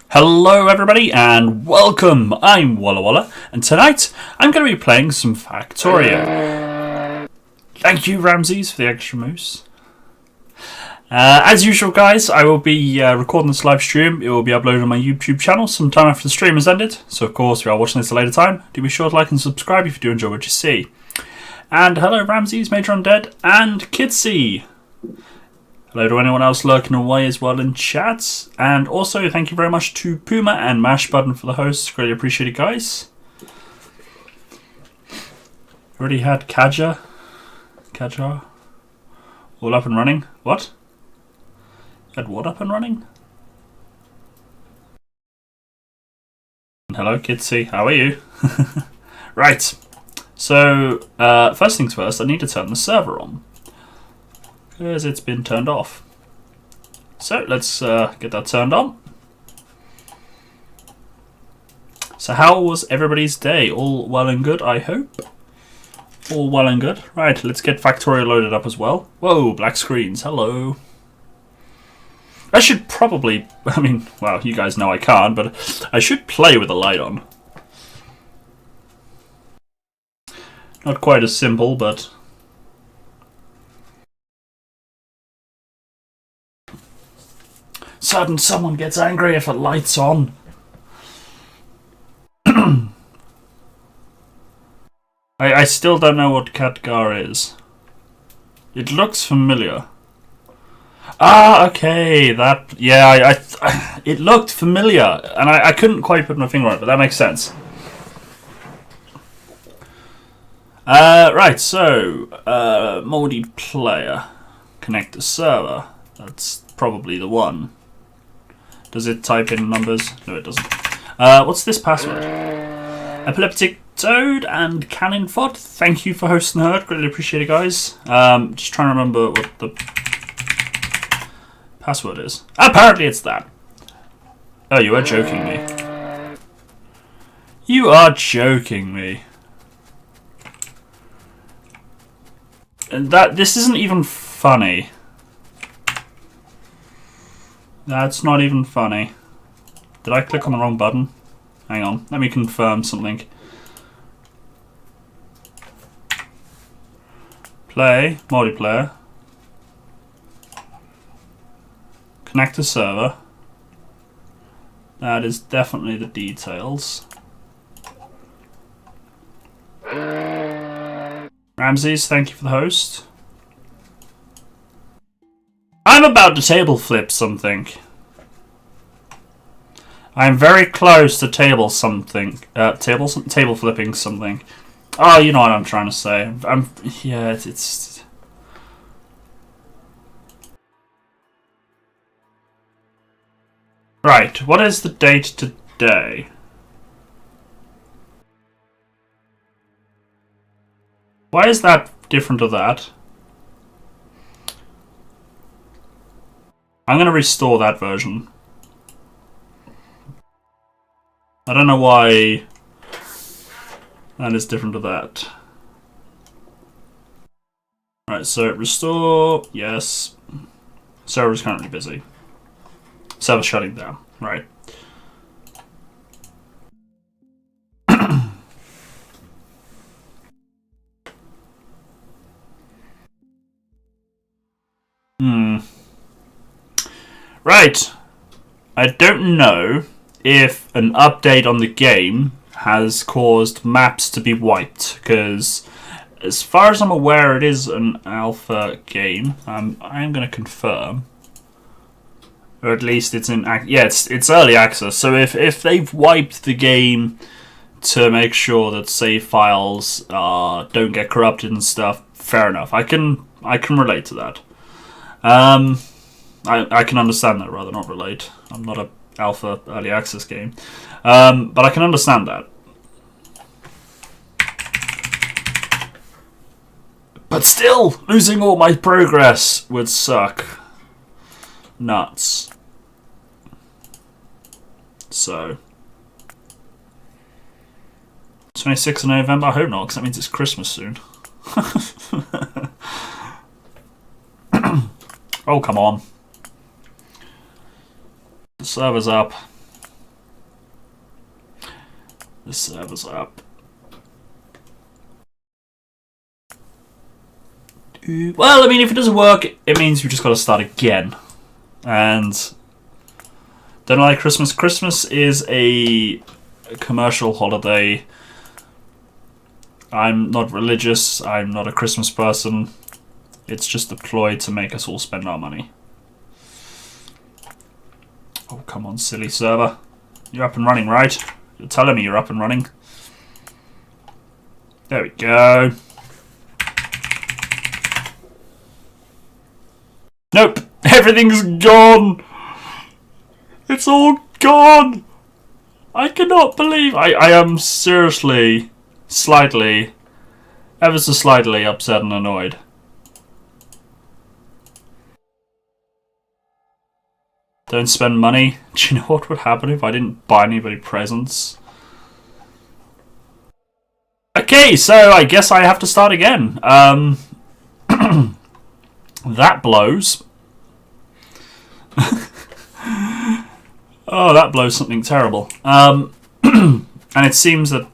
Hello everybody and welcome, I'm Walla, and tonight I'm going to be playing some Factorio. Thank you Ramses for the extra moose. As usual guys, I will be recording this live stream. It will be uploaded on my YouTube channel sometime after the stream has ended. So of course, if you are watching this at a later time, do be sure to like and subscribe if you do enjoy what you see. And hello Ramses, Major Undead, and Kitsy. Hello to anyone else lurking away as well in chats. And also thank you very much to Puma and Mash Button for the hosts. Greatly appreciated guys. Already had Kaja all up and running. What? You had what up and running? Hello Kitsy, how are you? Right, so first things first, I need to turn the server on because it's been turned off. So let's get that turned on. So how was everybody's day? All well and good, I hope? All well and good. Right, let's get Factorio loaded up as well. Whoa, black screens, hello. I should probably, I mean, well, you guys know I can't, but I should play with the light on. Not quite as simple, but... Sudden someone gets angry if the light's on. I still don't know what Khadgar is. It looks familiar. Ah, okay, that... Yeah, it looked familiar, and I couldn't quite put my finger on it, but that makes sense. Right, so... multiplayer. Connect the server. That's probably the one. Does it type in numbers? No, it doesn't. What's this password? Epileptic Toad and Cannon Fod. Thank you for hosting the herd. Greatly appreciate it, guys. Just trying to remember what the password is. Apparently it's that. Oh, you are joking me. You are joking me. And this isn't even funny. That's not even funny. Did I click on the wrong button? Hang on, let me confirm something. Play, multiplayer. Connect to server. That is definitely the details. Ramses, thank you for the host. I'm about to table flip something. I'm very close to table flipping something. Oh, you know what I'm trying to say. Yeah, it's right. What is the date today? Why is that different to that? I'm gonna restore that version. I don't know why that is different to that. Right, so restore, yes. Server is currently busy. Server shutting down, right. Right. I don't know if an update on the game has caused maps to be wiped, because as far as I'm aware it is an alpha game. I'm going to confirm, or at least it's in it's early access. So if they've wiped the game to make sure that save files don't get corrupted and stuff, fair enough. I can relate to that. I can understand that, rather, not relate. I'm not a alpha early access game, but I can understand that. But still, losing all my progress would suck. Nuts. So 26th of November, I hope not, because that means it's Christmas soon. Oh, come on. The server's up. The server's up. Well, I mean, if it doesn't work, it means we've just got to start again. And don't like Christmas. Christmas is a commercial holiday. I'm not religious. I'm not a Christmas person. It's just a ploy to make us all spend our money. Oh, come on, silly server. You're up and running, right? You're telling me you're up and running. There we go. Nope. Everything's gone. It's all gone. I cannot believe... I am seriously, slightly, ever so slightly upset and annoyed. Don't spend money. Do you know what would happen if I didn't buy anybody presents? Okay, so I guess I have to start again. That blows. Oh, that blows something terrible. And it seems that...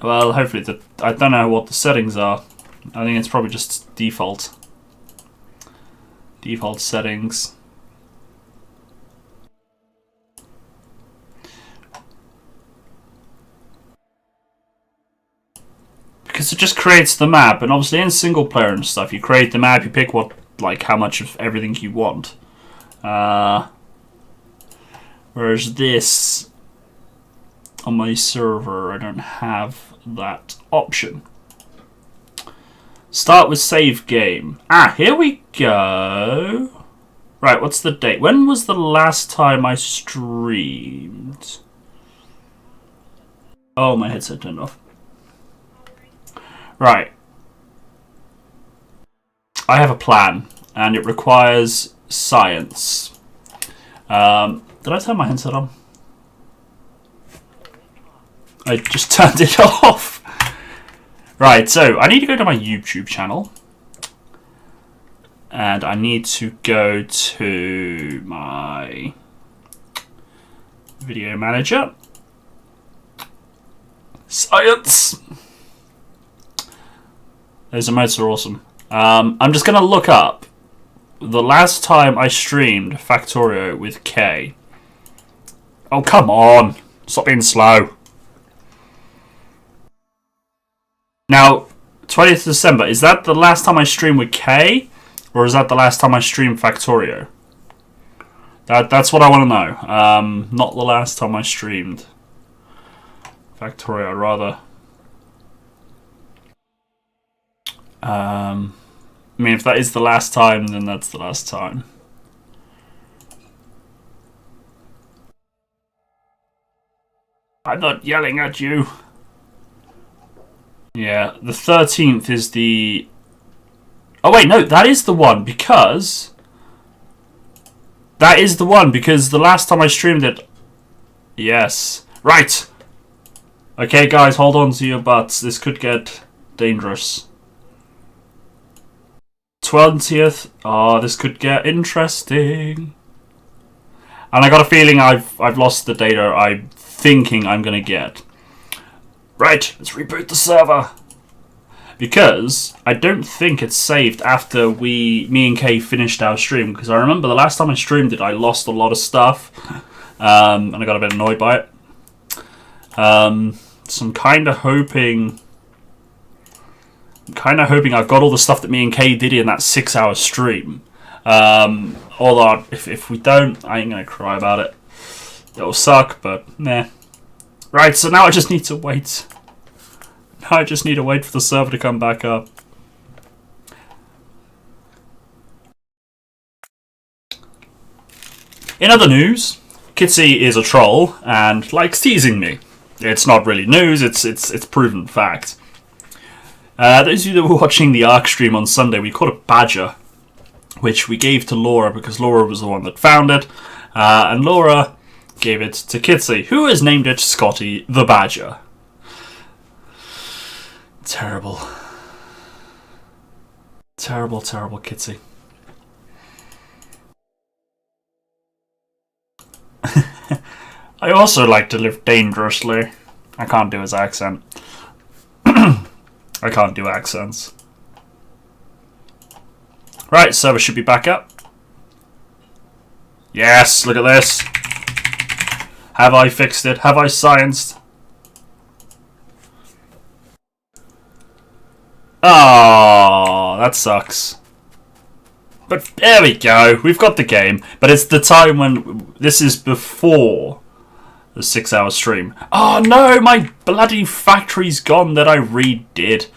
Well, hopefully... I don't know what the settings are. I think it's probably just default. Default settings. Because it just creates the map, and obviously in single player and stuff, you create the map, you pick what, like, how much of everything you want. Whereas this, on my server, I don't have that option. Start with save game. Ah, here we go. Right, what's the date? When was the last time I streamed? Oh, my headset turned off. Right. I have a plan, and it requires science. Did I turn my headset on? I just turned it off. Right, so I need to go to my YouTube channel. And I need to go to my video manager. Science! Those emotes are awesome. I'm just going to look up the last time I streamed Factorio with K. Oh, come on. Stop being slow. Now, 20th December, is that the last time I streamed with K? Or is that the last time I streamed Factorio? That's what I want to know. Not the last time I streamed Factorio, rather. I mean, if that is the last time, then that's the last time. I'm not yelling at you. Yeah, the 13th is the... Oh wait, no, that is the one, because... That is the one, because the last time I streamed it... Yes. Right! Okay, guys, hold on to your butts. This could get dangerous. 20th. Oh, this could get interesting. And I got a feeling I've lost the data I'm thinking I'm going to get. Right, let's reboot the server. Because I don't think it's saved after me and Kay finished our stream. Because I remember the last time I streamed it, I lost a lot of stuff. And I got a bit annoyed by it. So I'm kind of hoping... I've got all the stuff that me and Kay did in that 6-hour stream. Although, if we don't, I ain't going to cry about it. It'll suck, but meh. Right, so now I just need to wait. Now I just need to wait for the server to come back up. In other news, Kitsy is a troll and likes teasing me. It's not really news, it's proven fact. Those of you that were watching the Ark stream on Sunday, we caught a badger, which we gave to Laura because Laura was the one that found it, and Laura gave it to Kitsy, who has named it Scotty the Badger. Terrible. Terrible, terrible Kitsy. I also like to live dangerously. I can't do his accent. I can't do accents. Right, server should be back up. Yes, look at this. Have I fixed it? Have I scienced? Oh, that sucks. But there we go. We've got the game. But it's the time when... This is before the 6-hour stream. Oh no, my bloody factory's gone that I redid.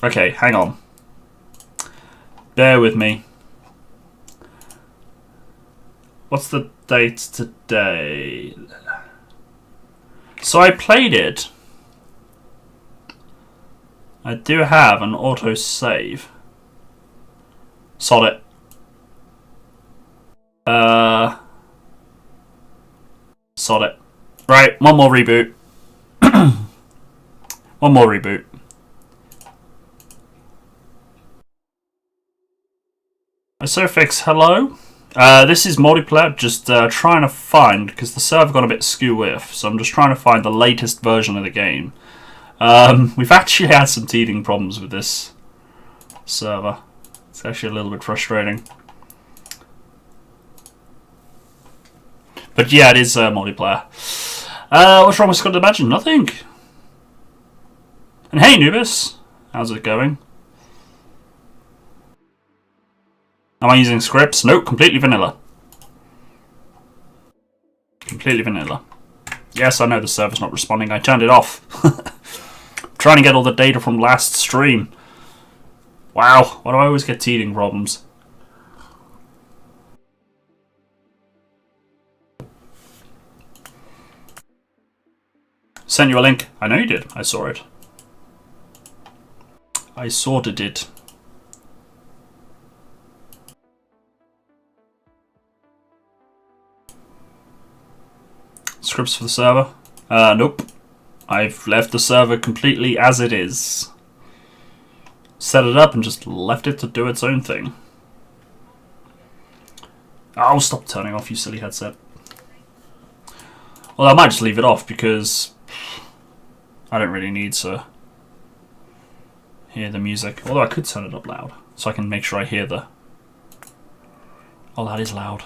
Okay, hang on. Bear with me. What's the date today? So I played it. I do have an auto save. Sod it. Sod it. Right, one more reboot. One more reboot. Isofix, hello. This is multiplayer, just trying to find, because the server got a bit skew-with, so I'm just trying to find the latest version of the game. We've actually had some teething problems with this server. It's actually a little bit frustrating. But yeah, it is multiplayer. What's wrong with Scott Imagine? Nothing. And hey, Nubis. How's it going? Am I using scripts? Nope, completely vanilla. Completely vanilla. Yes, I know the server's not responding. I turned it off. Trying to get all the data from last stream. Wow, why do I always get teething problems? Sent you a link. I know you did. I saw it. I sorted it. Scripts for the server? Nope. I've left the server completely as it is. Set it up and just left it to do its own thing. Oh, stop turning off, you silly headset. Well, I might just leave it off because I don't really need to hear the music. Although I could turn it up loud so I can make sure I hear the... Oh, that is loud.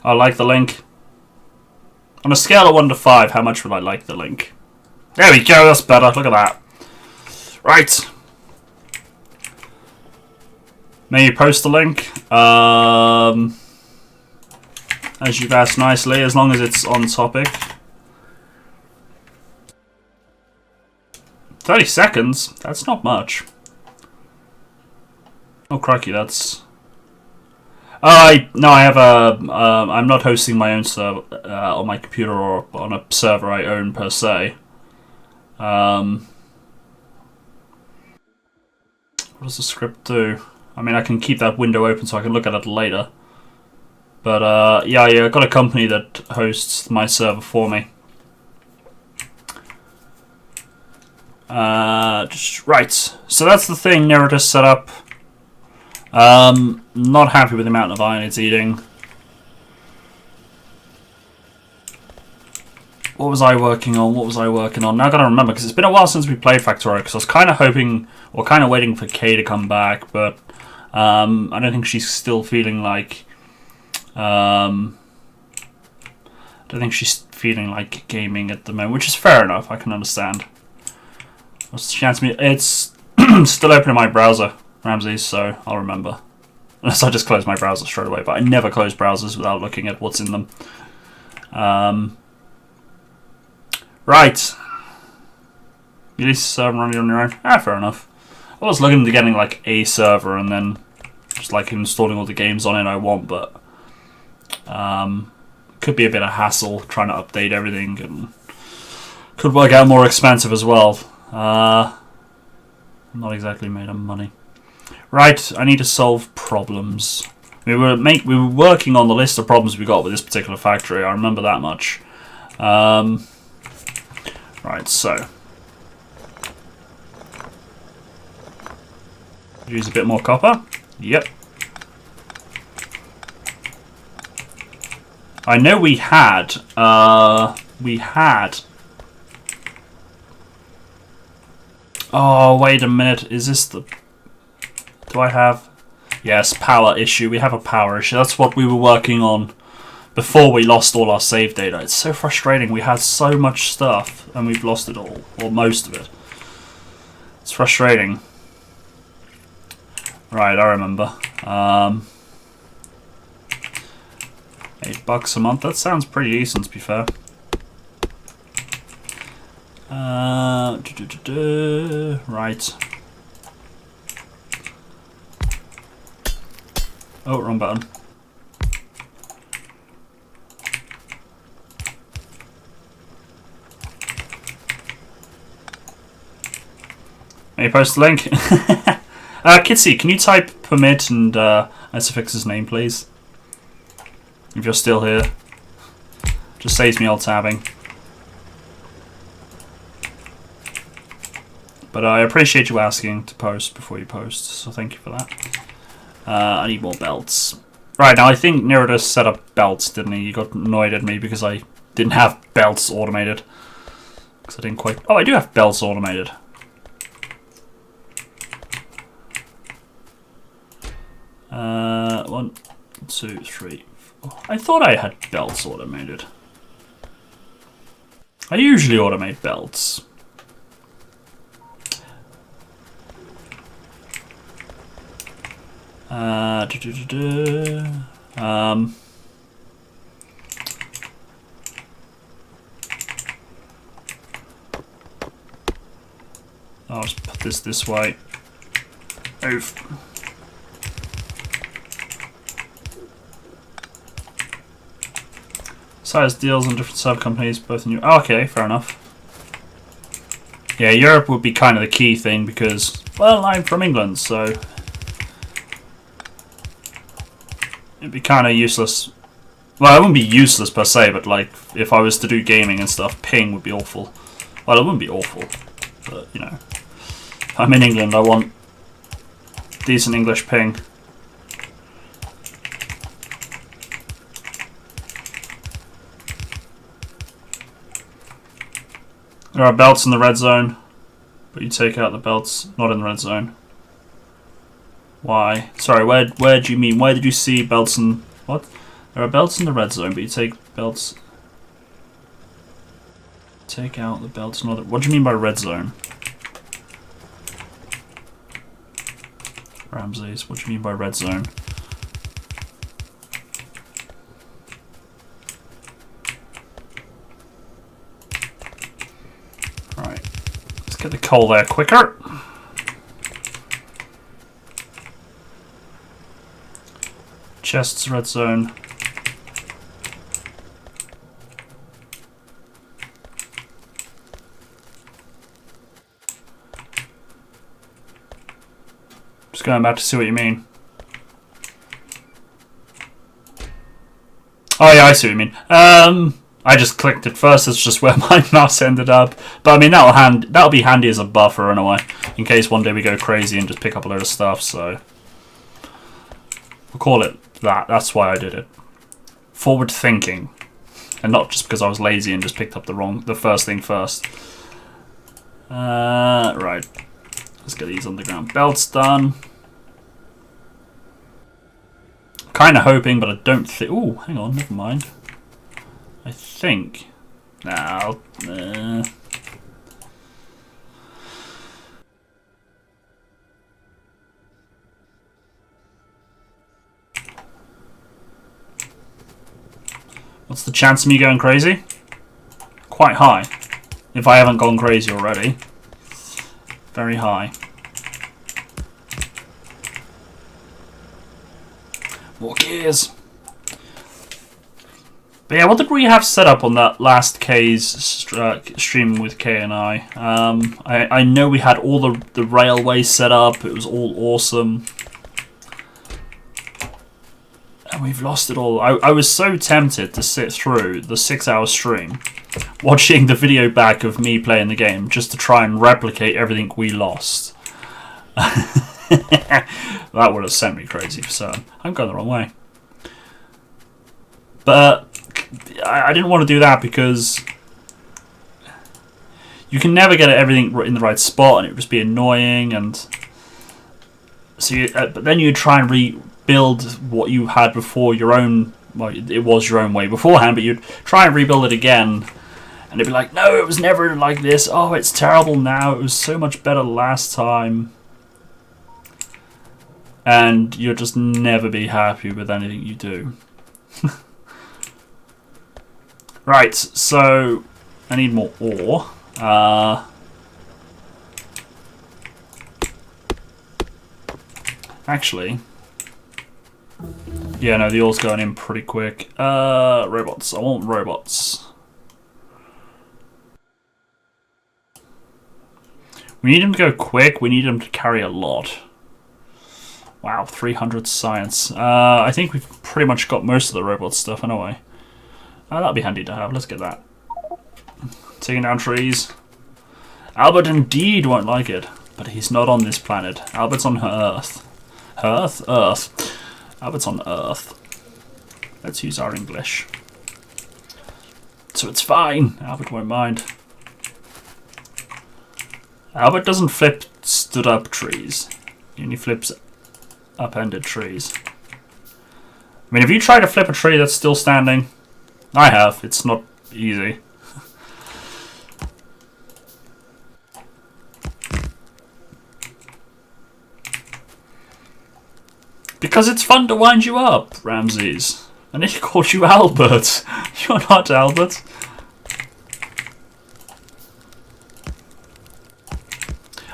I like the link. On a scale of 1 to 5, how much would I like the link? There we go, that's better. Look at that. Right. May you post the link? As you've asked nicely, as long as it's on topic. 30 seconds? That's not much. Oh crikey, that's... no, I have a... I'm not hosting my own server on my computer or on a server I own per se. What does the script do? I mean, I can keep that window open so I can look at it later. But yeah, I got a company that hosts my server for me. Right, so that's the thing Narrator set up. Not happy with the amount of iron it's eating. What was I working on? Now I gotta remember, because it's been a while since we played Factorio, because I was kind of hoping, or kind of waiting for Kay to come back, but I don't think she's still feeling like... I don't think she's feeling like gaming at the moment, which is fair enough, I can understand. What's the chance me? It's still open in my browser, Ramses, so I'll remember. Unless I just close my browser straight away, but I never close browsers without looking at what's in them. Right. You lease a server running on your own? Ah, fair enough. I was looking into getting like a server and then just like installing all the games on it I want, but could be a bit of hassle trying to update everything and could work out more expensive as well. Not exactly made of money. Right, I need to solve problems. We were working on the list of problems we got with this particular factory. I remember that much. Right, so use a bit more copper. Yep. I know we had. Oh, wait a minute. Is this the... Do I have... Yes, power issue. We have a power issue. That's what we were working on before we lost all our save data. It's so frustrating. We had so much stuff and we've lost it all. Or most of it. It's frustrating. Right, I remember. $8 a month. That sounds pretty decent, to be fair. Right. Oh, wrong button. May you post the link? Kitsy, can you type permit and Isofix's name, please? If you're still here. Just saves me all tabbing. But I appreciate you asking to post before you post, so thank you for that. I need more belts. Right, now I think Nerodus set up belts, didn't he? You got annoyed at me because I didn't have belts automated. Because I didn't quite... Oh, I do have belts automated. One, two, three, four. I thought I had belts automated. I usually automate belts. I'll just put this way. Oof. Size deals on different sub companies, both in Europe. Oh, okay, fair enough. Yeah, Europe would be kind of the key thing because, well, I'm from England, so it'd be kind of useless. Well, it wouldn't be useless per se, but like if I was to do gaming and stuff, ping would be awful. Well, it wouldn't be awful, but you know, if I'm in England, I want decent English ping. There are belts in the red zone, but you take out the belts not in the red zone. Why? Sorry, where do you mean? Where did you see belts in... What? There are belts in the red zone, but you take belts... Take out the belts not... What do you mean by red zone? Ramses, what do you mean by red zone? Right. Let's get the coal there quicker. Chests, red zone. Just going back to see what you mean. Oh yeah, I see what you mean. I just clicked it first. It's just where my mouse ended up. But I mean, that'll be handy as a buffer in a way, in case one day we go crazy and just pick up a load of stuff. So we'll call it that. That's why I did it. Forward thinking, and not just because I was lazy and just picked up the first thing first. Right. Let's get these underground belts done. Kind of hoping, but I don't think... Ooh, hang on, never mind. I think... Nah, What's the chance of me going crazy? Quite high. If I haven't gone crazy already. Very high. More gears. But yeah, what did we have set up on that last K's stream with K and I? I know we had all the railway set up. It was all awesome. And we've lost it all. I was so tempted to sit through the 6-hour stream watching the video back of me playing the game just to try and replicate everything we lost. That would have sent me crazy for certain. I'm going the wrong way. But I didn't want to do that because you can never get everything in the right spot and it would just be annoying. And so, but then you try and rebuild what you had before your own. Well, it was your own way beforehand, but you'd try and rebuild it again, and it'd be like, no, it was never like this. Oh, it's terrible now. It was so much better last time. And you'll just never be happy with anything you do. Right, so I need more ore. Actually, yeah, no, the ore's going in pretty quick. Robots. I want robots. We need him to go quick. We need him to carry a lot. Wow, 300 science. I think we've pretty much got most of the robot stuff anyway. That'll be handy to have. Let's get that. Taking down trees. Albert indeed won't like it, but he's not on this planet. Albert's on Earth. Earth? Earth. Albert's on Earth. Let's use our English. So it's fine. Albert won't mind. Albert doesn't flip stood up trees. He only flips upended trees. I mean, have you tried to flip a tree that's still standing? I have. It's not easy. Because it's fun to wind you up, Ramses. And he called you Albert. You're not Albert.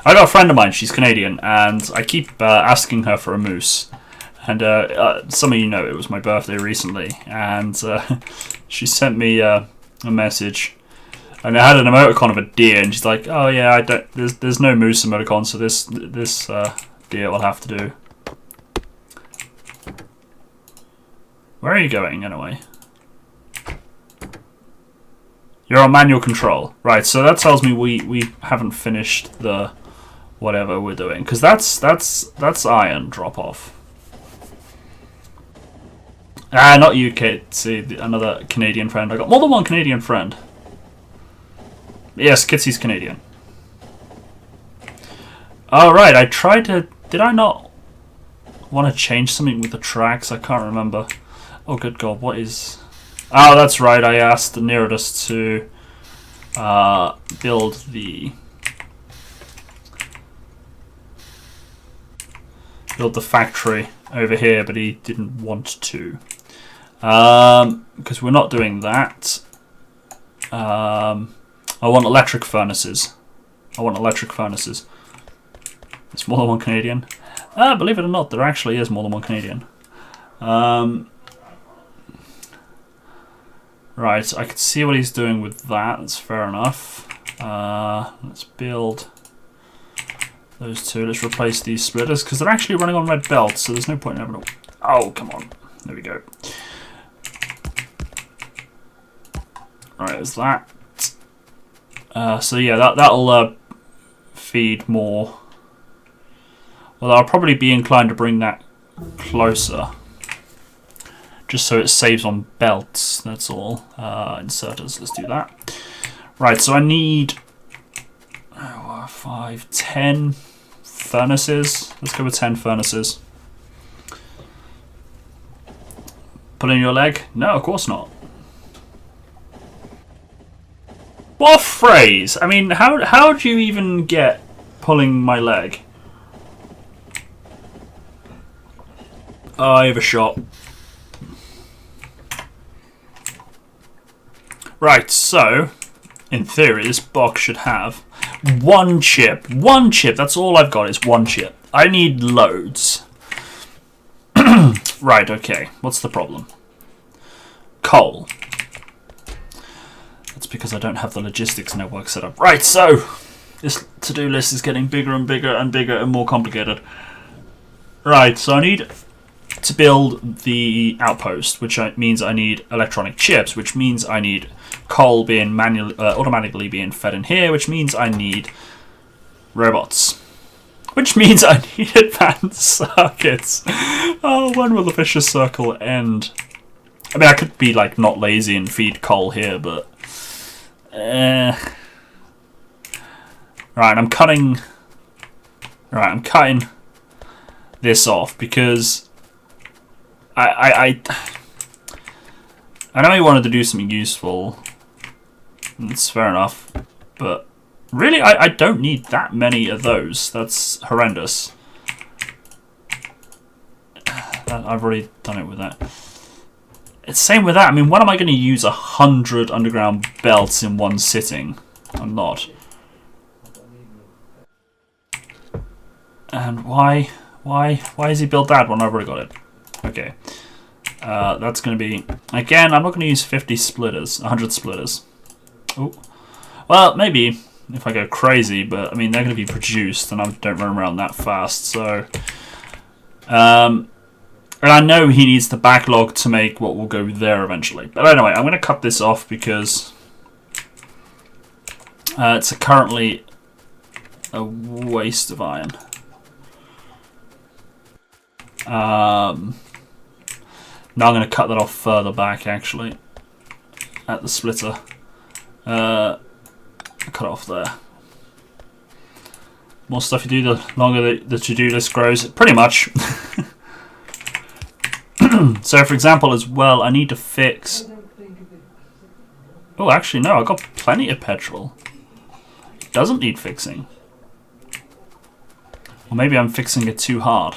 I got a friend of mine, she's Canadian, and I keep asking her for a moose. And some of you know it was my birthday recently, and she sent me a message. And I had an emoticon of a deer, and she's like, "Oh yeah, I don't. There's no moose emoticon, so this deer will have to do." Where are you going, anyway? You're on manual control. Right, so that tells me we haven't finished the whatever we're doing. Because that's iron drop-off. Ah, not you, Kit. See, another Canadian friend. I got more than one Canadian friend. Yes, Kitsy's Canadian. Oh, right, I tried to... Did I not want to change something with the tracks? I can't remember. Oh, good God, what is... Oh, that's right, I asked the Nerodus to build the factory over here, but he didn't want to. Because we're not doing that. I want electric furnaces. It's more than one Canadian. Believe it or not, there actually is more than one Canadian. Right, I can see what he's doing with that. That's fair enough. Let's build those two. Let's replace these splitters because they're actually running on red belts, so there's no point in having to... Oh, come on. There we go. Right, there's that. So yeah, that'll feed more. Well, I'll probably be inclined to bring that closer. Just so it saves on belts, that's all. Inserters, let's do that. Right, so I need 5, 10 furnaces. Let's go with 10 furnaces. Pull in your leg? No, of course not. What a phrase! I mean, how do you even get pulling my leg? Oh, I have a shot. Right, so, in theory, this box should have one chip. One chip, that's all I've got is one chip. I need loads. Right, okay, what's the problem? Coal. That's because I don't have the logistics network set up. Right, so, this to-do list is getting bigger and bigger and bigger and more complicated. Right, so I need to build the outpost, which means I need electronic chips, which means I need coal being automatically being fed in here, which means I need robots, which means I need advanced circuits. Oh, when will the vicious circle end? I mean, I could be like not lazy and feed coal here, but right, I'm cutting this off because I know he wanted to do something useful. It's fair enough, but really, I don't need that many of those. That's horrendous. I've already done it with that. It's same with that. I mean, when am I going to use 100 underground belts in one sitting? I'm not. And why has he built that when I've already got it? Okay. That's going to be... Again, I'm not going to use 50 splitters. 100 splitters. Oh. Well, maybe. if I go crazy, but I mean they're going to be produced, and I don't run around that fast. So, and I know he needs the backlog to make what will go there eventually. But anyway, I'm going to cut this off because it's currently a waste of iron. Now I'm going to cut that off further back, actually, at the splitter. Cut it off there. More stuff you do, the longer the to-do list grows. Pretty much. So, for example, as well, I need to fix... Oh, actually, no, I've got plenty of petrol. It doesn't need fixing. Or maybe I'm fixing it too hard.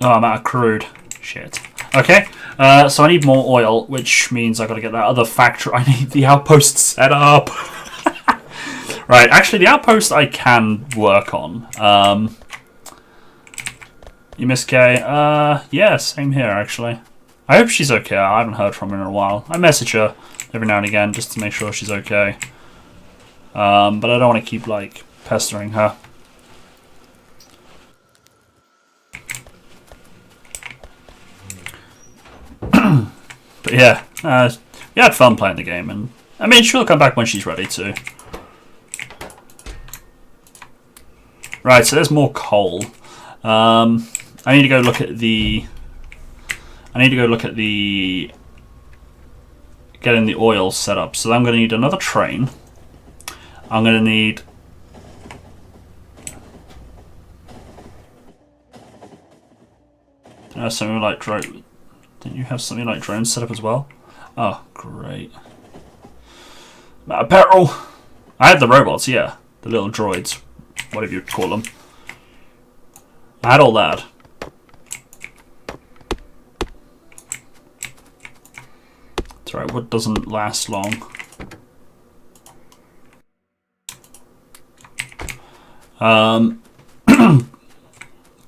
Oh, I'm out of crude. Shit. Okay, so I need more oil, which means I got to get that other factory. I need the outpost set up. Right, actually, the outpost I can work on. You miss Kay? Yeah, same here, actually. I hope she's okay. I haven't heard from her in a while. I message her every now and again just to make sure she's okay. But I don't want to keep, like, pestering her. But yeah, we had fun playing the game, and I mean, she'll come back when she's ready to. Right, so there's more coal. I need to go look at the. Getting the oil set up. So I'm going to need another train. I'm going to need. Something like drone. Didn't you have something like drones set up as well? Oh, great. Petrol! I had the robots, yeah. The little droids. Whatever you call them. I had all that. It's alright, wood doesn't last long.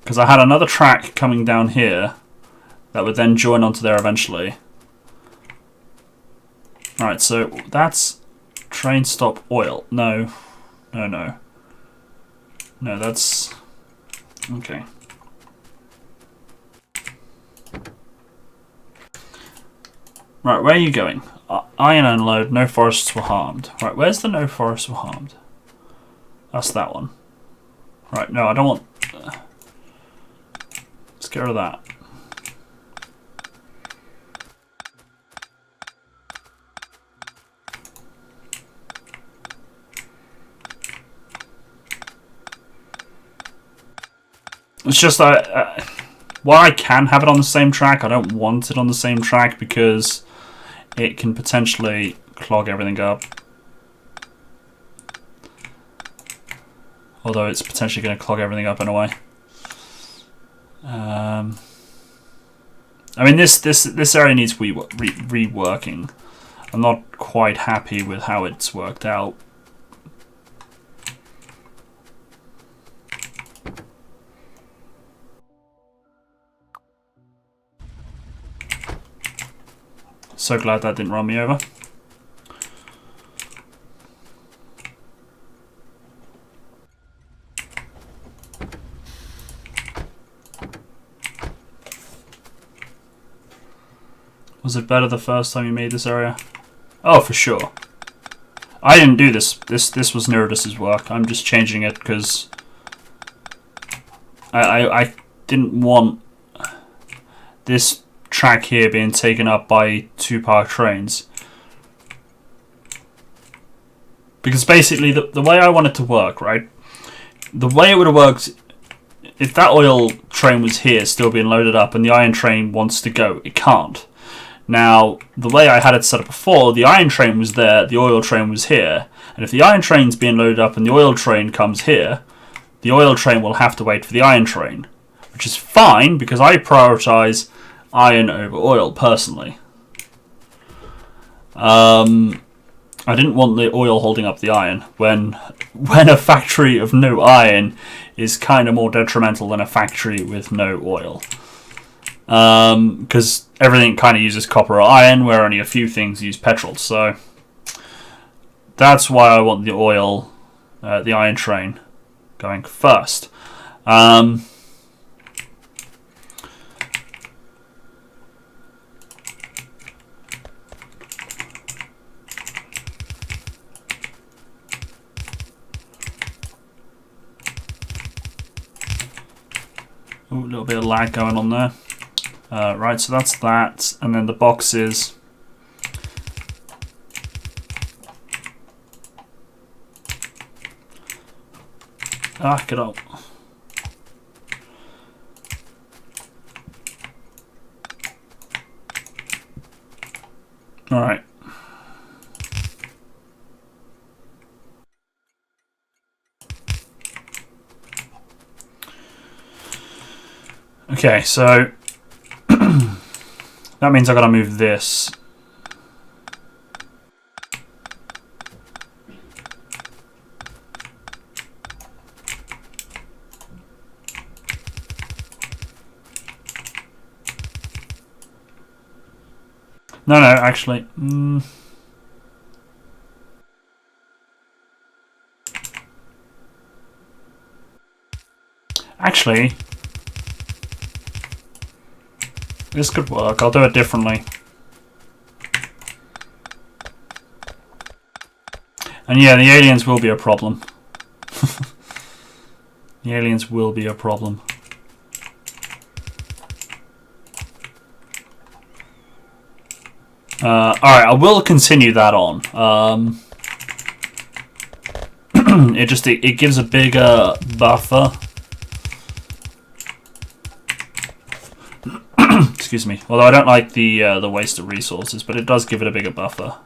Because I had another track coming down here that would then join onto there eventually. Alright, so that's train stop oil. No. No, that's... Okay. Right, where are you going? Iron unload, no forests were harmed. Right, where's the no forests were harmed? That's that one. Right, no, I don't want... Let's get rid of that. It's just that while I can have it on the same track, I don't want it on the same track because it can potentially clog everything up. Although it's potentially going to clog everything up in a way. I mean, this area needs reworking. I'm not quite happy with how it's worked out. So glad that didn't run me over. Was it better the first time you made this area? Oh, for sure. I didn't do this. This was Nerdus's work. I'm just changing it because I didn't want this track here being taken up by two-part trains. Because basically the way I want it to work, right? The way it would have worked if that oil train was here still being loaded up and the iron train wants to go, it can't. Now, the way I had it set up before, the iron train was there, the oil train was here. And if the iron train's being loaded up and the oil train comes here, the oil train will have to wait for the iron train. Which is fine, because I prioritise iron over oil, personally. I didn't want the oil holding up the iron when when a factory of no iron is kind of more detrimental than a factory with no oil. Because everything kind of uses copper or iron, where only a few things use petrol. So that's why I want the oil, the iron train, going first. Ooh, a little bit of lag going on there. Right, so that's that, and then the boxes. Get up. All right. Okay, so that means I've got to move this. No, actually. Actually, this could work. I'll do it differently. And yeah, the aliens will be a problem. The aliens will be a problem. Alright, I will continue that on. It gives a bigger buffer. Excuse me. Although I don't like the waste of resources, but it does give it a bigger buffer.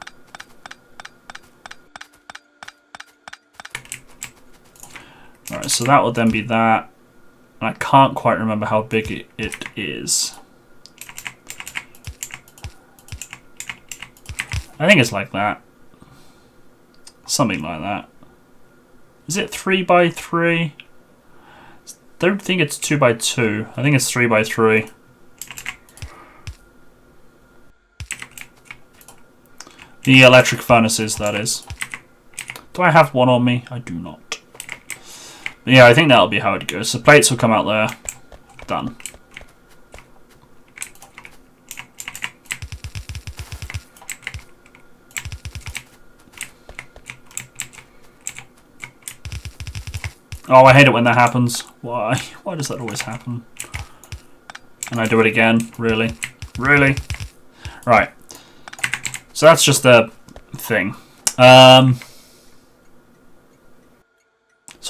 Alright, so that would then be that. I can't quite remember how big it is. I think it's like that. Something like that. Is it 3 by 3? Don't think it's 2 by 2. I think it's 3 by 3. The electric furnaces, that is. Do I have one on me? I do not. But yeah, I think that'll be how it goes. So plates will come out there. Done. Oh, I hate it when that happens. Why? Why does that always happen? And I do it again. Really? Really? Right. So that's just a thing. So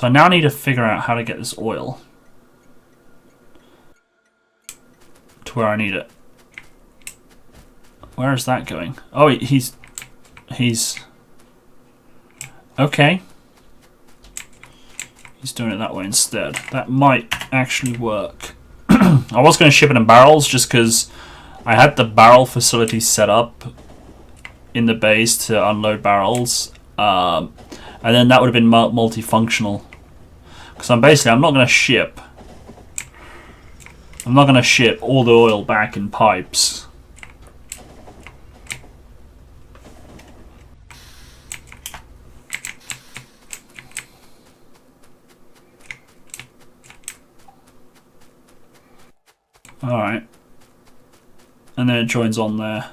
I now need to figure out how to get this oil to where I need it. Where is that going? Oh, he's okay. He's doing it that way instead. That might actually work. I was going to ship it in barrels just because I had the barrel facility set up in the base to unload barrels. And then that would have been multifunctional. Because I'm not going to ship. I'm not going to ship all the oil back in pipes. Alright. And then it joins on there.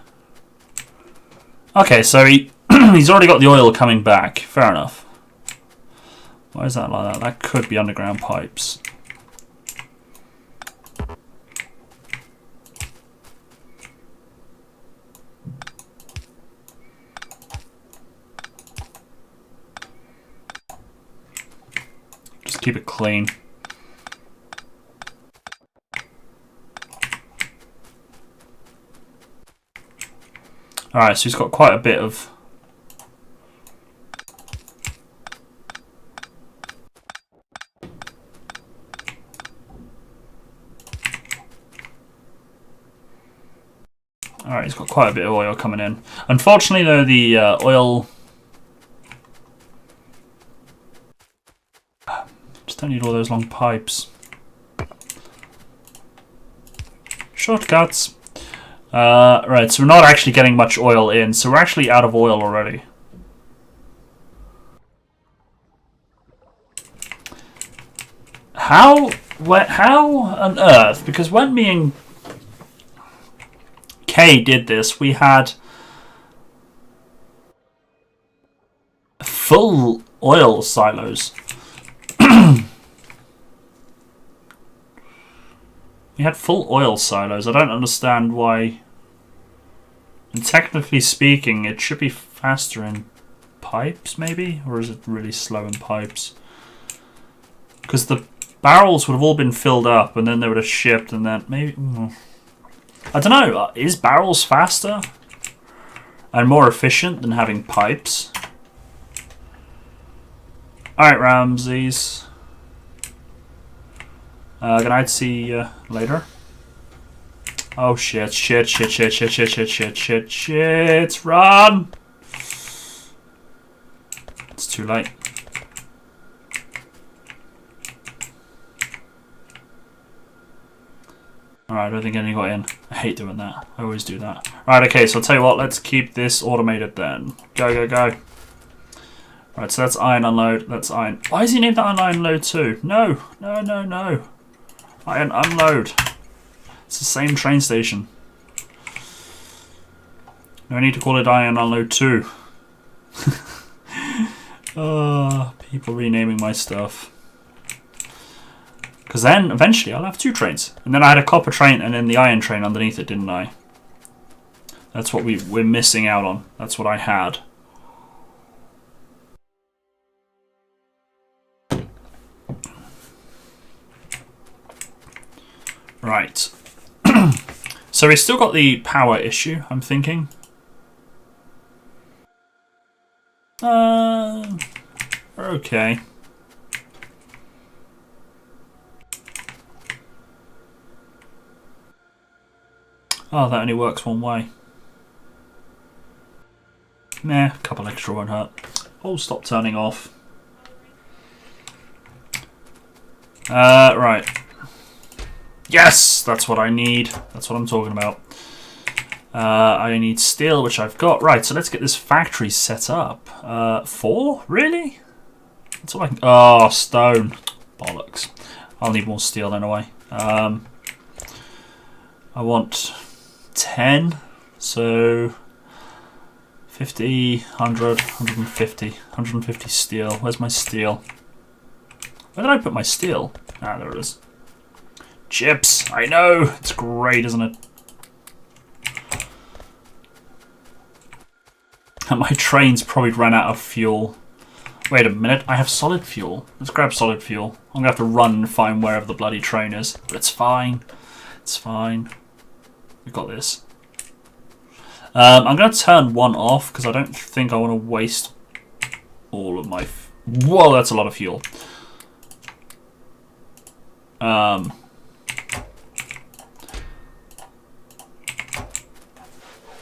Okay, so he's already got the oil coming back. Fair enough. Why is that like that? That could be underground pipes. Just keep it clean. Alright, so he's got quite a bit of... Alright, he's got quite a bit of oil coming in. Unfortunately, though, the oil... Don't need all those long pipes. Shortcuts. Right, so we're not actually getting much oil in, so we're actually out of oil already. How on earth? Because when me and Kay did this, we had full oil silos. We had full oil silos. I don't understand why. And technically speaking, it should be faster in pipes, maybe? Or is it really slow in pipes? Because the barrels would have all been filled up and then they would have shipped and then maybe... I don't know. Is barrels faster and more efficient than having pipes? Alright, Ramses. Gonna see you later. Oh shit, shit, run! It's too late. Alright, I don't think any got in. I hate doing that. I always do that. Right, okay, so I'll tell you what, let's keep this automated then. Go, go, go. Right, so that's iron unload, that's iron. Why is he named that iron unload too? No, no, no, no. Iron unload. It's the same train station. No need to call it iron unload 2. People renaming my stuff. Because then eventually I'll have 2 trains. And then I had a copper train and then the iron train underneath it, didn't I? That's what we're missing out on. That's what I had. Right. So we still got the power issue, I'm thinking. Okay. Oh, that only works one way. Nah, a couple extra won't hurt. Oh, stop turning off. Right. Yes! That's what I need. That's what I'm talking about. I need steel, which I've got. Right, so let's get this factory set up. 4? Really? That's all I can... Oh, stone. Bollocks. I'll need more steel anyway. I want 10. So... 50, 100, 150. 150 steel. Where's my steel? Where did I put my steel? Ah, there it is. Chips! I know! It's great, isn't it? And my train's probably ran out of fuel. Wait a minute, I have solid fuel. Let's grab solid fuel. I'm gonna have to run and find wherever the bloody train is. But it's fine. It's fine. We've got this. I'm gonna turn one off because I don't think I want to waste all of my... Whoa, that's a lot of fuel.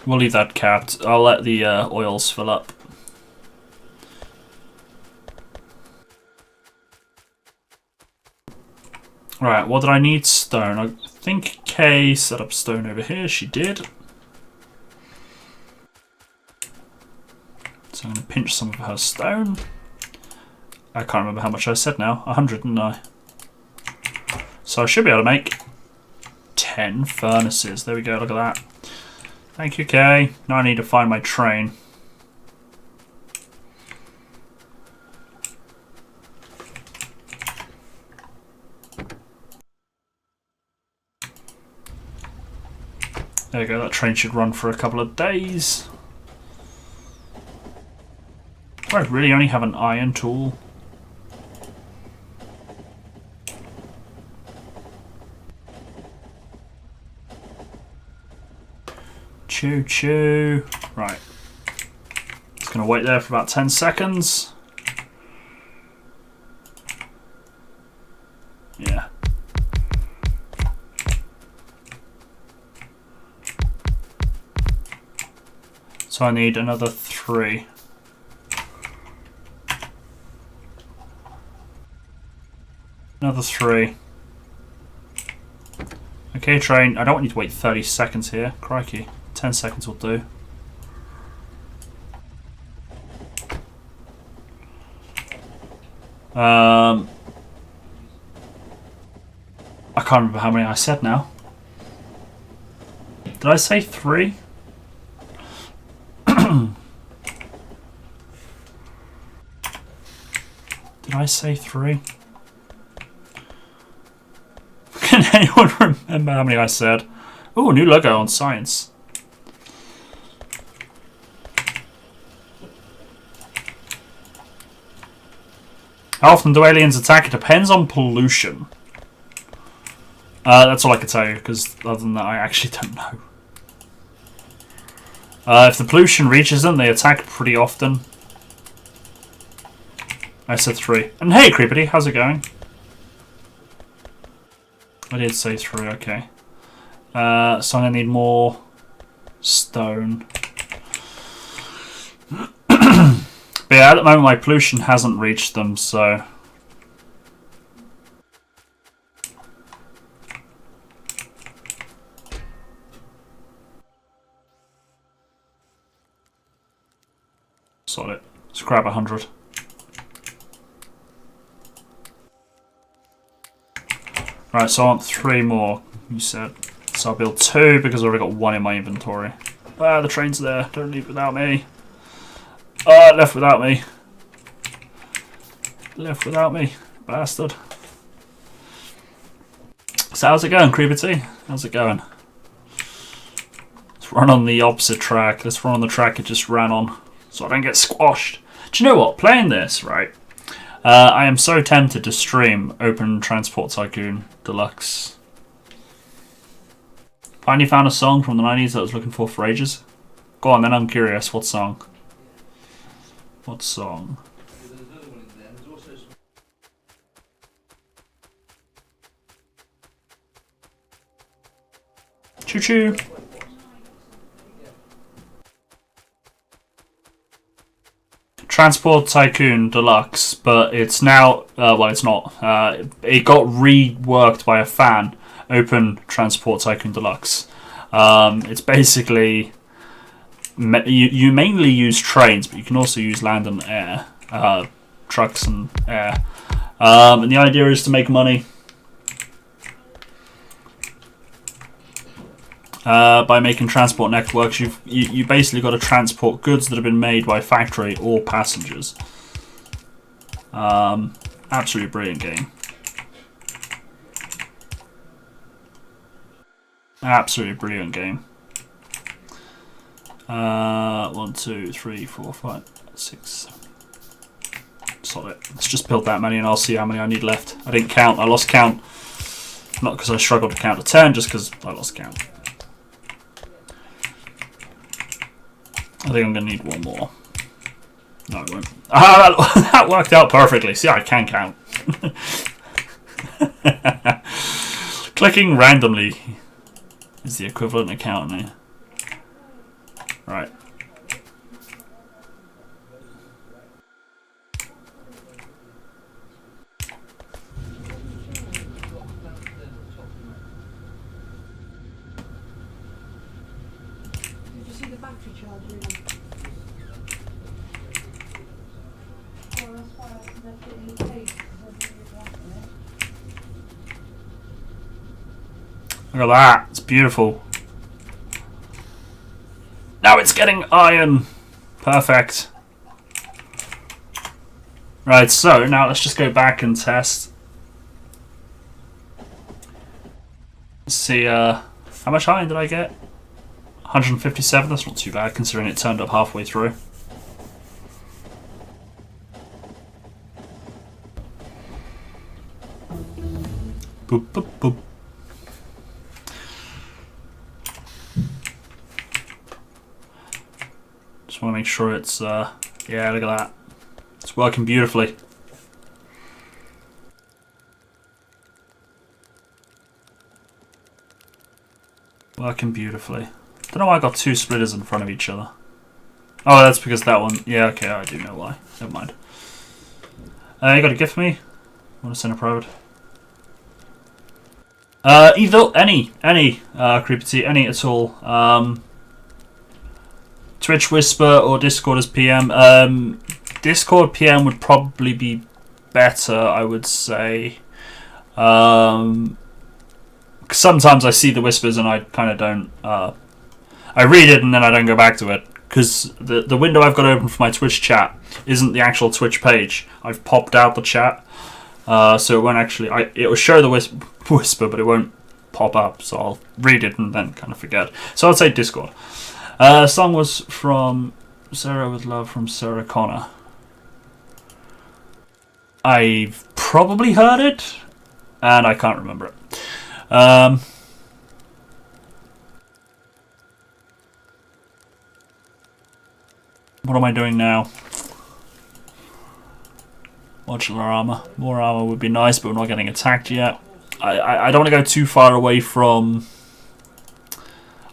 We'll leave that capped. I'll let the oils fill up. Right, what did I need? Stone. I think Kay set up stone over here. She did. So I'm going to pinch some of her stone. I can't remember how much I said now. 100, didn't I? So I should be able to make 10 furnaces. There we go, look at that. Thank you, Kay. Now I need to find my train. There we go, that train should run for a couple of days. Do I really only have an iron tool? Choo choo. Right. Just gonna wait there for about 10 seconds. Yeah. So I need another 3. Another 3. Okay, train. I don't want you to wait 30 seconds here. Crikey. 10 seconds will do. I can't remember how many I said now. Did I say 3? Did I say 3? Can anyone remember how many I said? Ooh, new logo on science. How often do aliens attack? It depends on pollution. That's all I can tell you, because other than that, I actually don't know. If the pollution reaches them, they attack pretty often. I said 3. And hey, Creepity, how's it going? I did say 3, okay. So I'm going to need more stone. But yeah, at the moment my pollution hasn't reached them, so... Solid. Let's grab 100. Right, so I want 3 more, you said. So I'll build 2 because I've already got 1 in my inventory. Ah, the train's there. Don't leave without me. Ah, left without me. Left without me. Bastard. So how's it going, Creeper T? How's it going? Let's run on the opposite track. Let's run on the track it just ran on, so I don't get squashed. Do you know what? Playing this, right? I am so tempted to stream Open Transport Tycoon Deluxe. Finally found a song from the 90s that I was looking for ages. Go on then, I'm curious. What song? What song? Choo choo! Transport Tycoon Deluxe, but it's now, well, it's not. It got reworked by a fan. Open Transport Tycoon Deluxe. It's basically, you mainly use trains, but you can also use land and air, trucks and air. And the idea is to make money by making transport networks. You basically got to transport goods that have been made by factory or passengers. Absolutely brilliant game. Absolutely brilliant game. 1, 2, 3, 4, 5, 6. Solid. Let's just build that many and I'll see how many I need left. I didn't count. I lost count. Not because I struggled to count to 10, just because I lost count. I think I'm going to need 1 more. No, I won't. Ah, that worked out perfectly. See, I can count. Clicking randomly is the equivalent of counting here. Right. Did you see the battery charger in them? Oh, that's why I left it in the case, because I didn't use that in it. Look at that. It's beautiful. Now it's getting iron. Perfect. Right, so now let's just go back and test. Let's see, how much iron did I get? 157, that's not too bad considering it turned up halfway through. Boop, boop, boop. Just want to make sure it's, yeah, look at that. It's working beautifully. Working beautifully. Don't know why I got 2 splitters in front of each other. Oh, that's because that one. Yeah, okay, I do know why. Never mind. You got a gift for me? Want to send a private? Either any creepy tea, any at all. Twitch Whisper or Discord as PM. Discord PM would probably be better, I would say. Sometimes I see the whispers and I kind of don't. I read it and then I don't go back to it because the window I've got open for my Twitch chat isn't the actual Twitch page. I've popped out the chat, so it won't actually. It will show the whisper, but it won't pop up. So I'll read it and then kind of forget. So I'll say Discord. Song was from Sarah with Love from Sarah Connor. I've probably heard it, and I can't remember it. What am I doing now? Modular armor. More armor would be nice, but we're not getting attacked yet. I don't want to go too far away from...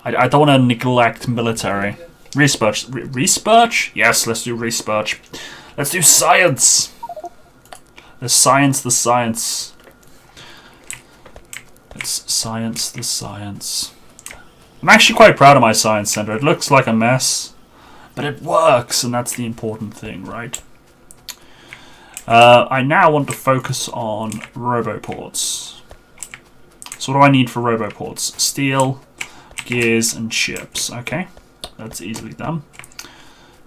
I don't want to neglect military. Research. Research? Yes, let's do research. Let's do science. Let's science the science. Let's science the science. I'm actually quite proud of my science center. It looks like a mess, but it works, and that's the important thing, right? I now want to focus on roboports. So what do I need for roboports? Steel, gears, and chips. Okay, that's easily done.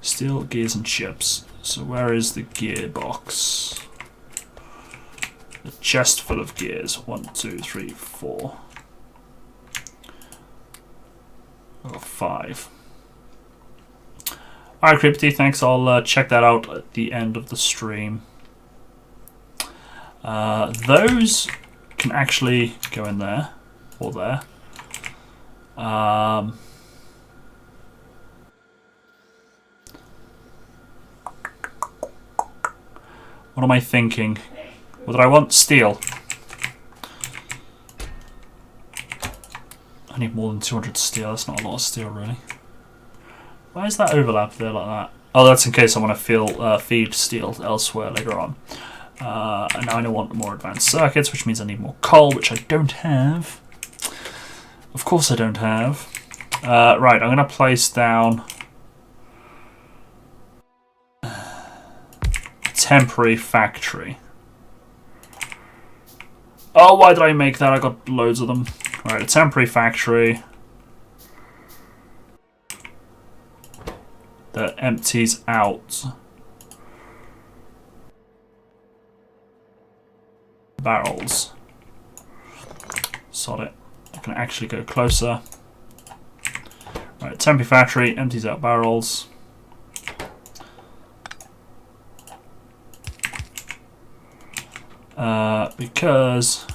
Steel, gears, and chips. So where is the gearbox? The chest full of gears. 1, 2, 3, 4. I've got 5. Alright, Crypty, thanks. I'll check that out at the end of the stream. Those can actually go in there. Or there. What am I thinking? What do I want? Steel. I need more than 200 steel. That's not a lot of steel, really. Why is that overlap there like that? Oh, that's in case I want to feed steel elsewhere later on. And now I want more advanced circuits, which means I need more coal, which I don't have. Of course I don't have. Right, I'm going to place down a temporary factory. Oh, why did I make that? I got loads of them. Right, a temporary factory that empties out barrels. Sod it. I can actually go closer. Right, temporary factory empties out barrels. Because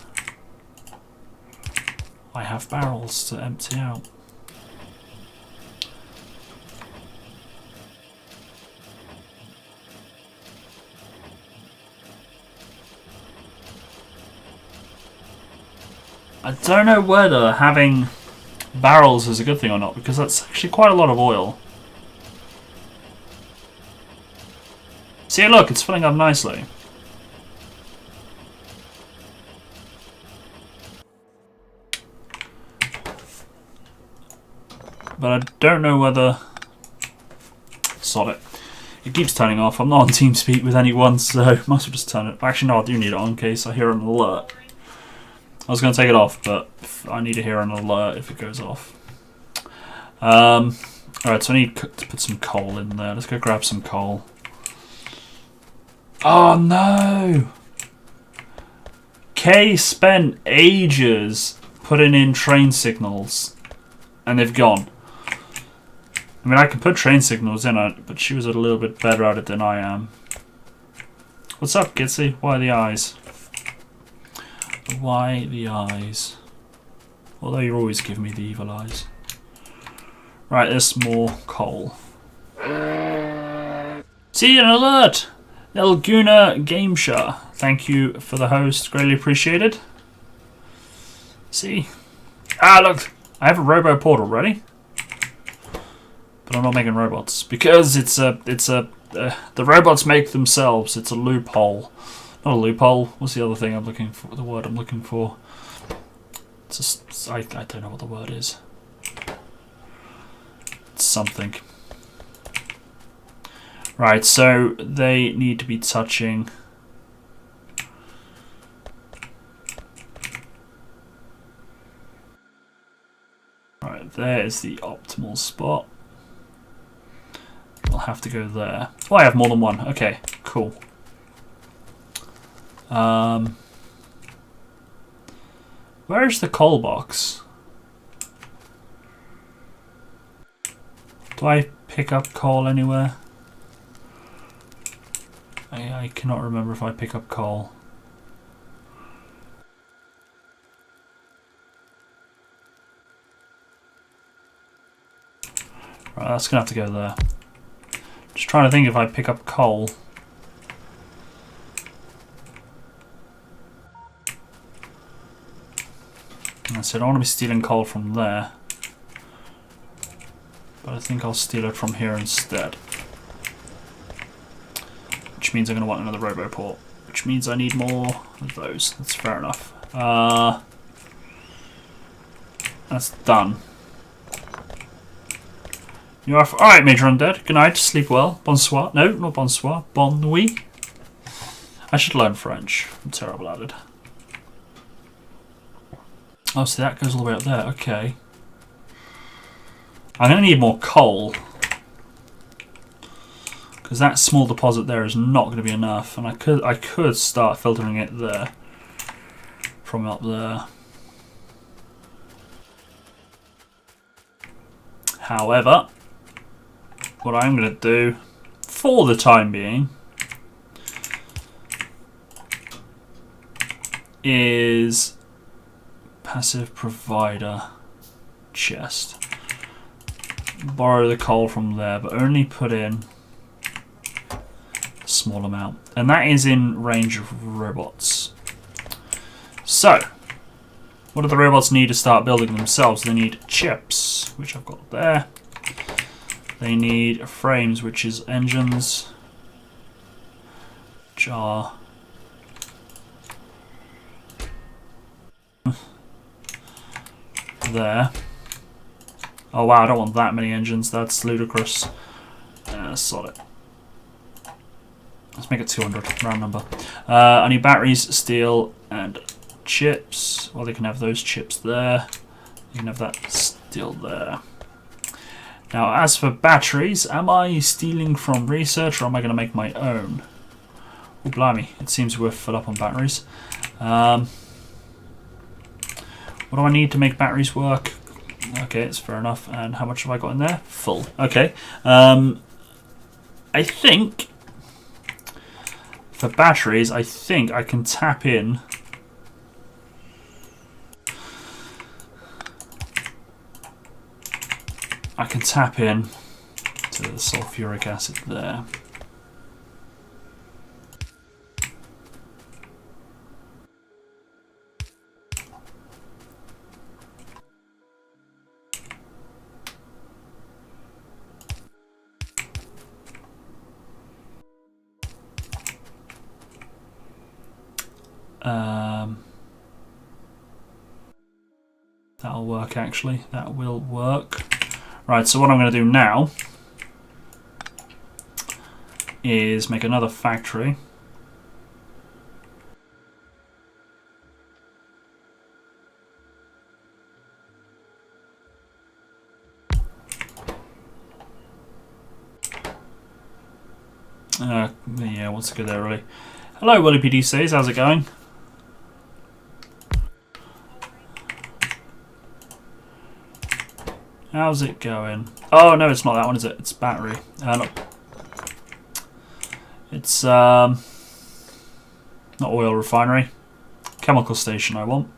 I have barrels to empty out. I don't know whether having barrels is a good thing or not, because that's actually quite a lot of oil. See, look, it's filling up nicely. But I don't know whether... Sod it. It keeps turning off. I'm not on TeamSpeak with anyone, so might as well just turn it. Actually, no, I do need it on in case I hear an alert. I was going to take it off, but I need to hear an alert if it goes off. Alright, so I need to put some coal in there. Let's go grab some coal. Oh no! Kay spent ages putting in train signals, and they've gone. I mean, I can put train signals in it, but she was a little bit better at it than I am. What's up, Gitsy? Why the eyes? Why the eyes? Although you always give me the evil eyes. Right, there's more coal. See, an alert! Elguna Gamesha. Thank you for the host. Greatly appreciated. See? Ah, look! I have a robo portal ready. But I'm not making robots. Because the robots make themselves. It's a loophole. Not a loophole. What's the other thing I'm looking for? The word I'm looking for. It's just, I don't know what the word is. It's something. Right, so they need to be touching. Right, there is the optimal spot. I'll have to go there. Oh, I have more than one. Okay, cool. Where's the coal box? Do I pick up coal anywhere? I cannot remember if I pick up coal. Right, that's gonna have to go there. Just trying to think if I pick up coal. I said I don't want to be stealing coal from there, but I think I'll steal it from here instead. Which means I'm going to want another roboport, which means I need more of those. That's fair enough. That's done. You're off. Alright, Major Undead. Good night. Sleep well. Bonsoir. No, not bonsoir. Bon nuit. I should learn French. I'm terrible at it. Oh, so that goes all the way up there. Okay. I'm going to need more coal. Because that small deposit there is not going to be enough. And I could start filtering it there. From up there. However, what I'm going to do, for the time being, is passive provider chest. Borrow the coal from there, but only put in a small amount. And that is in range of robots. So, what do the robots need to start building themselves? They need chips, which I've got there. They need frames, which is engines, which are there. Oh wow, I don't want that many engines. That's ludicrous. Solid. Let's make it 200, round number. I need batteries, steel, and chips. Well, they can have those chips there. You can have that steel there. Now, as for batteries, am I stealing from research or am I going to make my own? Oh, blimey, it seems we're full up on batteries. What do I need to make batteries work? Okay, it's fair enough. And how much have I got in there? Full. Okay. I think for batteries, I think I can tap in. I can tap in to the sulfuric acid there. That'll work actually. That will work. Right, so what I'm going to do now is make another factory. Yeah, what's good there really? Hello, Willie PDCs, how's it going? How's it going? Oh no, it's not that one, is it? It's battery. No. It's not oil refinery. Chemical station I want.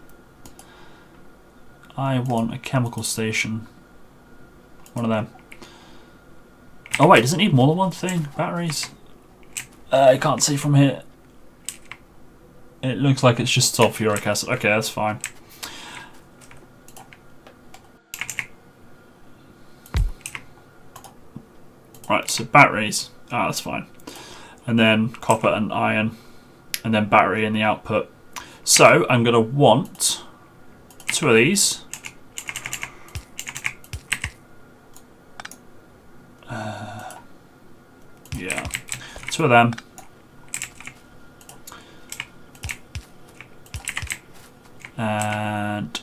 I want a chemical station. One of them. Oh wait, does it need more than one thing? Batteries? I can't see from here. It looks like it's just sulfuric acid. Okay, that's fine. Right, so batteries. Ah, that's fine. And then copper and iron. And then battery in the output. So, I'm going to want 2 of these. Yeah, 2 of them. And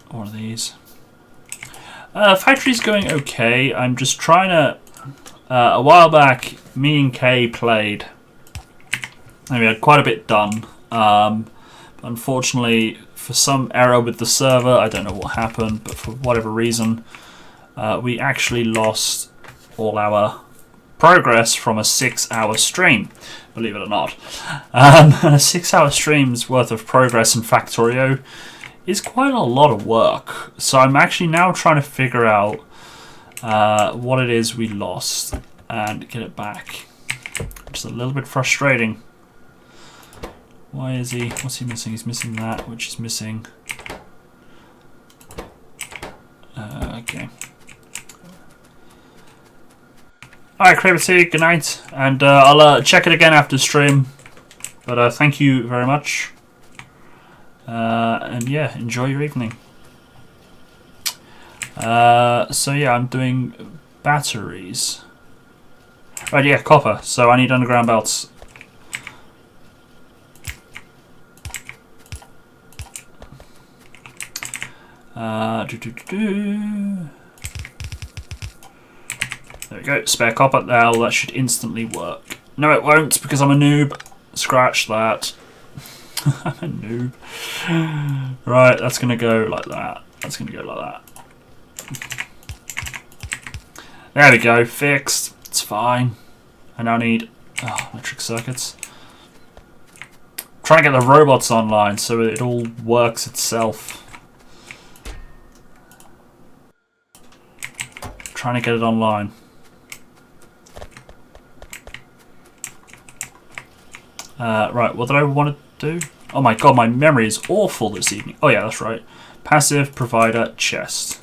1 of these. Factory's going okay. I'm just trying to... a while back, me and Kay played. And we had quite a bit done. Unfortunately, for some error with the server, I don't know what happened, but for whatever reason, we actually lost all our progress from a 6-hour stream, believe it or not. And a 6-hour stream's worth of progress in Factorio is quite a lot of work. So I'm actually now trying to figure out what it is we lost and get it back. Which is a little bit frustrating. Why is he? What's he missing? He's missing that, which is missing. Okay. Alright, Creativity, good night. And I'll check it again after stream. But thank you very much. And yeah, enjoy your evening. So yeah, I'm doing batteries. Right, yeah, copper. So I need underground belts. There we go, spare copper now, that should instantly work. No it won't because I'm a noob. Scratch that. I'm a noob. Right, that's gonna go like that. That's gonna go like that. There we go, fixed. It's fine. I now need electric circuits. I'm trying to get the robots online so it all works itself. Trying to get it online. Right, what did I want to do? Oh my god, my memory is awful this evening. Oh yeah, that's right. Passive provider chest.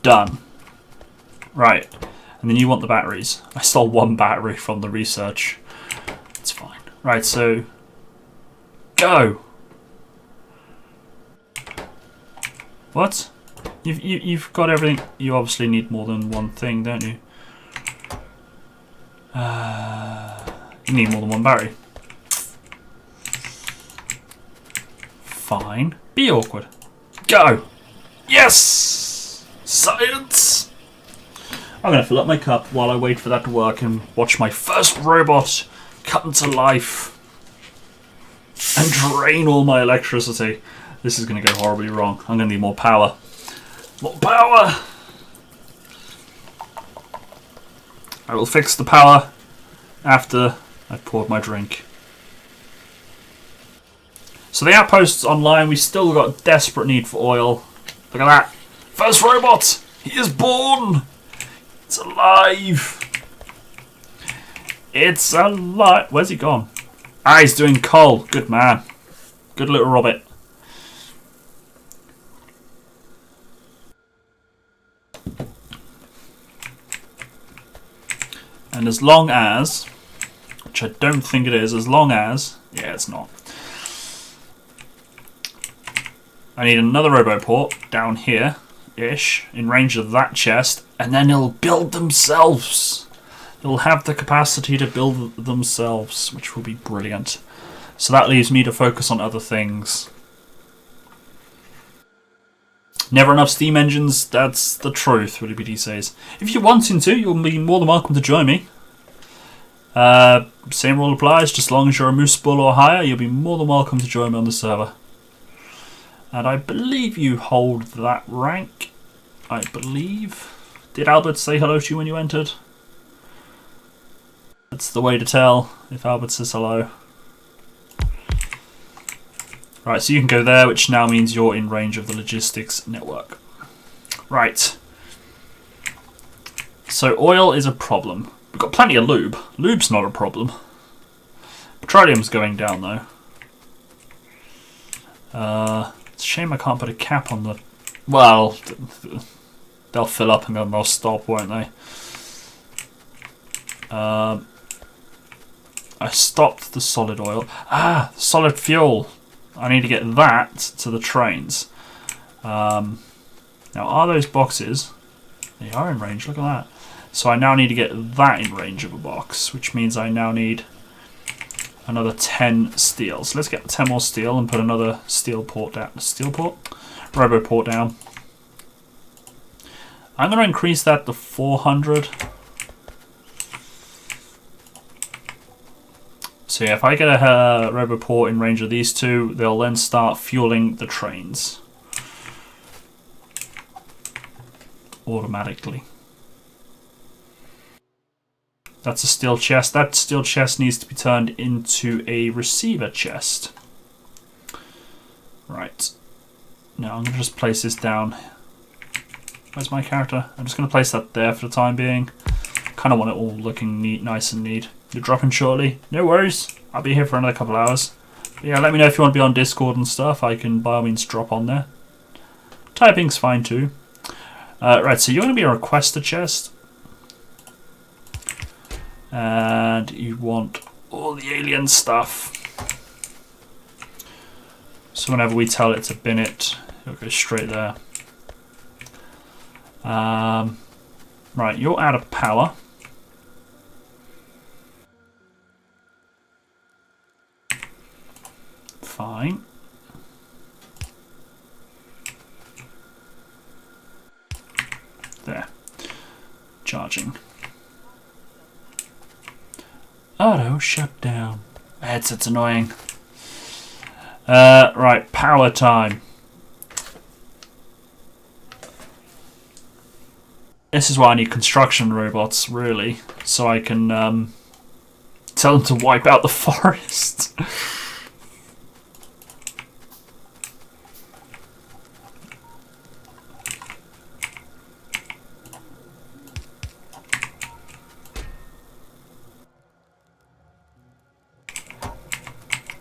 Done. Right. And then you want the batteries. I stole 1 battery from the research. It's fine. Right, so... Go! What? You've got everything. You obviously need more than 1 thing, don't you? You need more than 1 battery. Fine. Be awkward. Go! Yes! Science! I'm going to fill up my cup while I wait for that to work and watch my first robot come to life and drain all my electricity. This is going to go horribly wrong. I'm going to need more power. More power! I will fix the power after I've poured my drink. So the outposts online, we still got desperate need for oil. Look at that. First robot! He is born! It's alive! It's alive! Where's he gone? Ah, he's doing coal. Good man. Good little robot. And as long as, which I don't think it is, as long as, yeah, it's not. I need another roboport down here-ish, in range of that chest, and then it'll build themselves. They'll have the capacity to build themselves, which will be brilliant. So that leaves me to focus on other things. Never enough steam engines, that's the truth, Willy BD says. If you're wanting to, you'll be more than welcome to join me. Same rule applies, just as long as you're a Moose Bull or higher, you'll be more than welcome to join me on the server. And I believe you hold that rank. I believe. Did Albert say hello to you when you entered? That's the way to tell if Albert says hello. Right, so you can go there, which now means you're in range of the logistics network. Right. So oil is a problem. We've got plenty of lube. Lube's not a problem. Petroleum's going down though. It's a shame I can't put a cap on the... Well, they'll fill up and then they'll stop, won't they? I stopped the solid oil. Ah, solid fuel. I need to get that to the trains. Now, are those boxes? They are in range, look at that. So I now need to get that in range of a box, which means I now need another 10 steel. So let's get 10 more steel and put another steel port down. Steel port? Robo port down. I'm going to increase that to 400. So yeah, if I get a robo port in range of these two, they'll then start fueling the trains automatically. That's a steel chest. That steel chest needs to be turned into a receiver chest. Right. Now I'm going to just place this down. Where's my character? I'm just going to place that there for the time being. Kind of want it all looking neat, nice and neat. You're dropping shortly? No worries. I'll be here for another couple hours. But yeah, let me know if you want to be on Discord and stuff. I can by all means drop on there. Typing's fine too. Right, so you're going to be a requester chest. And you want all the alien stuff. So whenever we tell it to bin it, it'll go straight there. Right, you're out of power. Fine. There. Charging. Auto shutdown. Headset's annoying. Right, power time. This is why I need construction robots, really, so I can tell them to wipe out the forest.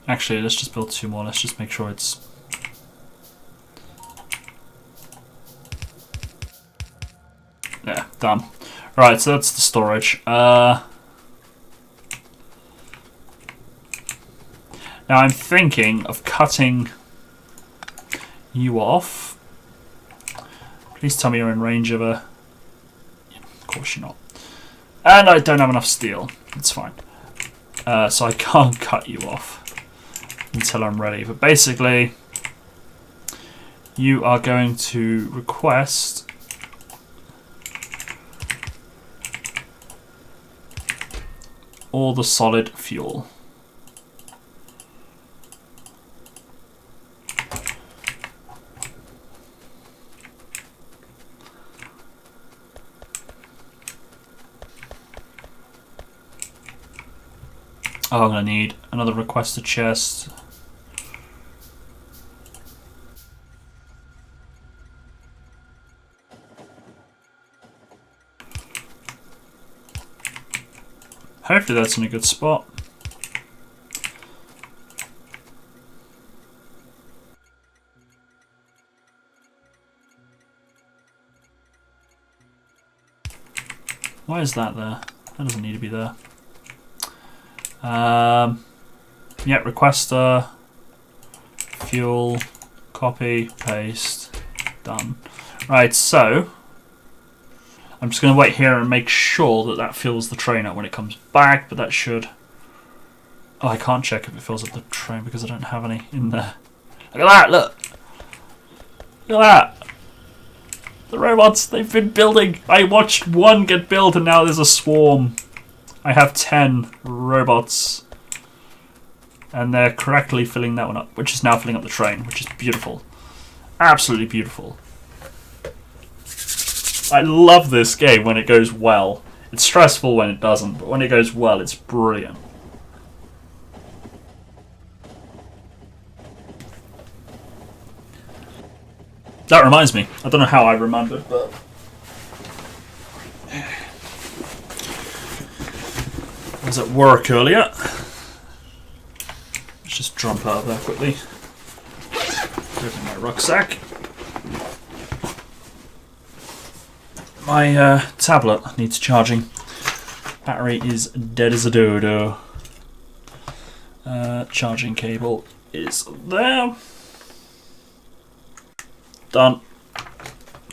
Actually, let's just build 2 more. Let's just make sure it's... Yeah, done. Right, so that's the storage. Now I'm thinking of cutting you off. Please tell me you're in range of a... Of course you're not. And I don't have enough steel. It's fine. So I can't cut you off until I'm ready. But basically, you are going to request all the solid fuel. Oh, I'm going to need another requester chest. Hopefully that's in a good spot. Why is that there? That doesn't need to be there. Yeah, requester, fuel, copy, paste, done. Right, so I'm just going to wait here and make sure that that fills the train up when it comes back, but that should... Oh, I can't check if it fills up the train because I don't have any in there. Look at that, look! Look at that! The robots, they've been building! I watched one get built and now there's a swarm. I have 10 robots. And they're correctly filling that one up, which is now filling up the train, which is beautiful. Absolutely beautiful. I love this game when it goes well. It's stressful when it doesn't, but when it goes well, it's brilliant. That reminds me. I don't know how I remembered, but... I was at work earlier. Let's just jump out of there quickly. Open my rucksack. My tablet needs charging. Battery is dead as a dodo. Charging cable is there. Done.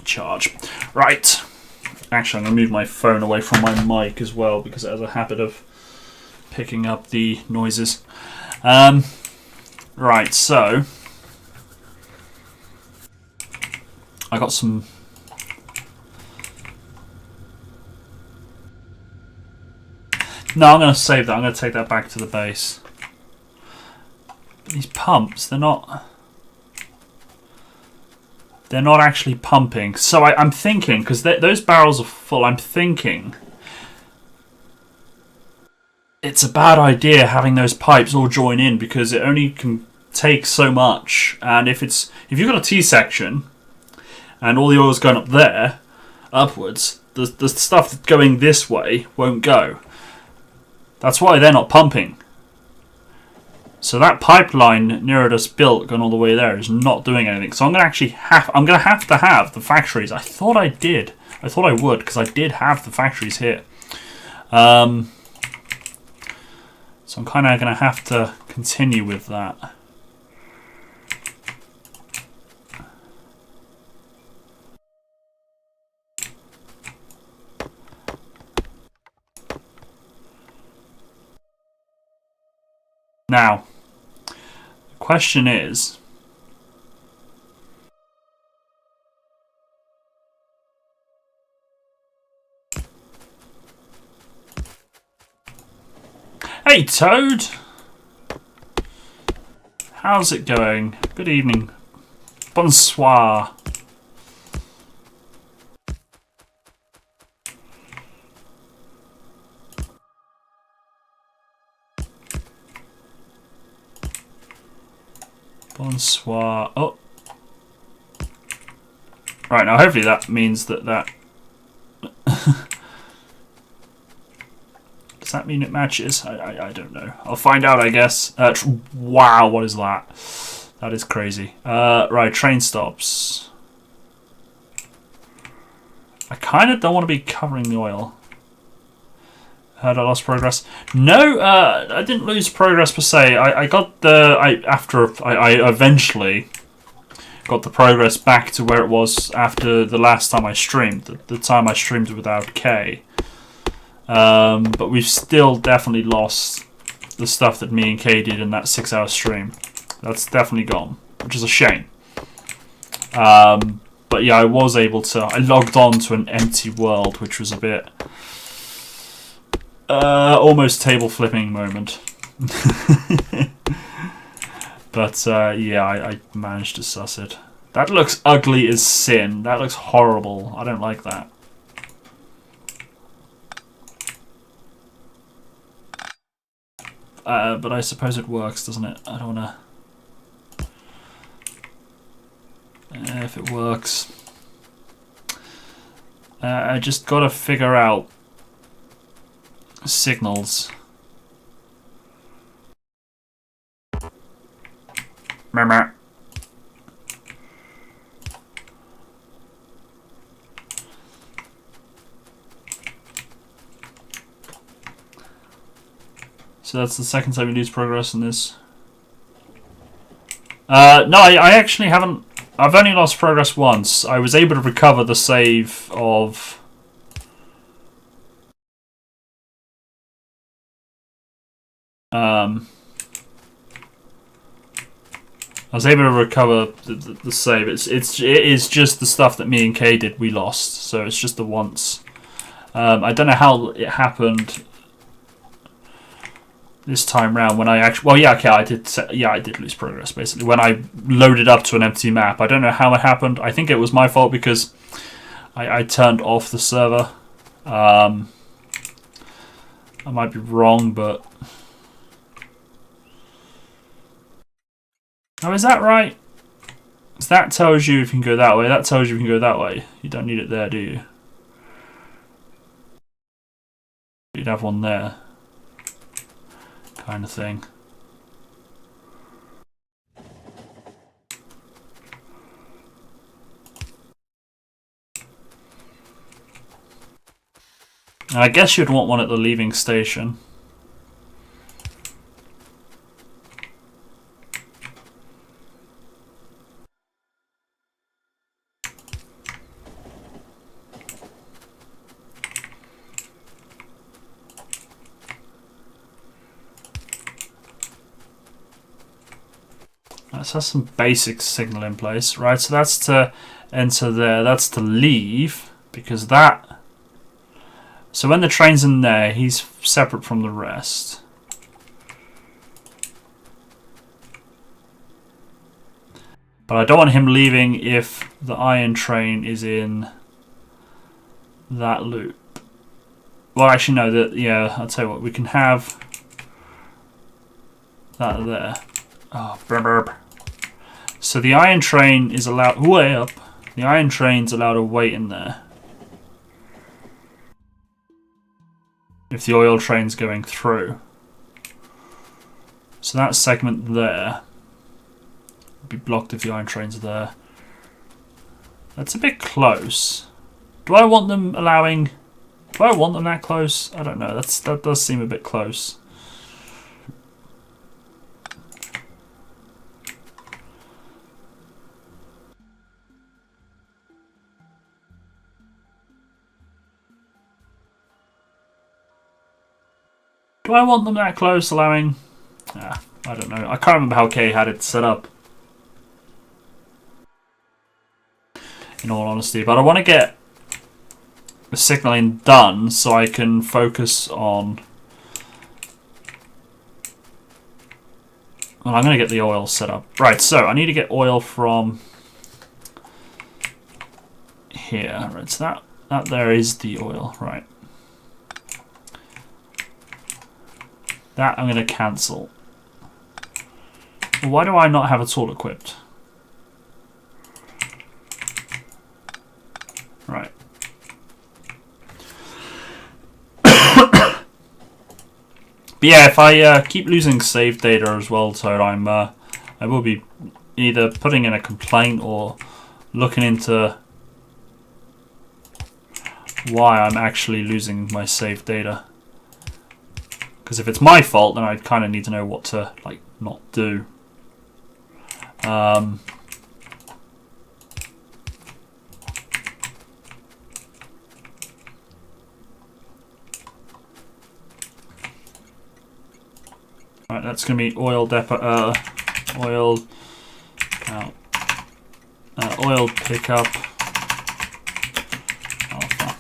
Charge. Right. Actually, I'm going to move my phone away from my mic as well because it has a habit of picking up the noises. Right, so I got some. No, I'm going to save that. I'm going to take that back to the base. But these pumps, they're not actually pumping. So I'm thinking, because those barrels are full, I'm thinking it's a bad idea having those pipes all join in because it only can take so much. And if you've got a T-section and all the oil's going up there, upwards, the stuff going this way won't go. That's why they're not pumping. So that pipeline Nerodus built going all the way there is not doing anything. So I'm going to have to have the factories. I thought I did. I thought I would because I did have the factories here. So I'm kind of going to have to continue with that. Now, the question is, hey Toad! How's it going? Good evening. Bonsoir. Bonsoir. Oh. Right, now hopefully that means that does that mean it matches? I don't know. I'll find out, I guess. Wow, what is that? That is crazy. Right, train stops. I kind of don't want to be covering the oil. Heard I lost progress. No, I didn't lose progress per se. I eventually got the progress back to where it was after the last time I streamed. The time I streamed without K. But we've still definitely lost the stuff that me and Kay did in that 6-hour stream. That's definitely gone, which is a shame. But yeah, I was able to. I logged on to an empty world, which was a bit almost table flipping moment. But yeah, I managed to suss it. That looks ugly as sin. That looks horrible. I don't like that. But I suppose it works, doesn't it? I don't wanna. If it works, I just gotta figure out signals. Meh. So that's the second time we lose progress in this. No, I actually haven't. I've only lost progress once. I was able to recover the save of. I was able to recover the save. It is just the stuff that me and Kay did. We lost, so it's just the once. I don't know how it happened this time round when I actually. Well, yeah, okay, I did lose progress basically when I loaded up to an empty map. I don't know how it happened. I think it was my fault because I turned off the server. I might be wrong, but. Oh, is that right? So that tells you if you can go that way. That tells you if you can go that way. You don't need it there, do you? You'd have one there. Kind of thing. And I guess you'd want one at the leaving station. So that's some basic signal in place, right? So that's to enter there. That's to leave, because that. So when the train's in there, he's separate from the rest. But I don't want him leaving if the iron train is in that loop. Well, actually, no. Yeah, I'll tell you what. We can have that there. Oh, burp, burp. So the iron train is allowed way up. The iron train's allowed to wait in there. If the oil train's going through. So that segment there would be blocked if the iron train's there. That's a bit close. Do I want them allowing... Do I want them that close? I don't know. That does seem a bit close. Do I want them that close, allowing... I don't know. I can't remember how Kay had it set up. In all honesty. But I want to get the signalling done so I can focus on... Well, I'm going to get the oil set up. Right, so I need to get oil from here. Right, so that there is the oil. Right. That I'm going to cancel. Why do I not have a tool equipped? Right. But yeah, if I keep losing save data as well, Toad, I will be either putting in a complaint or looking into why I'm actually losing my save data. Because if it's my fault, then I kind of need to know what to not do. Right, that's going to be oil depot, oil pickup alpha.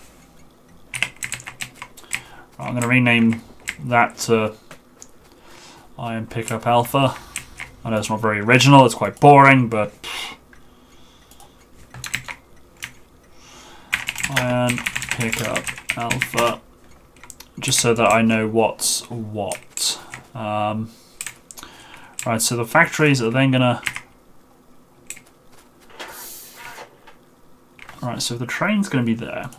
Right, I'm going to rename that to iron pickup alpha. I know it's not very original, it's quite boring, but iron pickup alpha, just so that I know what's what. Right, so the factories are then gonna... Right, so the train's gonna be there.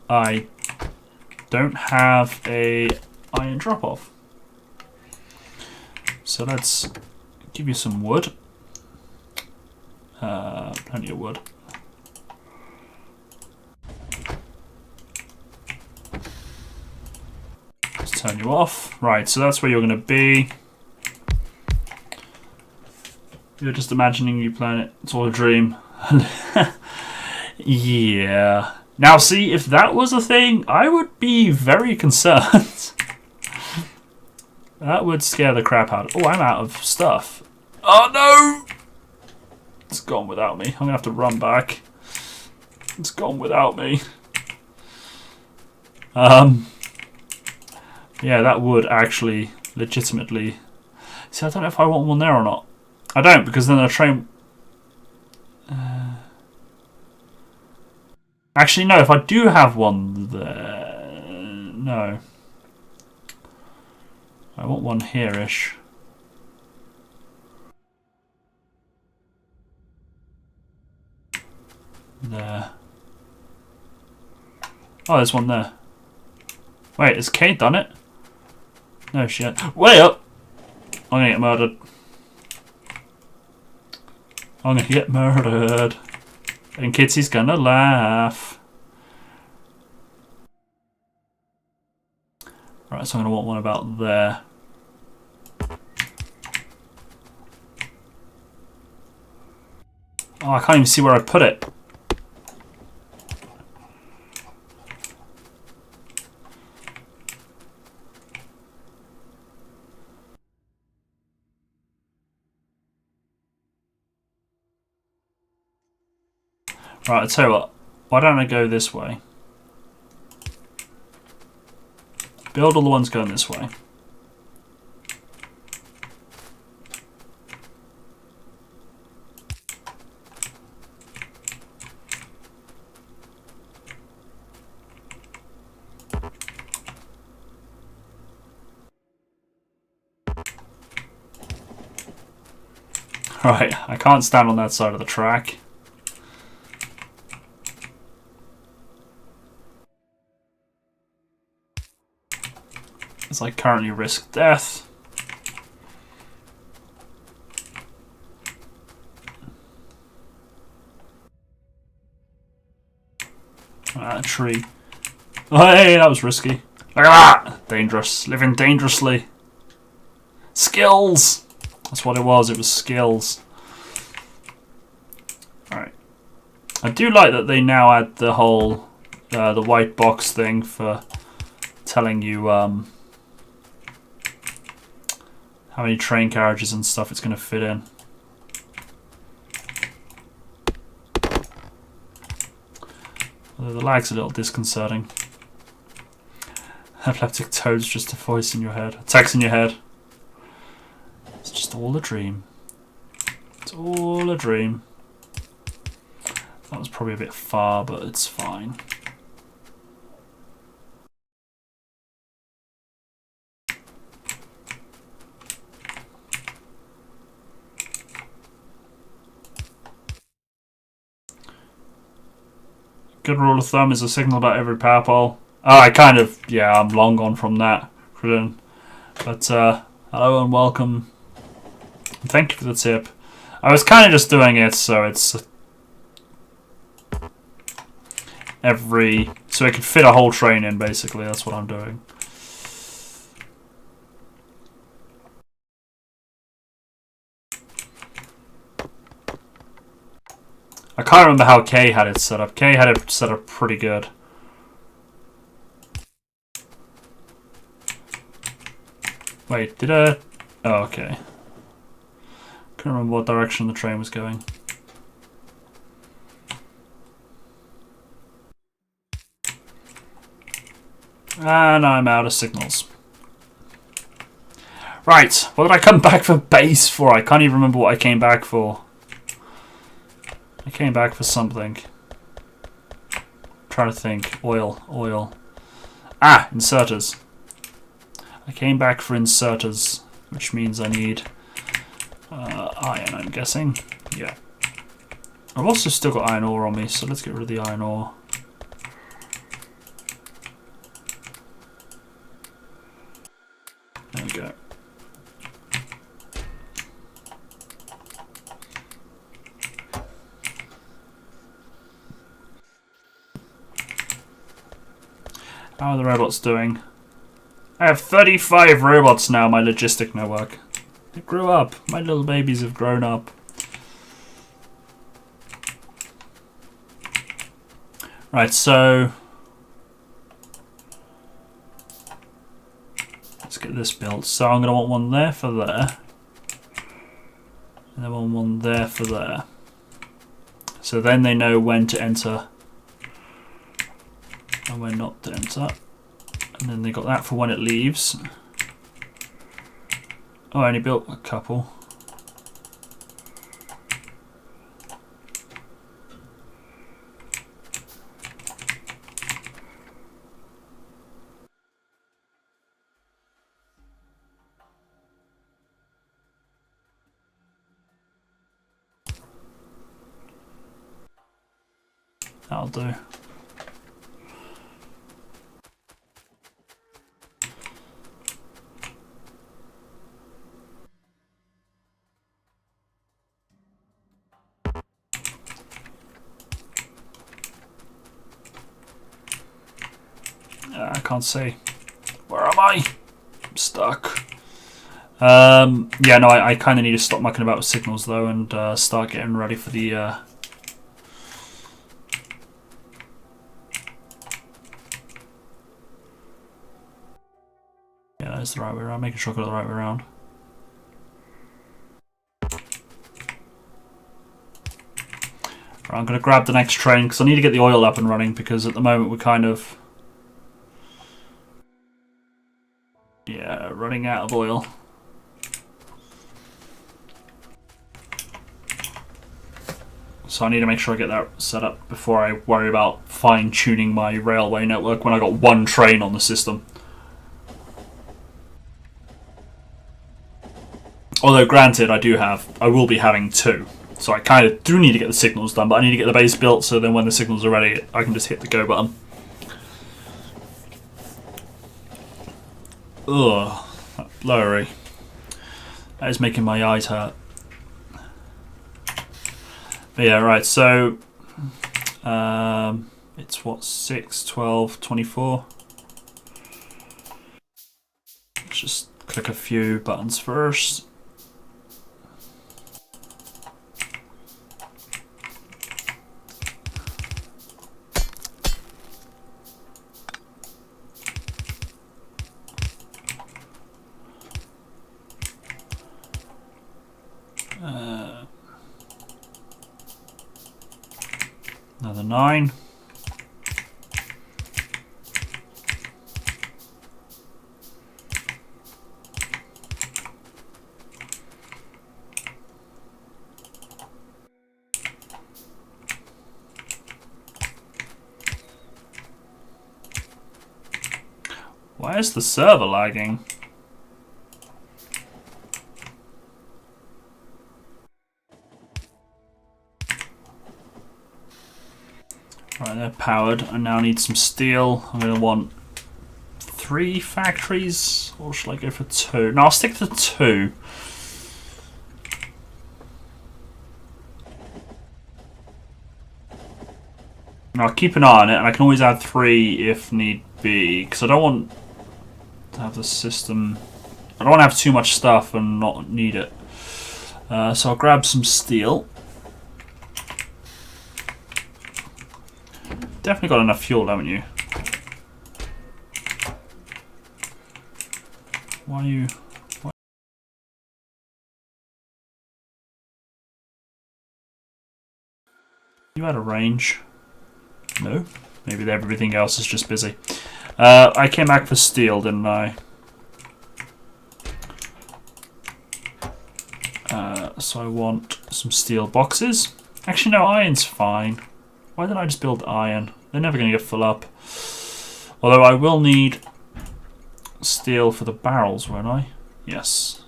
I don't have a iron drop-off. So let's give you some wood. Plenty of wood. Let's turn you off. Right, so that's where you're going to be. You're just imagining you playing it. It's all a dream. Yeah. Now see, if that was a thing, I would be very concerned. That would scare the crap out of... Oh, I'm out of stuff. Oh no! It's gone without me. I'm going to have to run back. It's gone without me. Yeah, that would actually legitimately... See, I don't know if I want one there or not. I don't, because then the train... Actually, no, if I do have one there... No. I want one here-ish. There. Oh, there's one there. Wait, has Kate done it? No, she had... Way up! I'm gonna get murdered. I'm gonna get murdered. And Kitsy's gonna laugh. Right, so I'm gonna want one about there. Oh, I can't even see where I put it. Right, I'll tell you what. Why don't I go this way? Build all the ones going this way. Right, I can't stand on that side of the track. As I currently risk death. That tree. Oh, hey, that was risky. Look at that! Dangerous. Living dangerously. Skills! That's what it was skills. Alright. I do like that they now add the whole, the white box thing for telling you, how many train carriages and stuff it's going to fit in. Although the lag's a little disconcerting. Epileptic toads just a voice in your head. A text in your head. It's just all a dream. It's all a dream. That was probably a bit far, but it's fine. Good rule of thumb is a signal about every power pole. Oh, I'm long gone from that. But, hello and welcome. Thank you for the tip. I was kind of just doing it so it's so it could fit a whole train in, basically. That's what I'm doing. I can't remember how Kay had it set up. Kay had it set up pretty good. Wait, did I? Oh, okay. Can't remember what direction the train was going. And I'm out of signals. Right, what did I come back for base for? I can't even remember what I came back for. I came back for something. I'm trying to think. Oil. Ah, inserters. I came back for inserters, which means I need iron, I'm guessing. Yeah. I've also still got iron ore on me, so let's get rid of the iron ore. There we go. How are the robots doing? I have 35 robots now, my logistic network. They grew up. My little babies have grown up. Right, so let's get this built. So I'm going to want one there for there. And then one there for there. So then they know when to enter and when not to enter. And then they got that for when it leaves. Oh, I only built a couple. That'll do. I can't see. Where am I? I'm stuck. Yeah, no, I kind of need to stop mucking about with signals though and start getting ready for the That is the right way around. Making sure I got it the right way around. Right, I'm going to grab the next train because I need to get the oil up and running, because at the moment we're kind of... yeah, running out of oil. So I need to make sure I get that set up before I worry about fine-tuning my railway network when I got one train on the system. Although granted, I will be having two. So I kind of do need to get the signals done, but I need to get the base built so then when the signals are ready, I can just hit the go button. Ugh, that blurry. That is making my eyes hurt. But yeah, right, so it's what, 6, 12, 24. Let's just click a few buttons first. Another 9. Why is the server lagging? Right, they're powered. I now need some steel. I'm going to want 3 factories, or should I go for 2? No, I'll stick to 2. And I'll keep an eye on it, and I can always add 3 if need be, because I don't want to have the system... I don't want to have too much stuff and not need it. So I'll grab some steel. Definitely got enough fuel, haven't you? Why are you... Why? You out of range? No? Maybe everything else is just busy. I came back for steel, didn't I? So I want some steel boxes. Actually, no, iron's fine. Why didn't I just build iron? They're never going to get full up. Although I will need steel for the barrels, won't I? Yes.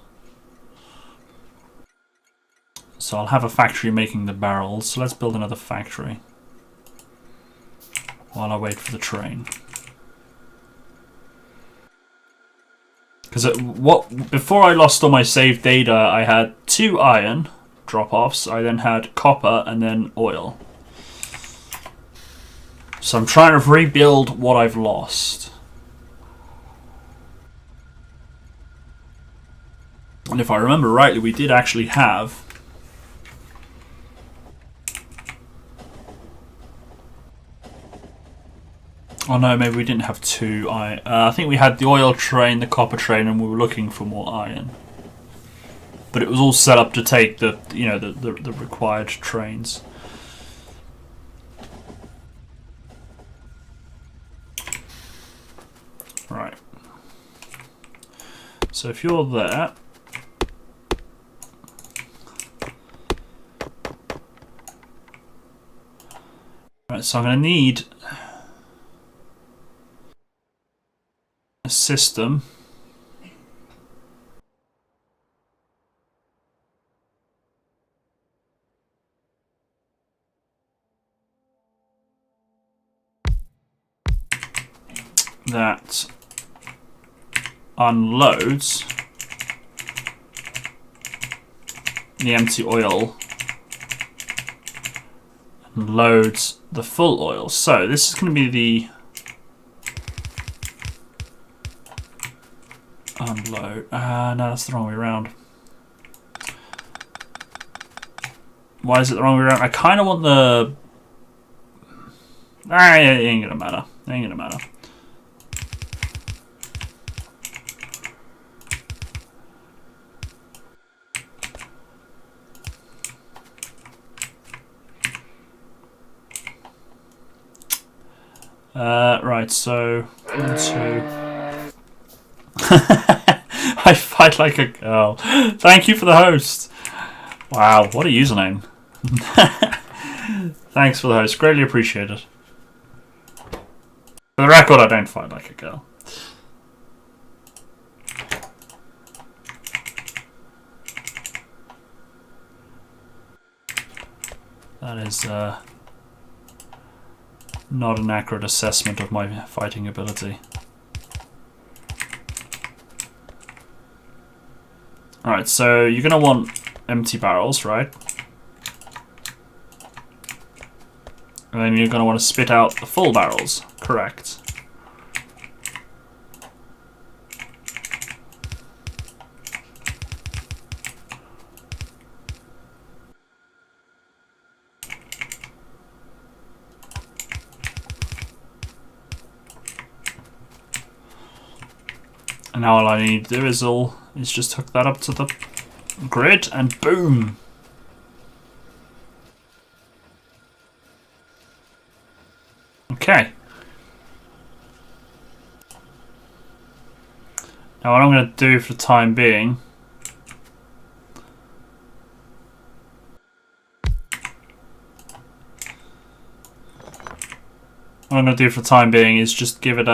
So I'll have a factory making the barrels. So let's build another factory while I wait for the train. Because before I lost all my saved data, I had 2 iron drop-offs. I then had copper and then oil. So I'm trying to rebuild what I've lost. And if I remember rightly, we did actually have... Oh no, maybe we didn't have 2 iron. I think we had the oil train, the copper train, and we were looking for more iron. But it was all set up to take the required trains. Right. So if you're there, right, so I'm going to need a system that unloads the empty oil and loads the full oil. So this is going to be the unload. No, that's the wrong way around. Why is it the wrong way around? I kind of want the... it ain't gonna matter. It ain't gonna matter. Right, so 1, 2. I fight like a girl. Thank you for the host. Wow, what a username. Thanks for the host. Greatly appreciated. For the record, I don't fight like a girl. That is not an accurate assessment of my fighting ability. Alright, so you're going to want empty barrels, right? And then you're going to want to spit out the full barrels, correct? And now all I need to do is just hook that up to the grid and boom! Okay. Now what I'm going to do for the time being is just give it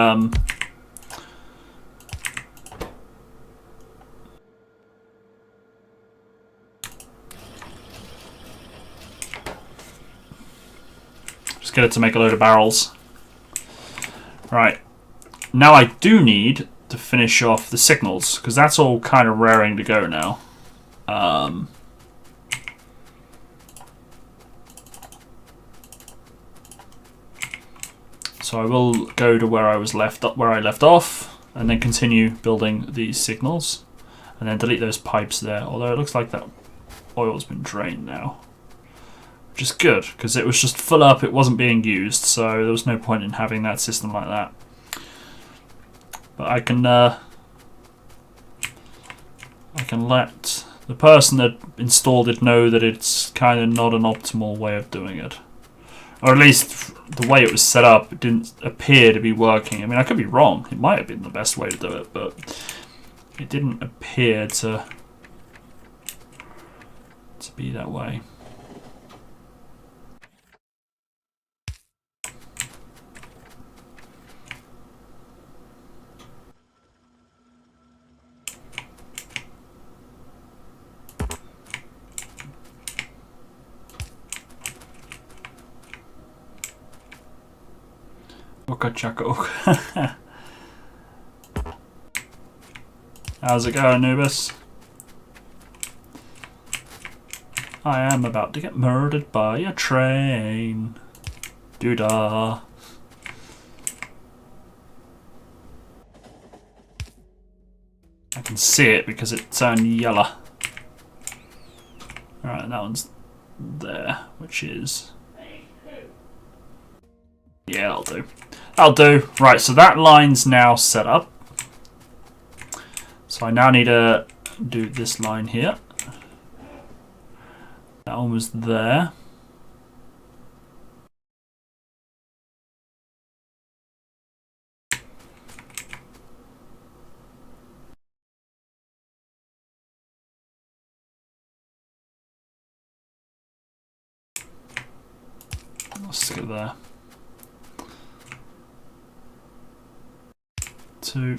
just get it to make a load of barrels. Right. Now I do need to finish off the signals, because that's all kind of raring to go now. So I will go to where I left off, and then continue building these signals, and then delete those pipes there. Although it looks like that oil's been drained now, which is good because it was just full up. It wasn't being used, so there was no point in having that system like that. But I can let the person that installed it know that it's kind of not an optimal way of doing it. Or at least the way it was set up, it didn't appear to be working. I mean, I could be wrong. It might have been the best way to do it, but it didn't appear to be that way. Chaco. How's it going, Anubis? I am about to get murdered by a train. Doodah. I can see it because it turned yellow. Alright, that one's there, which is... yeah, that'll do. That'll do. Right, so that line's now set up. So I now need to do this line here. That one was there. I'll stick it there. 2.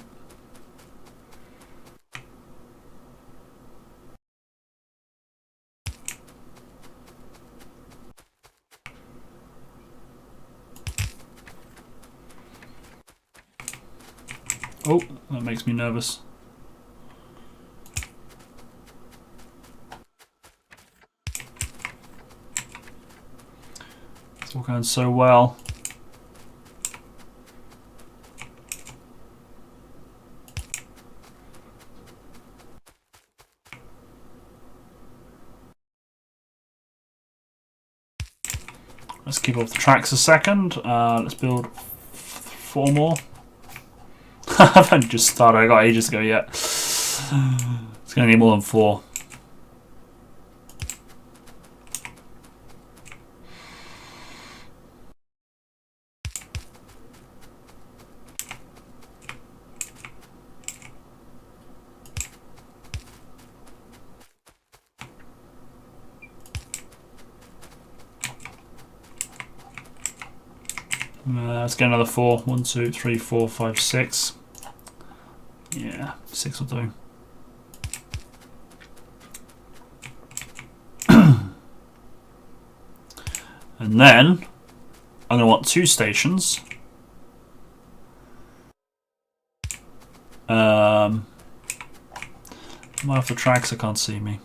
Oh, that makes me nervous. It's all going so well. Let's keep off the tracks a second. Let's build 4 more. I've only just started. I got ages ago yet. It's going to need more than 4. Let's get another 4. 1, 2, 3, 4, 5, 6. Yeah, 6 will do. And then I'm going to want 2 stations. Am I off the tracks? I can't see me.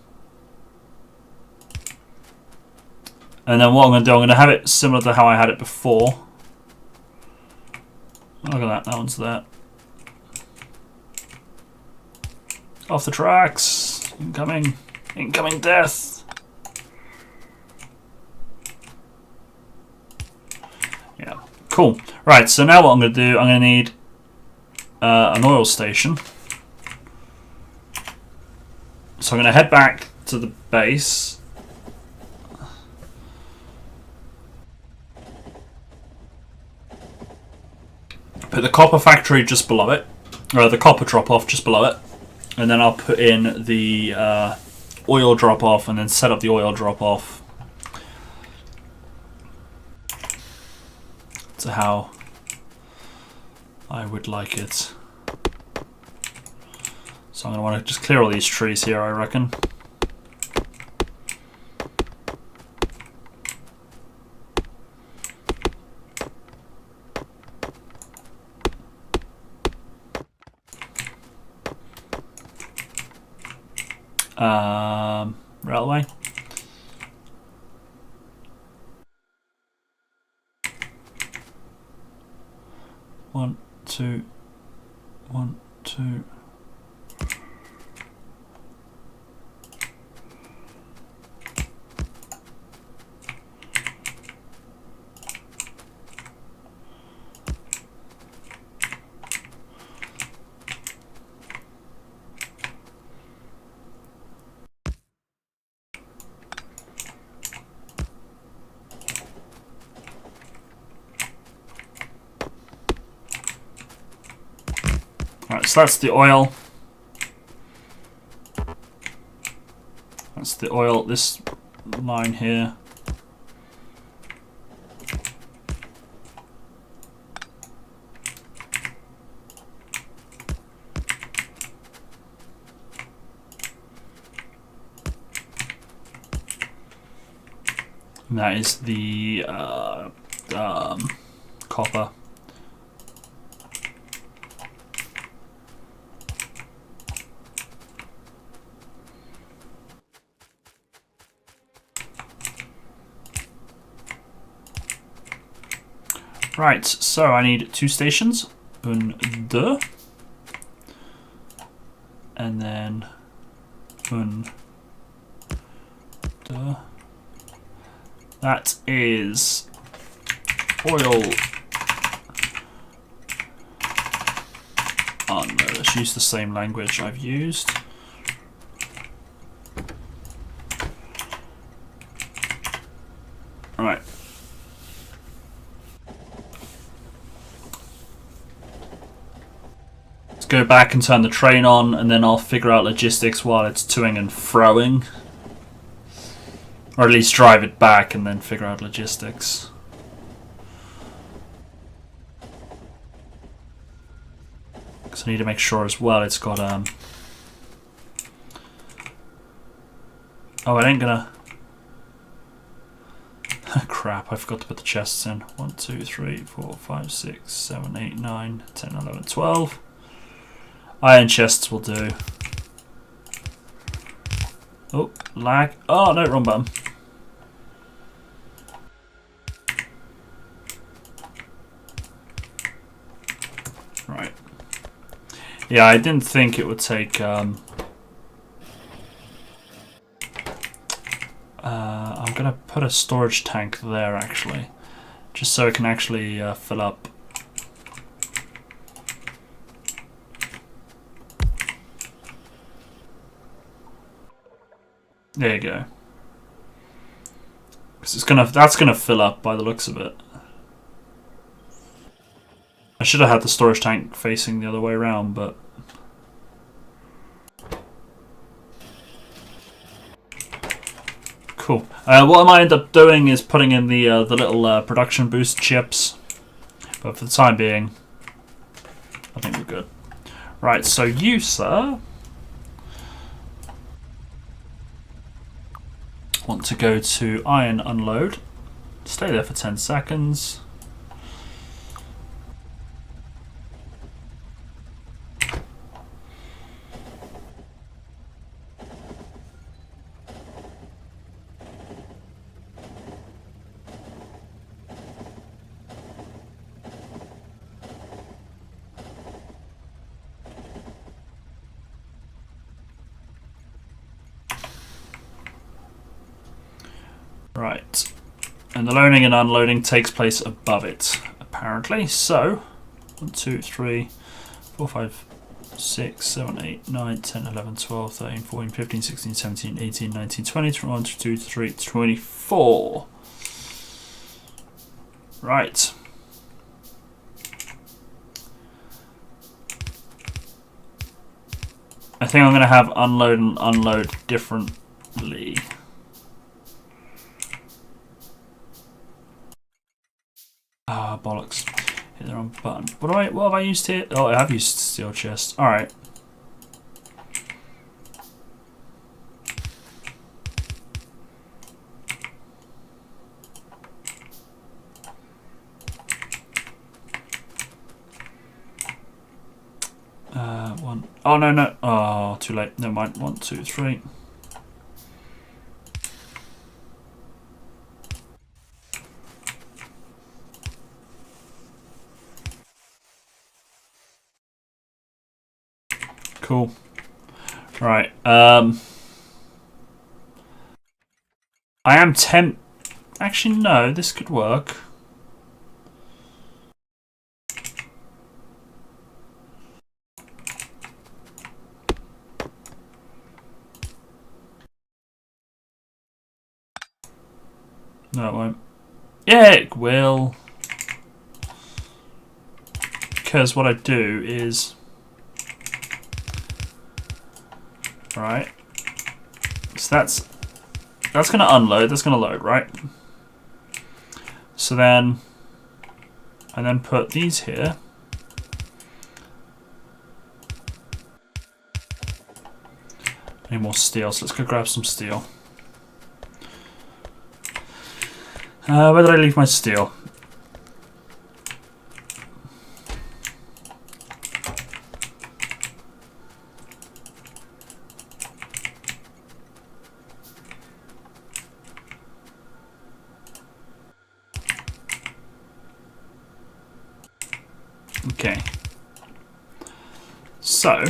And then what I'm going to do, I'm going to have it similar to how I had it before. Look at that, that one's there. Off the tracks. Incoming. Incoming death. Yeah, cool. Right, so now what I'm going to do, I'm going to need an oil station. So I'm going to head back to the base. Put the copper factory just below it, or the copper drop off just below it, and then I'll put in the oil drop off and then set up the oil drop off to how I would like it. So I'm going to want to just clear all these trees here, I reckon. Railway. One, two, 1, 2. Right, so that's the oil. That's the oil, this line here. And that is the copper. Right, so I need 2 stations. 1, 2. And then 1, 2. That is oil. Oh no, let's use the same language I've used. Alright. Let's go back and turn the train on, and then I'll figure out logistics while it's toing and froing. Or at least drive it back and then figure out logistics. Because I need to make sure as well it's got oh, it ain't gonna crap, I forgot to put the chests in. 1, 2, 3, 4, 5, 6, 7, 8, 9, 10, 11, 12. Iron chests will do. Oh, lag. Oh no, wrong button. Right. Yeah, I didn't think it would take I'm gonna put a storage tank there actually, just so it can actually fill up. There you go. 'Cause that's gonna fill up by the looks of it. I should have had the storage tank facing the other way around, but cool. What I might end up doing is putting in the little production boost chips But for the time being, I think we're good. Right, so you, sir, want to go to iron unload. Stay there for 10 seconds. Right, and the loading and unloading takes place above it, apparently. So, 1, 2, 3, 4, 5, 6, 7, 8, 9, 10, 11, 12, 13, 14, 15, 16, 17, 18, 19, 20, 21, 22, 23, 24. Right. I think I'm going to have unload and unload differently. Ah, bollocks. Hit the wrong button. What have I used here? Oh, I have used steel chest. Alright. One. Oh, no. Oh, too late. Never mind. 1, 2, 3. Cool. Right. I am Actually, no. This could work. No, it won't. Yeah, it will. Because what I do is... Right. So that's going to unload. That's going to load, right? So then... I then put these here. Need more steel, so let's go grab some steel. Where did I leave my steel? Okay. So...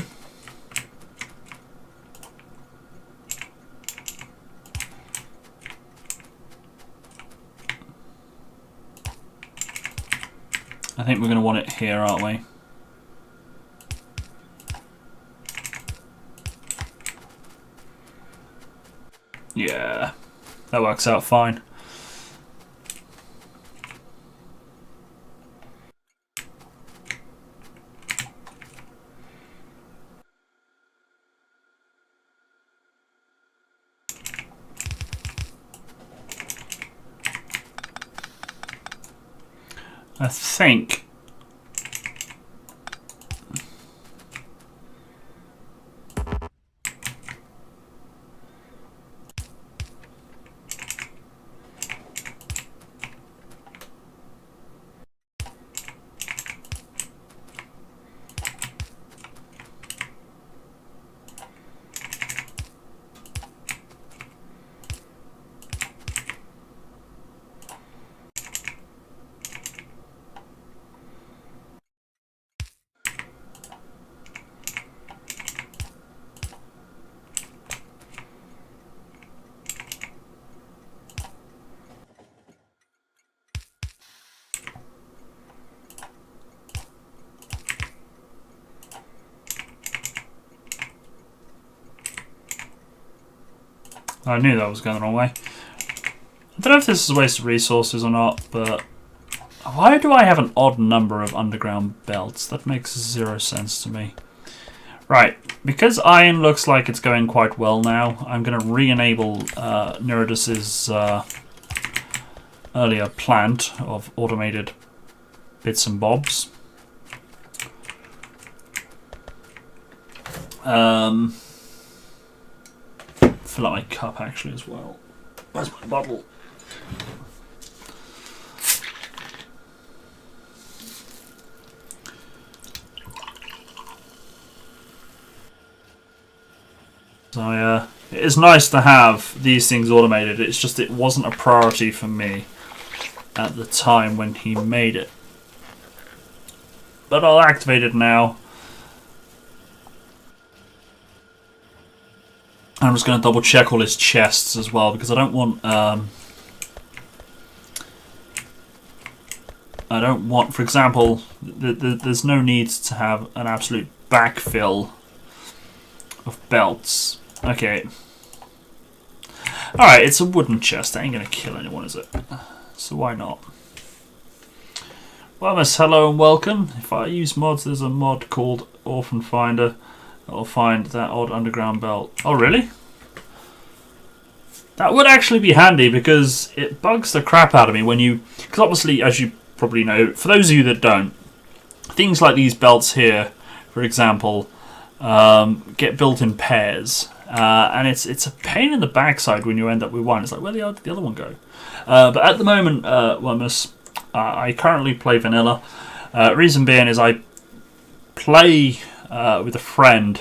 I think we're going to want it here, aren't we? Yeah, that works out fine. I think... I knew that was going the wrong way. I don't know if this is a waste of resources or not, but... Why do I have an odd number of underground belts? That makes 0 sense to me. Right, because iron looks like it's going quite well now, I'm going to re-enable Nerodus's earlier plant of automated bits and bobs. Fill up my cup actually as well. Where's my bottle? So it is nice to have these things automated. It's just it wasn't a priority for me at the time when he made it. But I'll activate it now. I'm just going to double check all his chests as well because I don't want for example, there's no need to have an absolute backfill of belts. Okay. Alright, it's a wooden chest. That ain't going to kill anyone, is it? So why not? Well, miss, hello and welcome. If I use mods, there's a mod called Orphan Finder. I'll find that odd underground belt. Oh, really? That would actually be handy because it bugs the crap out of me when you... Because obviously, as you probably know, for those of you that don't, things like these belts here, for example, get built in pairs. And it's a pain in the backside when you end up with one. It's like, where did the other one go? But at the moment, well, miss, I currently play vanilla. Reason being is I play... with a friend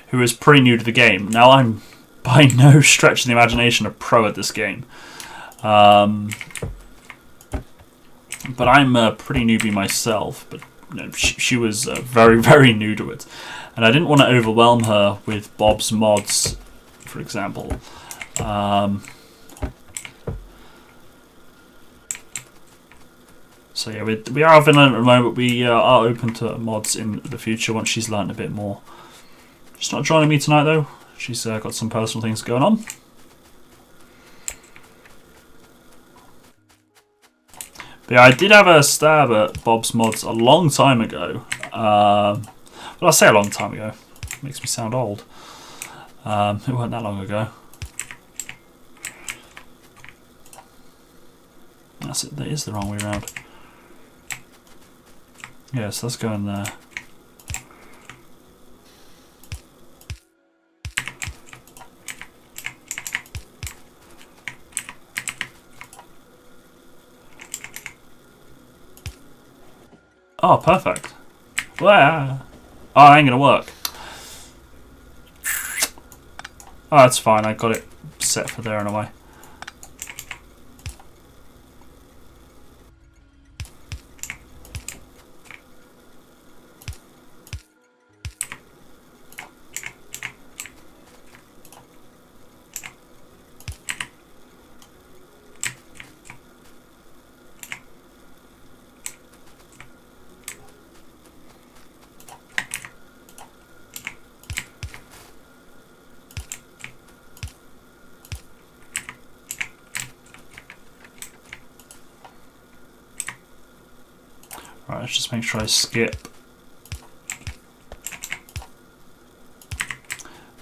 who is pretty new to the game. Now I'm by no stretch of the imagination a pro at this game, but I'm a pretty newbie myself. But you know, she was very, very new to it, and I didn't want to overwhelm her with Bob's mods, for example. So yeah, we are vanilla at the moment, but we are open to mods in the future once she's learned a bit more. She's not joining me tonight though. She's got some personal things going on. But yeah, I did have a stab at Bob's mods a long time ago. Well, I say a long time ago. It makes me sound old. It wasn't that long ago. That's it. That is the wrong way around. Yes, let's go in there. Oh, perfect. Well, oh, it ain't gonna work. Oh, that's fine. I got it set for there in a way. Right, let's just make sure I skip.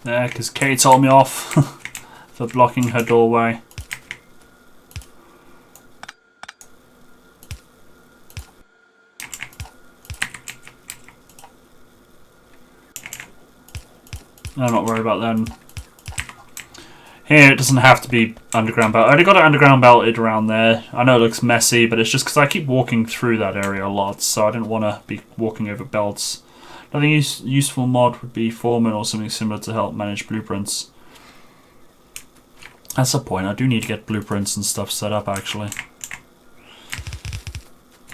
There, because Kay told me off for blocking her doorway. I'm not worried about them. Here it doesn't have to be underground belt. I already got it underground belted around there. I know it looks messy, but it's just because I keep walking through that area a lot, so I didn't want to be walking over belts. Another useful mod would be Foreman or something similar to help manage blueprints. That's the point. I do need to get blueprints and stuff set up, actually.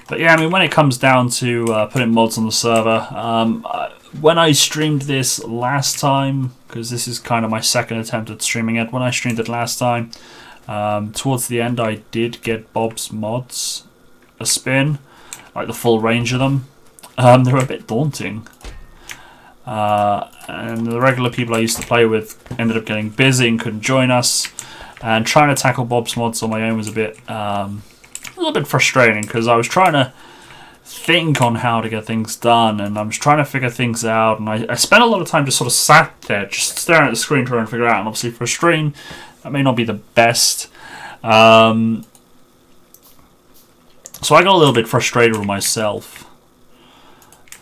But yeah, I mean, when it comes down to putting mods on the server, when I streamed this last time, because this is kind of my second attempt at streaming it, when I streamed it last time, towards the end I did get Bob's mods a spin, like the full range of them. They were a bit daunting. And the regular people I used to play with ended up getting busy and couldn't join us. And trying to tackle Bob's mods on my own was a little bit frustrating, because I was trying to think on how to get things done, and I was trying to figure things out, and I spent a lot of time just sort of sat there just staring at the screen trying to figure it out. And obviously for a stream that may not be the best, So I got a little bit frustrated with myself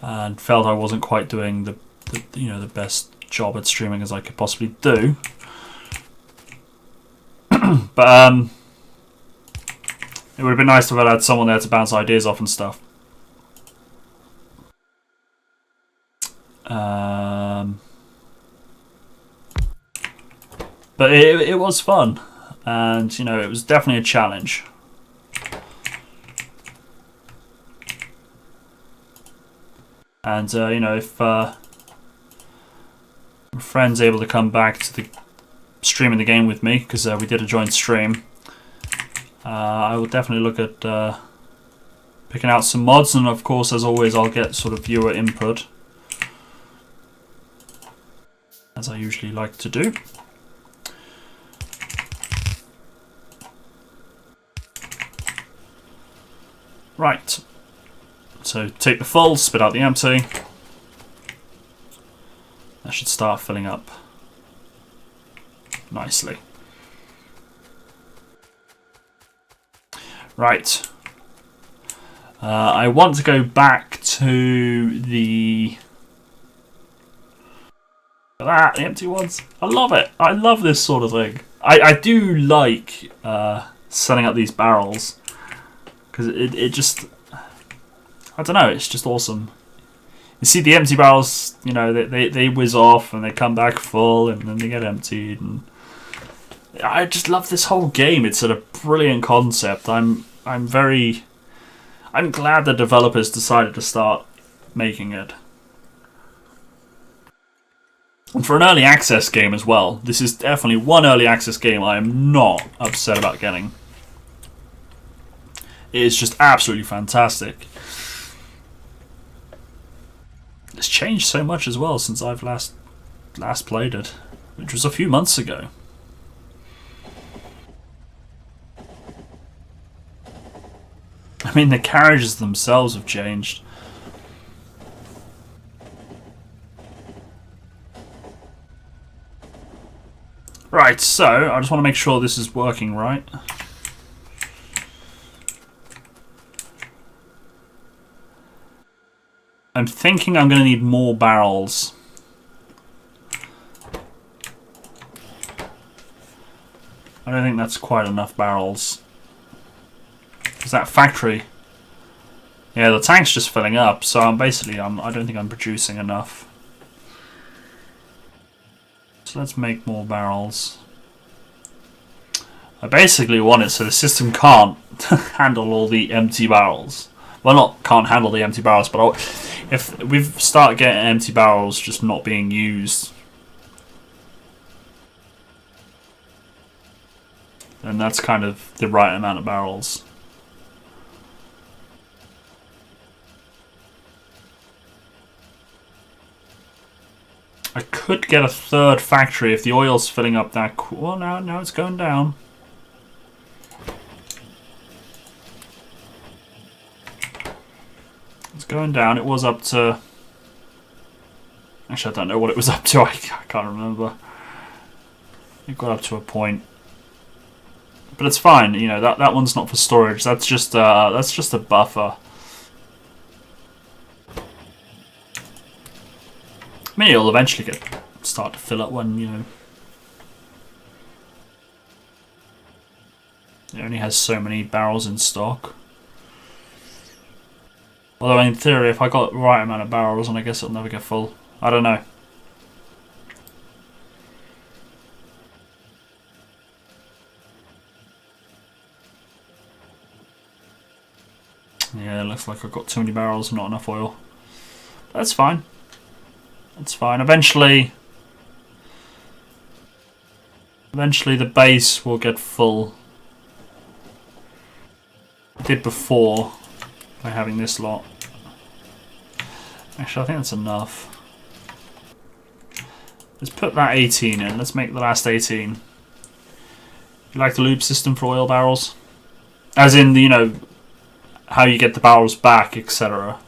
and felt I wasn't quite doing the best job at streaming as I could possibly do. But it would have been nice to have had someone there to bounce ideas off and stuff. But it was fun, and it was definitely a challenge. And if a friend's able to come back to the streaming the game with me, because we did a joint stream, I will definitely look at picking out some mods, and of course, as always, I'll get sort of viewer input, as I usually like to do. Right, so take the full, spit out the empty. That should start filling up nicely. Right, I want to go back to the empty ones. I love it. I love this sort of thing. I do like setting up these barrels. Because it just, I don't know, it's just awesome. You see the empty barrels, they whiz off and they come back full and then they get emptied. And I just love this whole game. It's a brilliant concept. I'm glad the developers decided to start making it. And for an early access game as well, this is definitely one early access game I am not upset about getting. It is just absolutely fantastic. It's changed so much as well since I've last played it, which was a few months ago. I mean, the carriages themselves have changed. Right, so I just want to make sure this is working right. I'm thinking I'm going to need more barrels. I don't think that's quite enough barrels. Because that factory... Yeah, the tank's just filling up, so I don't think I'm producing enough. So let's make more barrels. I basically want it so the system can't handle all the empty barrels. Well, not can't handle the empty barrels, but if we start getting empty barrels just not being used, then that's kind of the right amount of barrels. I could get a third factory if the oil's filling up that... Well, now it's going down. It's going down. It was up to... Actually, I don't know what it was up to. I can't remember. It got up to a point. But it's fine. That one's not for storage. That's just a buffer. I mean, it'll eventually start to fill up when, it only has so many barrels in stock. Although in theory, if I got the right amount of barrels, and I guess it'll never get full. I don't know. Yeah, it looks like I've got too many barrels and not enough oil. That's fine. That's fine. Eventually the base will get full. I did before by having this lot. Actually, I think that's enough. Let's put that 18 in. Let's make the last 18. You like the loop system for oil barrels? As in, how you get the barrels back, etc.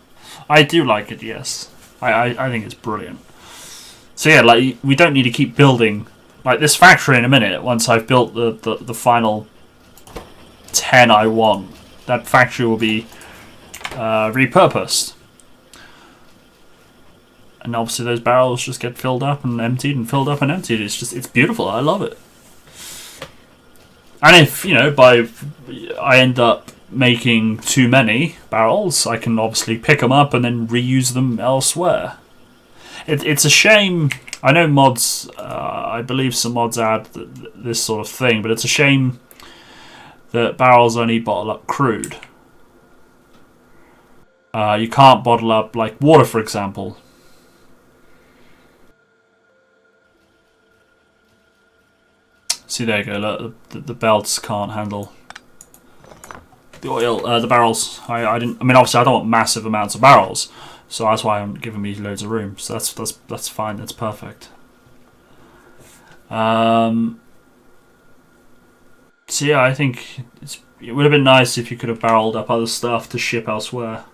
I do like it, yes. I think it's brilliant. So yeah, like, we don't need to keep building. Like, this factory in a minute, once I've built the final 10 I want, that factory will be repurposed. And obviously those barrels just get filled up and emptied and filled up and emptied. It's beautiful. I love it. And if, you know, I end up making too many barrels, I can obviously pick them up and then reuse them elsewhere. It's a shame. I know mods, I believe some mods add this sort of thing, but it's a shame that barrels only bottle up crude. You can't bottle up, like, water, for example. See, there you go, look, the belts can't handle the oil, the barrels. I mean, obviously I don't want massive amounts of barrels, so that's why I'm giving me loads of room. So that's fine, that's perfect. So yeah, I think it would have been nice if you could have barreled up other stuff to ship elsewhere.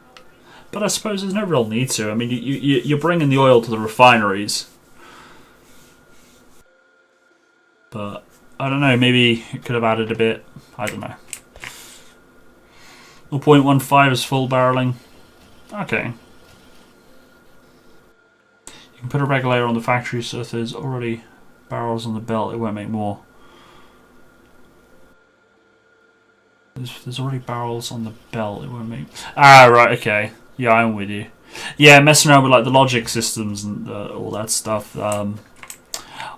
But I suppose there's no real need to. I mean, you're bringing the oil to the refineries. But I don't know, maybe it could have added a bit. I don't know. 0.15 is full barreling. Okay. You can put a regulator on the factory, so if there's already barrels on the belt, it won't make more. There's already barrels on the belt, it won't make... Ah, right, okay. Yeah, I'm with you. Yeah, messing around with like the logic systems and all that stuff.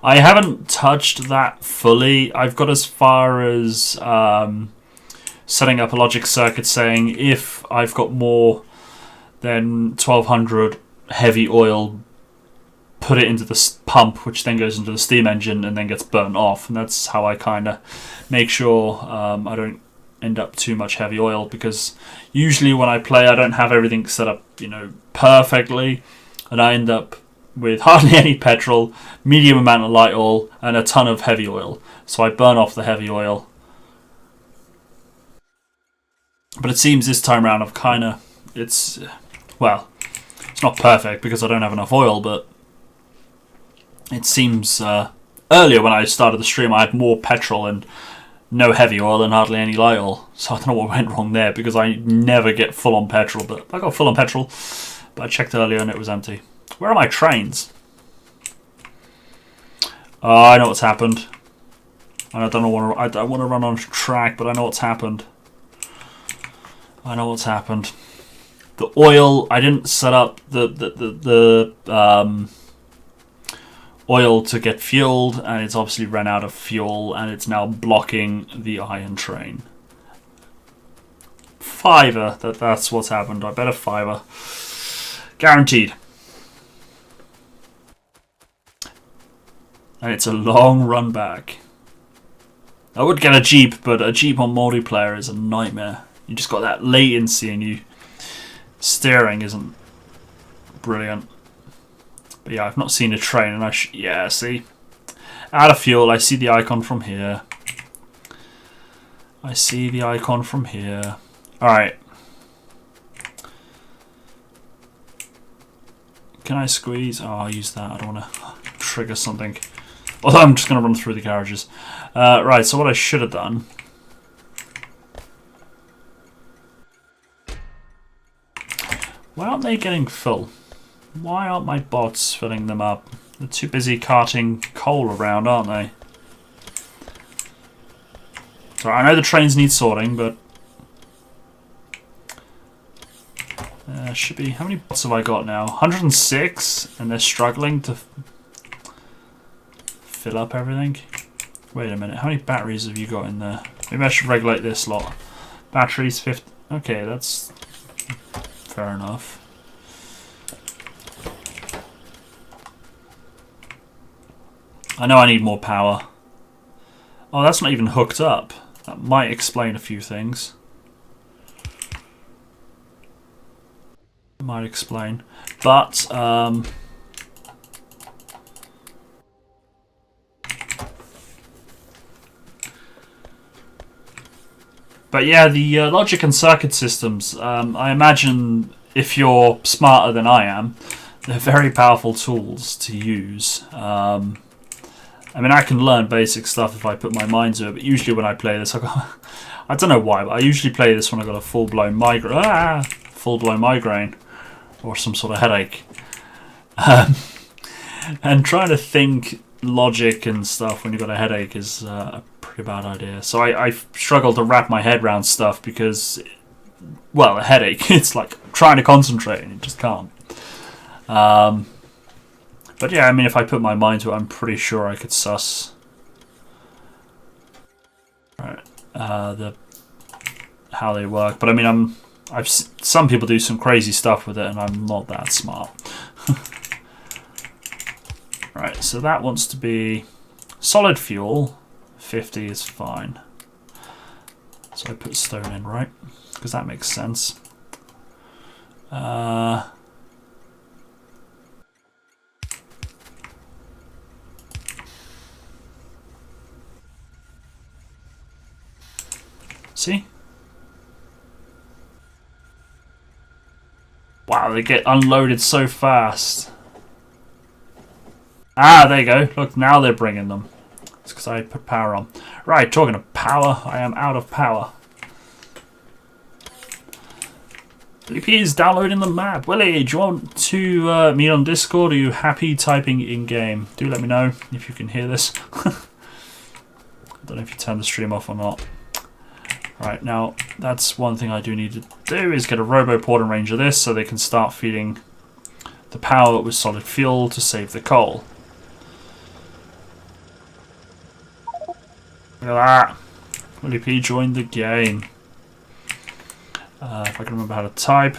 I haven't touched that fully. I've got as far as setting up a logic circuit saying if I've got more than 1200 heavy oil, put it into the pump, which then goes into the steam engine and then gets burnt off. And that's how I kind of make sure I don't end up too much heavy oil, because usually when I play I don't have everything set up, you know, perfectly, and I end up with hardly any petrol, medium amount of light oil, and a ton of heavy oil. So I burn off the heavy oil. But it seems this time around I've kind of... well, it's not perfect because I don't have enough oil, but it seems... earlier when I started the stream I had more petrol and no heavy oil and hardly any light oil. So I don't know what went wrong there, because I never get full on petrol, but I got full on petrol. But I checked earlier and it was empty. Where are my trains? Oh, I know what's happened. I don't want to run on track, but I know what's happened. I know what's happened. The oil, I didn't set up the oil to get fueled, and it's obviously run out of fuel, and it's now blocking the iron train. Fiver, that's what's happened. I bet a fiver. Guaranteed. And it's a long run back. I would get a Jeep, but a Jeep on multiplayer is a nightmare. You just got that latency, and you steering isn't brilliant. But yeah, I've not seen a train, and yeah, see, out of fuel. I see the icon from here. I see the icon from here. All right. Can I squeeze? Oh, I'll use that. I don't want to trigger something. Although I'm just going to run through the garages. Right, so what I should have done... Why aren't they getting full? Why aren't my bots filling them up? They're too busy carting coal around, aren't they? So I know the trains need sorting, but... should be... How many bots have I got now? 106? And they're struggling to... fill up everything. Wait a minute, how many batteries have you got in there? Maybe I should regulate this lot. Batteries 50. Okay, that's fair enough. I know I need more power. Oh, that's not even hooked up. That might explain a few things. Might explain. But yeah, the logic and circuit systems, I imagine if you're smarter than I am, they're very powerful tools to use. I mean, I can learn basic stuff if I put my mind to it, but usually when I play this, I don't know why, but I usually play this when I've got a full-blown migraine. Full-blown migraine. Or some sort of headache. And trying to think logic and stuff when you've got a headache is a pretty bad idea. So I struggle to wrap my head around stuff because, well, a headache, it's like trying to concentrate and you just can't. But yeah, I mean, if I put my mind to it, I'm pretty sure I could suss how they work. But I mean, some people do some crazy stuff with it, and I'm not that smart. Right, so that wants to be solid fuel. 50 is fine. So I put stone in, right? Because that makes sense. See? Wow, they get unloaded so fast. Ah, there you go. Look, now they're bringing them. It's because I put power on. Right, talking of power, I am out of power. Willie P is downloading the map. Willie, do you want to meet on Discord? Are you happy typing in-game? Do let me know if you can hear this. I don't know if you turned the stream off or not. Right, now, that's one thing I do need to do, is get a roboport in range of this so they can start feeding the power with solid fuel to save the coal. Look at that. Willie P joined the game. If I can remember how to type.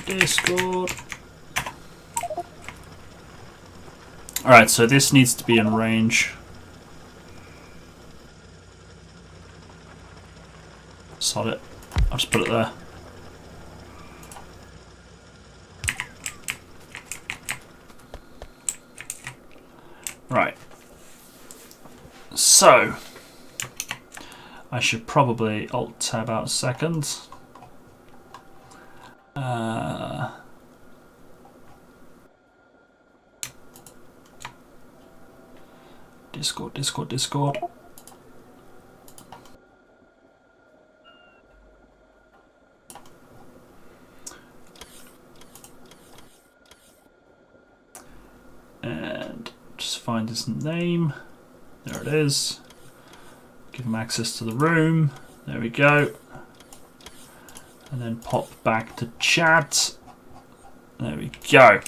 Discord. Alright, so this needs to be in range. Sod it. I'll just put it there. Right. So, I should probably alt-tab out a second. Discord. And just find his name. There it is. Give him access to the room. There we go. And then pop back to chat. There we go.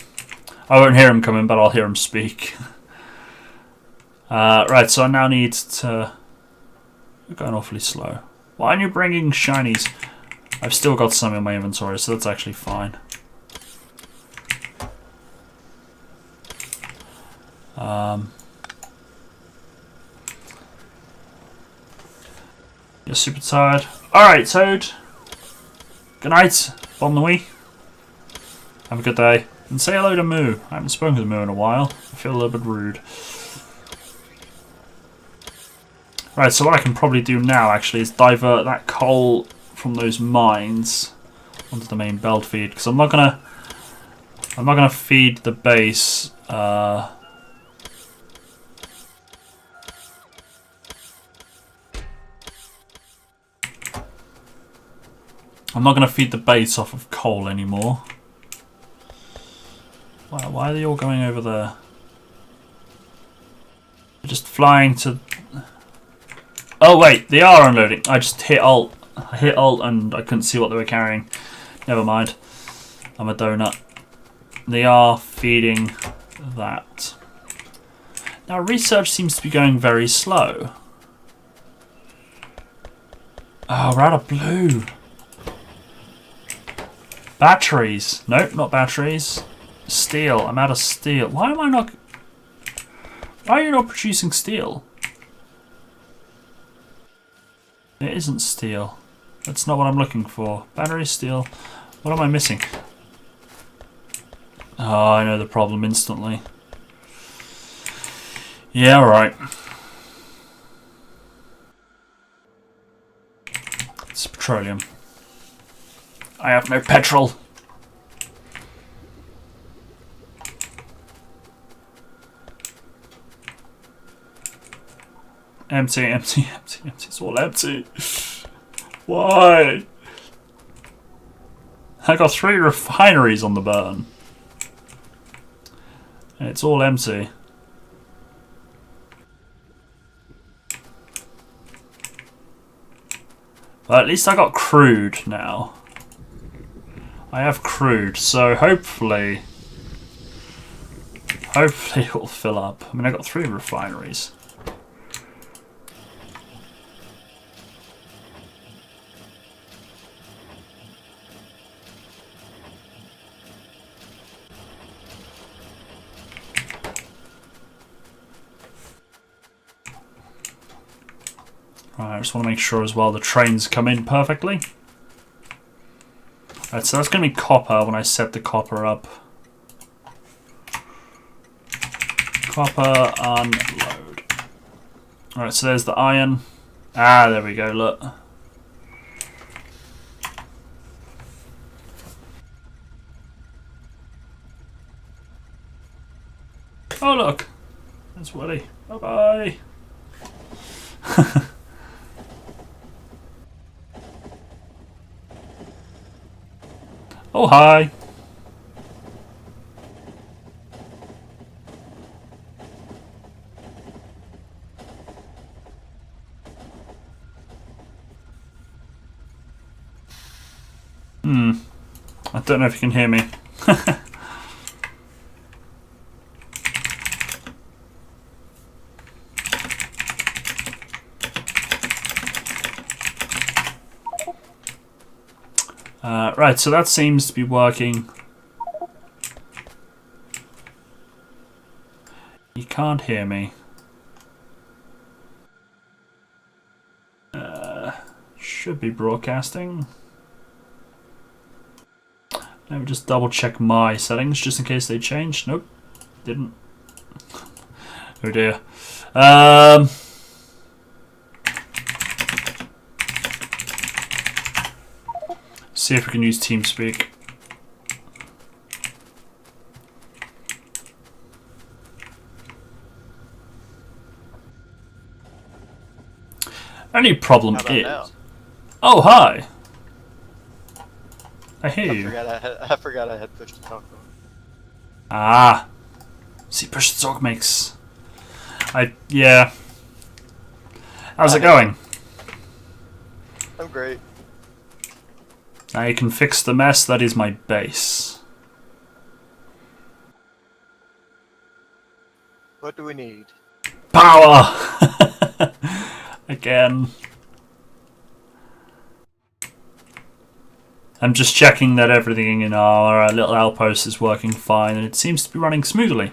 I won't hear him coming, but I'll hear him speak. Right, so I now need to... We're going awfully slow. Why aren't you bringing shinies? I've still got some in my inventory, so that's actually fine. You're super tired. Alright, Toad. Good night. Bon nuit. Have a good day. And say hello to Moo. I haven't spoken to Moo in a while. I feel a little bit rude. Right, so what I can probably do now actually is divert that coal from those mines onto the main belt feed, because I'm not gonna feed the base. I'm not gonna feed the base off of coal anymore. Wow, why are they all going over there? They're just flying to. Oh wait, they are unloading. I just hit Alt. I hit Alt and I couldn't see what they were carrying. Never mind. I'm a donut. They are feeding that. Now research seems to be going very slow. Oh, we're out of blue. Batteries. Nope, not batteries. Steel. I'm out of steel. Why am I not... Why are you not producing steel? It isn't steel. That's not what I'm looking for. Battery, steel. What am I missing? Oh, I know the problem instantly. Yeah, alright. It's petroleum. I have no petrol. Empty, empty, empty, empty. It's all empty. Why? I got 3 refineries on the burn. And it's all empty. But at least I got crude now. I have crude, so hopefully it will fill up. I mean, I got 3 refineries. Right, I just want to make sure as well the trains come in perfectly. Right, so that's going to be copper when I set the copper up. Copper unload. Alright, so there's the iron. Ah, there we go, look. Oh, look. That's Willy. Bye-bye. Oh, hi. I don't know if you can hear me. Right, so that seems to be working. You can't hear me. Should be broadcasting. Let me just double check my settings just in case they changed. Nope, didn't. Oh dear. See if we can use TeamSpeak. Only problem is... Now? Oh, hi! I hear you. I forgot I had pushed the talk on. Ah. See, push to talk makes... Yeah. How's it going? I'm great. Now you can fix the mess that is my base. What do we need? Power! Again. I'm just checking that everything in our little outpost is working fine, and it seems to be running smoothly.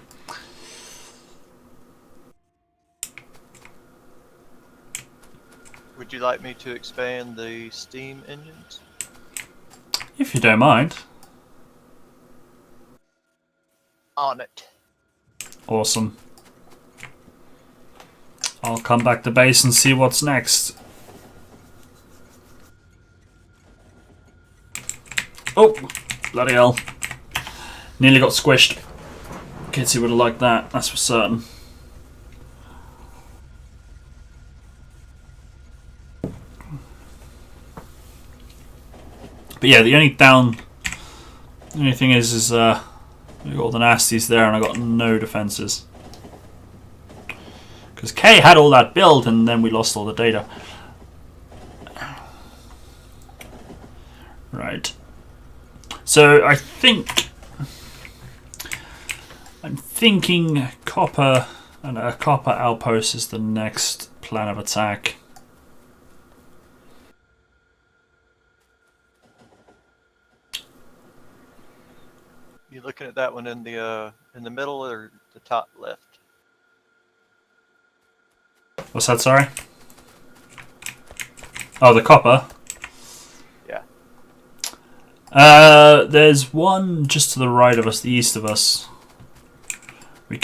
Would you like me to expand the steam engines? If you don't mind. On it. Awesome. I'll come back to base and see what's next. Oh, bloody hell. Nearly got squished. Kidsy would have liked that, that's for certain. But yeah, the only thing is we got all the nasties there and I got no defenses. Because K had all that build and then we lost all the data. Right. So I'm thinking copper and a copper outpost is the next plan of attack. You looking at that one in the middle or the top left? What's that, sorry? Oh, the copper. Yeah. There's one just to the right of us, the east of us. We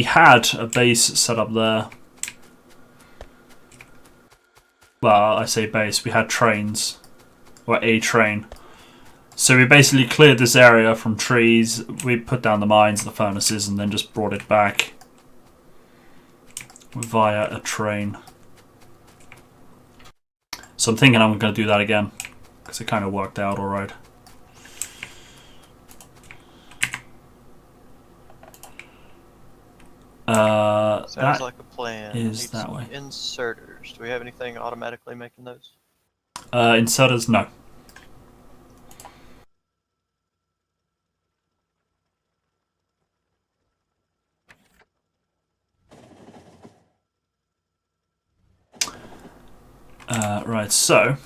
had a base set up there. Well, I say base, we had trains. Or a train. So we basically cleared this area from trees, we put down the mines, the furnaces, and then just brought it back. via a train. So I'm thinking I'm going to do that again, because it kind of worked out alright. Sounds like a plan. Is Need that some way. inserters. Do we have anything automatically making those? Inserters, no. Right, so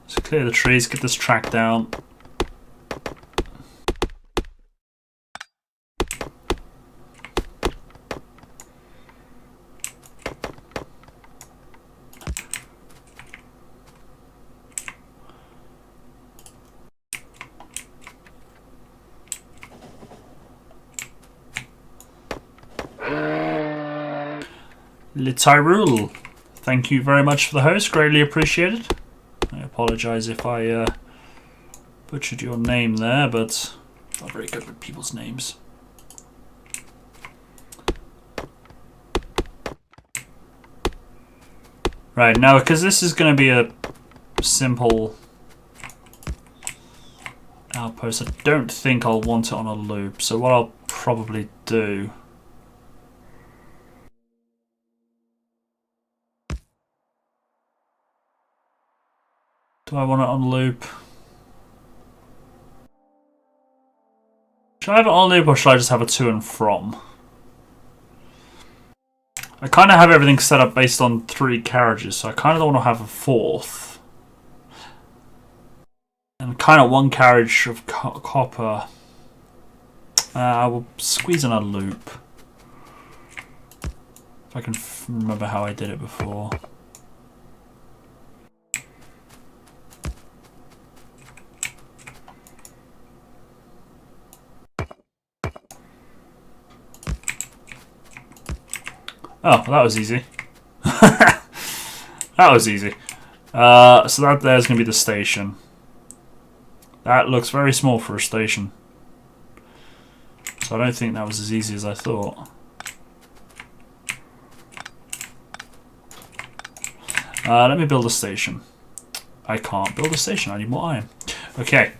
let's clear the trees, get this track down. Le Tyrul, thank you very much for the host, greatly appreciated. I apologise if I butchered your name there, but I'm not very good with people's names. Right, now because this is going to be a simple outpost, I don't think I'll want it on a loop, so what I'll probably do... Do I want it on loop? Should I have it on loop or should I just have a to and from? I kind of have everything set up based on 3 carriages, so I kind of don't want to have a 4th. And kind of 1 carriage of copper. I will squeeze in a loop. If I can remember how I did it before. Oh, that was easy. That was easy. So that there's going to be the station. That looks very small for a station. So I don't think that was as easy as I thought. Let me build a station. I can't build a station, I need more iron. Okay.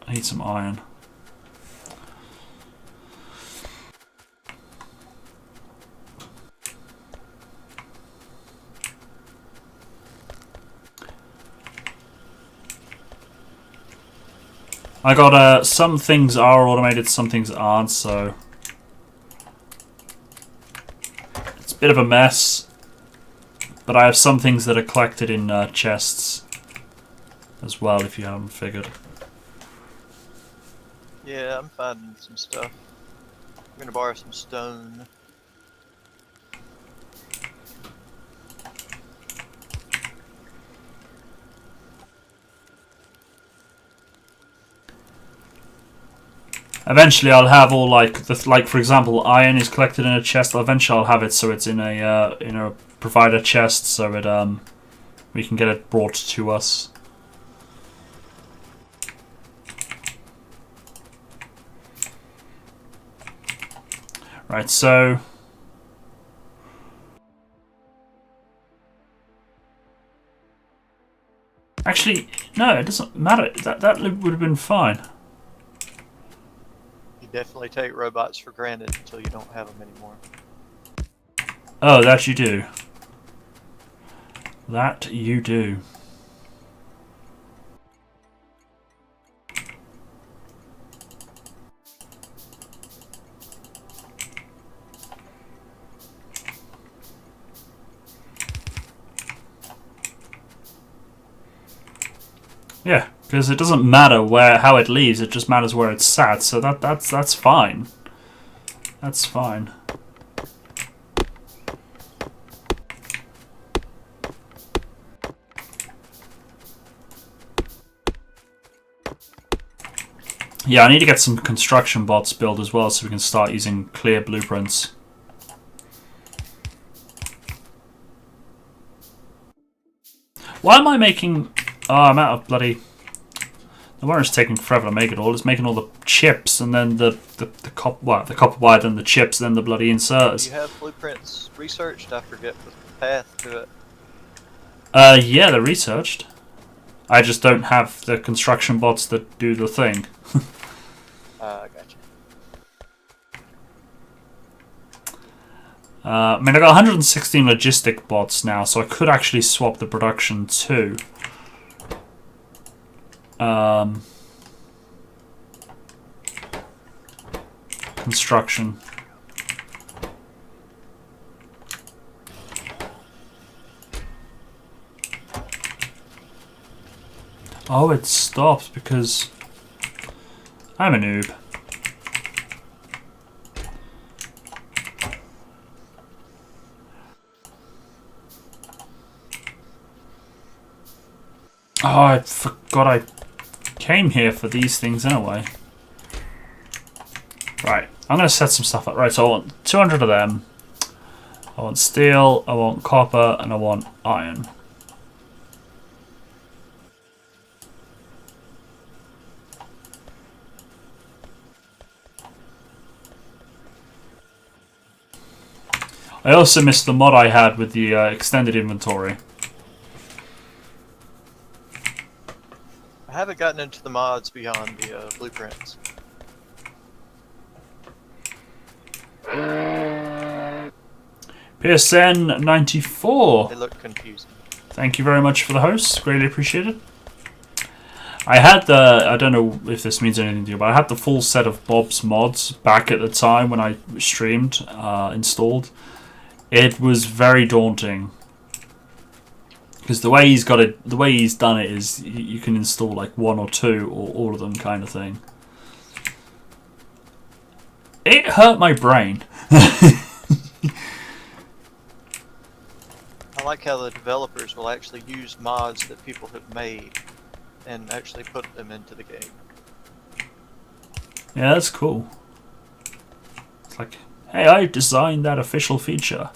I need some iron. I got some things are automated, some things aren't, so it's a bit of a mess. But I have some things that are collected in chests as well, if you haven't figured. Yeah, I'm finding some stuff. I'm gonna borrow some stone. Eventually, I'll have all like for example, iron is collected in a chest. Eventually, I'll have it so it's in a provider chest, so it we can get it brought to us. Right, so actually, no, it doesn't matter. That loop would have been fine. You definitely take robots for granted until you don't have them anymore. Oh, that you do. That you do. Yeah, because it doesn't matter how it leaves, it just matters where it's sat, so that's fine. That's fine. Yeah, I need to get some construction bots built as well so we can start using clear blueprints. Why am I making... Oh, I'm out of bloody... The wire is taking forever to make it all. It's making all the chips and then the copper wire, then the chips, then the bloody inserters. Do you have blueprints researched? I forget the path to it. Yeah, they're researched. I just don't have the construction bots that do the thing. Gotcha. I mean, I got 116 logistic bots now, so I could actually swap the production too. Construction. Oh, it stops because I'm a noob. Oh, I forgot I came here for these things anyway. Right, I'm going to set some stuff up. Right, so I want 200 of them. I want steel, I want copper, and I want iron. I also missed the mod I had with the extended inventory. I haven't gotten into the mods beyond the blueprints. PSN 94. They look confusing. Thank you very much for the host. Greatly appreciated. I had the... I don't know if this means anything to you, but I had the full set of Bob's mods back at the time when I streamed, installed. It was very daunting. Because the way he's got it, the way he's done it is you can install like one or two or all of them kind of thing. It hurt my brain. I like how the developers will actually use mods that people have made and actually put them into the game. Yeah, that's cool. It's like, hey, I designed that official feature.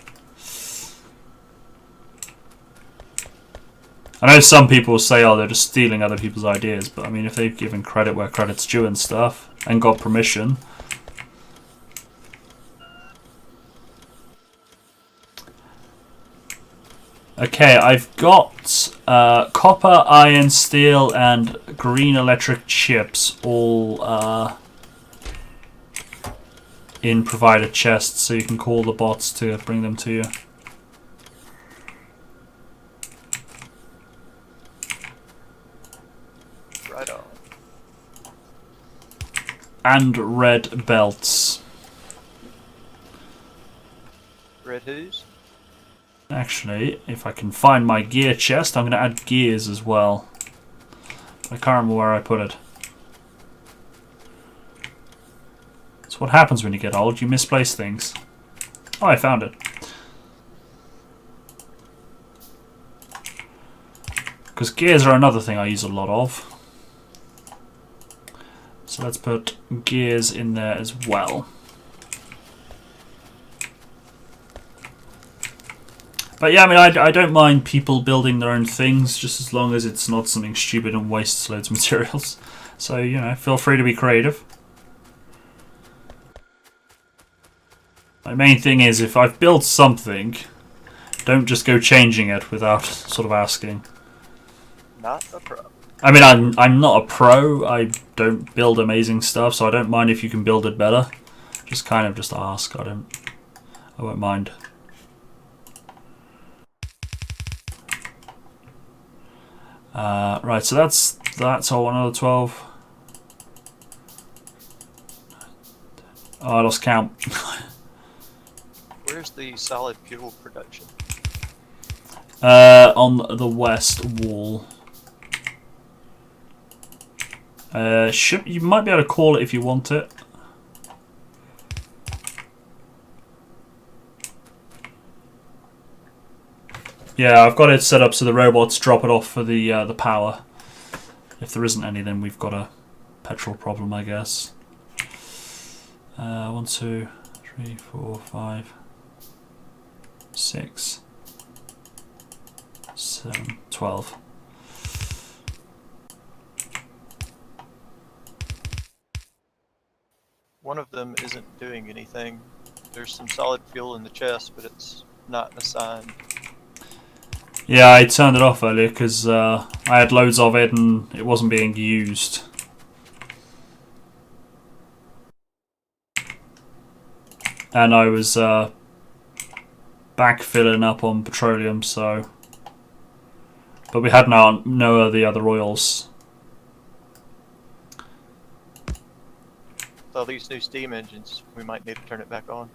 I know some people say, oh, they're just stealing other people's ideas, but I mean, if they've given credit where credit's due and stuff, and got permission. Okay, I've got copper, iron, steel, and green electric chips all in provided chests, so you can call the bots to bring them to you. Right on. And red belts. Red who's? Actually, if I can find my gear chest, I'm going to add gears as well. I can't remember where I put it. That's what happens when you get old, you misplace things. Oh, I found it. Because gears are another thing I use a lot of. So let's put gears in there as well. But yeah, I mean, I don't mind people building their own things, just as long as it's not something stupid and wastes loads of materials. So, you know, feel free to be creative. My main thing is, if I've built something, don't just go changing it without sort of asking. Not a pro. I mean, I'm not a pro. I don't build amazing stuff, so I don't mind if you can build it better. Just kind of just ask. I won't mind. Right, so that's all. Another 12. Oh, I lost count. Where's the solid fuel production? On the west wall. You might be able to call it if you want it. Yeah, I've got it set up so the robots drop it off for the power. If there isn't any, then we've got a petrol problem, I guess. 1, 2, 3, 4, 5, 6, 7. 7, 12. One of them isn't doing anything. There's some solid fuel in the chest, but it's not assigned. Yeah, I turned it off earlier because I had loads of it and it wasn't being used. And I was backfilling up on petroleum, so... But we had no of the other oils. So these new steam engines, we might need to turn it back on.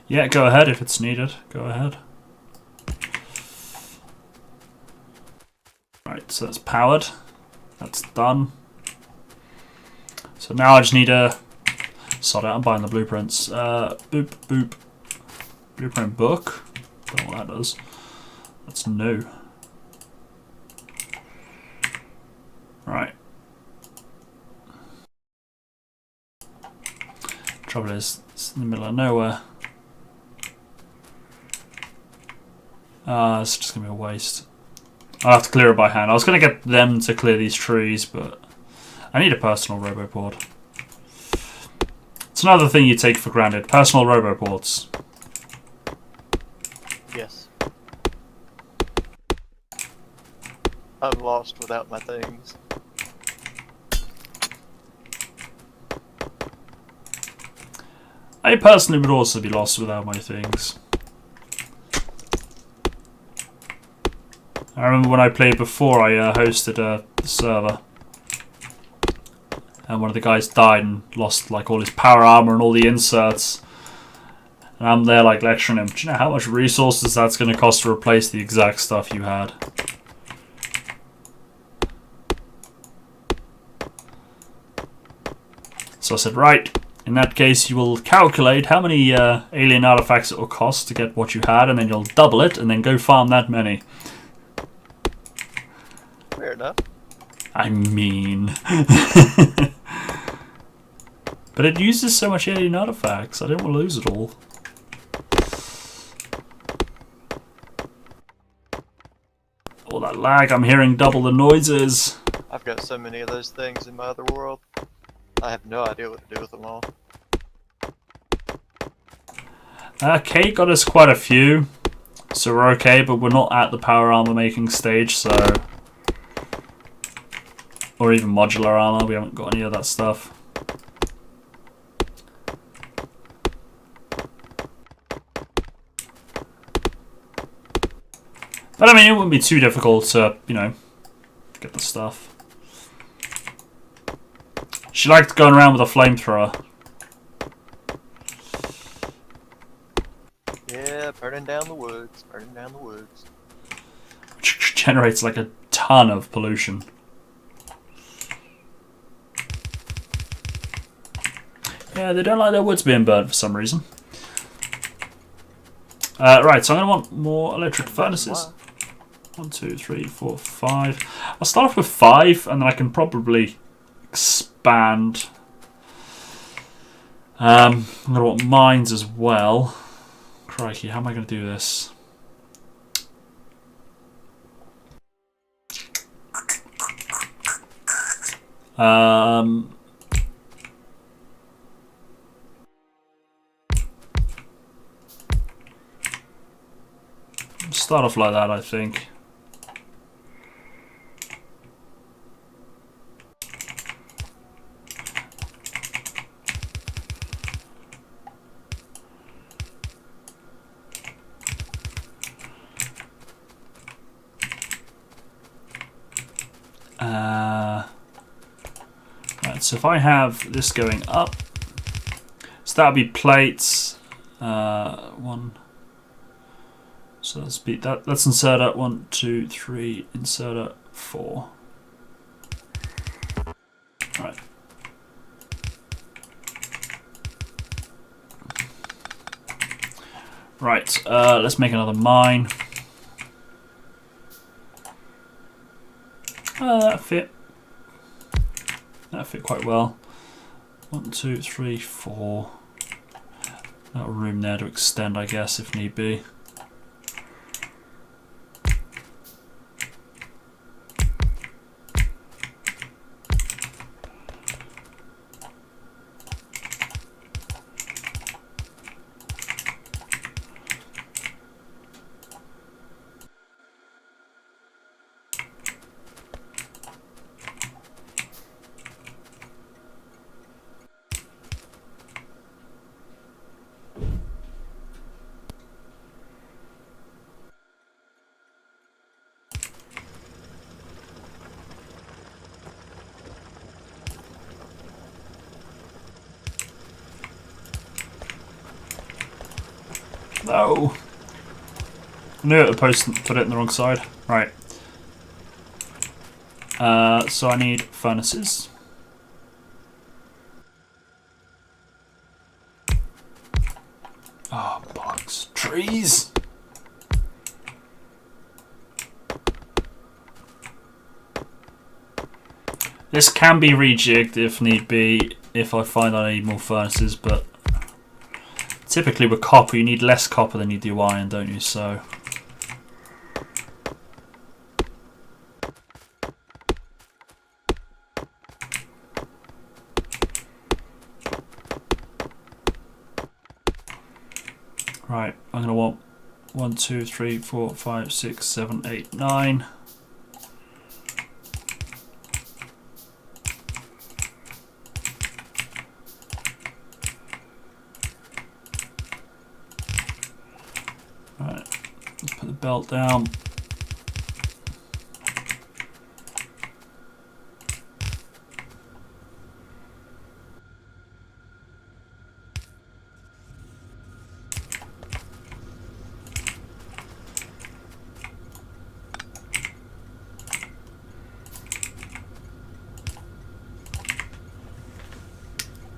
Yeah, go ahead if it's needed. Go ahead. Right, so that's powered. That's done. So now I just need to sort out. I'm buying the blueprints. Boop, boop. Blueprint book. Don't know what that does. That's new. Right. Trouble is, it's in the middle of nowhere. It's just going to be a waste. I'll have to clear it by hand. I was going to get them to clear these trees, but I need a personal roboport. It's another thing you take for granted. Personal roboports. Yes. I'm lost without my things. I personally would also be lost without my things. I remember when I played before, I hosted a server. And one of the guys died and lost like all his power armor and all the inserts. And I'm there like lecturing him. Do you know how much resources that's going to cost to replace the exact stuff you had? So I said, right, in that case you will calculate how many alien artifacts it will cost to get what you had, and then you'll double it and then go farm that many. Fair enough. I mean... But it uses so much alien artifacts, I didn't want to lose it all. All that lag, I'm hearing double the noises. I've got so many of those things in my other world. I have no idea what to do with them all. Kate got us quite a few, so we're okay, but we're not at the power armor making stage, so... Or even modular armor, we haven't got any of that stuff. But I mean, it wouldn't be too difficult to, you know, get the stuff. She liked going around with a flamethrower. Yeah, burning down the woods, burning down the woods. Which generates like a ton of pollution. Yeah, they don't like their woods being burnt for some reason. Right, so I'm going to want more electric furnaces. 1, 2, 3, 4, 5. I'll start off with 5, and then I can probably expand. I'm going to want mines as well. Crikey, how am I going to do this? Start off like that, I think. Right, so if I have this going up, so that'll be plates. 1. So let's beat that. Let's insert it. 1, 2, 3. Insert it. 4. Right. Right. Let's make another mine. That fit. That fit quite well. 1, 2, 3, 4. Got room there to extend, I guess, if need be. No! I knew it was supposed to put it in the wrong side. Right. So I need furnaces. Oh, box. Trees! This can be rejigged if need be, if I find I need more furnaces, but typically with copper you need less copper than you do iron, don't you? So right, I'm gonna want 1, 2, 3, 4, 5, 6, 7, 8, 9. Right, let's put the belt down.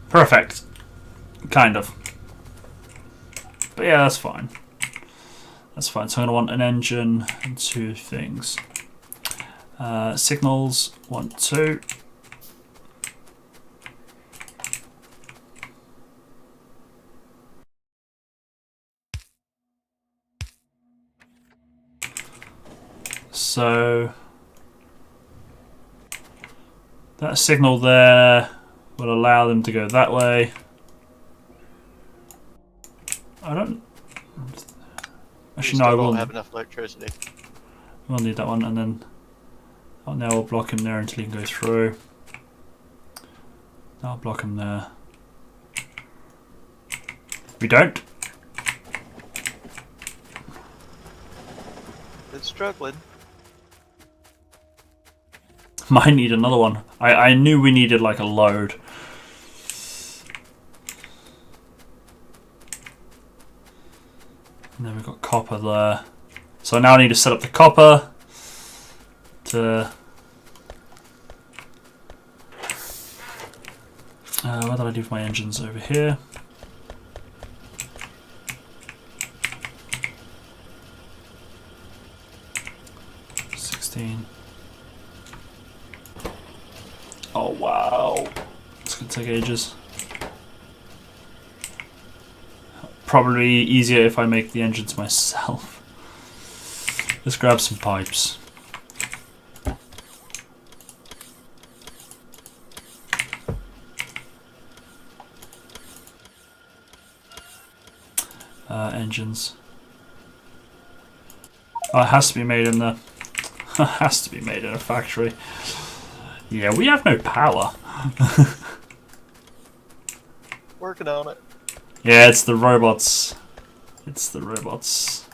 Perfect. Kind of. But yeah, that's fine. That's fine. So I'm going to want an engine and 2 things. Signals, 1, 2. So that signal there will allow them to go that way. I don't... Actually, no, I won't will have enough electricity. We'll need that one, and then now we'll block him there until he can go through. I'll block him there. We don't. It's struggling. Might need another one. I knew we needed like a load. And then we've got copper there. So now I need to set up the copper to... where did I leave my engines? Over here. Oh wow, it's gonna take ages. Probably easier if I make the engines myself. Let's grab some pipes. Engines. Oh, it has to be made in the... has to be made in a factory. Yeah, we have no power. Working on it. Yeah, it's the robots. It's the robots.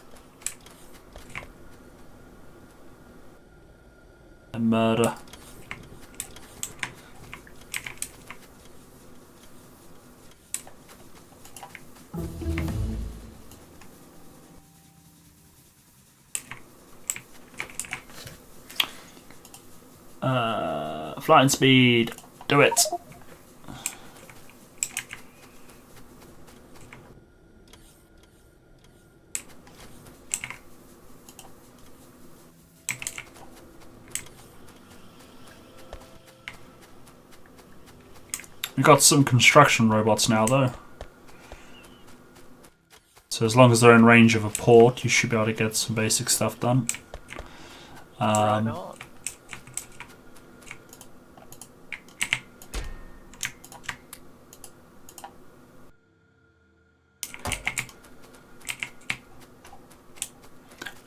And murder. Flying speed. Do it. We've got some construction robots now, though. So as long as they're in range of a port, you should be able to get some basic stuff done. Right on. I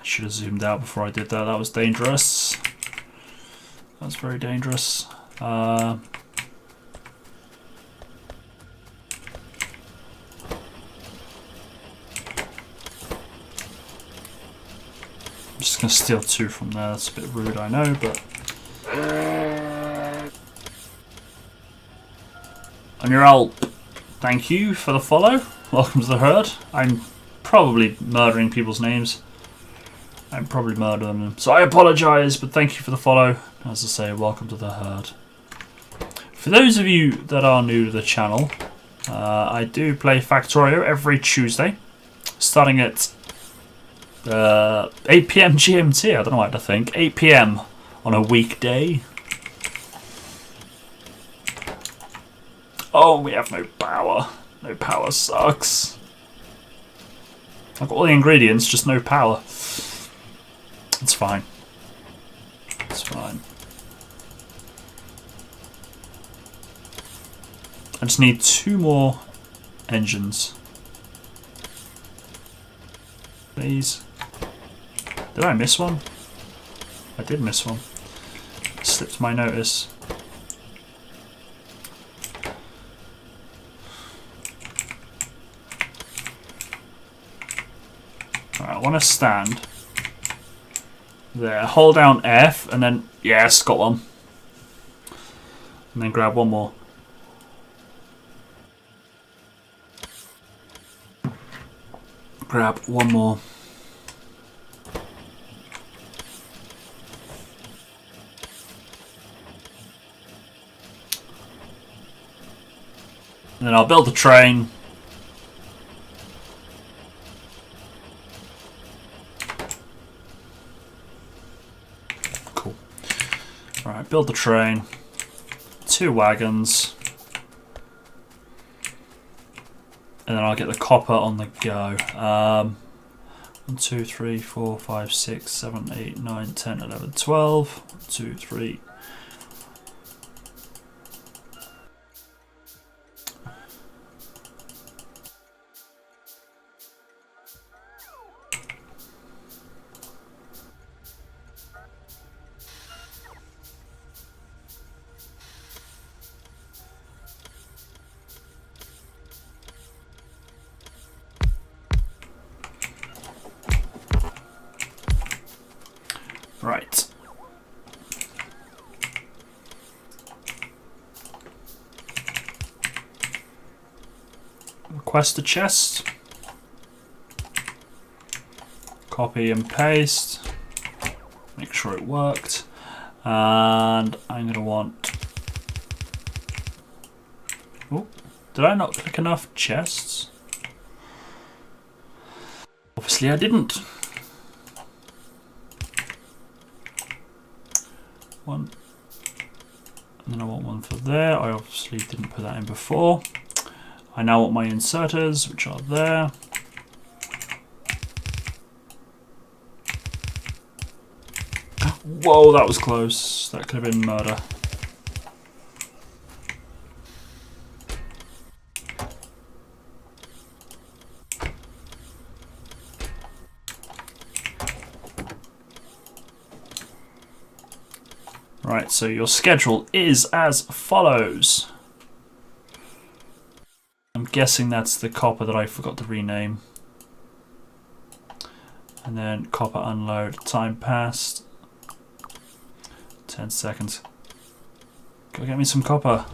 should have zoomed out before I did that. That was dangerous. That was very dangerous. I'm just going to steal 2 from there. That's a bit rude, I know, but... On your ult, thank you for the follow. Welcome to the herd. I'm probably murdering people's names. I'm probably murdering them. So I apologise, but thank you for the follow. As I say, welcome to the herd. For those of you that are new to the channel, I do play Factorio every Tuesday, starting at 8 PM GMT. I don't know what to think. 8 PM on a weekday. Oh, we have no power. No power sucks. I've got all the ingredients, just no power. It's fine. It's fine. I just need 2 more engines. Please. Did I miss one? I did miss one. It slipped my notice. Alright, I want to stand there. Hold down F and then, yes, got one. And then grab one more. Grab one more. And then I'll build the train. Cool. Alright, build the train. 2 wagons. And then I'll get the copper on the go. 1, 2, 3, 4, 5, 6, 7, 8, 9, 10, 11, 12. 1, 2, 3. Right. Request a chest. Copy and paste. Make sure it worked. And I'm going to want... Oh, did I not click enough chests? Obviously I didn't. 1. And then I want 1 for there. I obviously didn't put that in before. I now want my inserters, which are there. Whoa, that was close. That could have been murder. Right, so your schedule is as follows. I'm guessing that's the copper that I forgot to rename. And then copper unload, time passed. 10 seconds. Go get me some copper.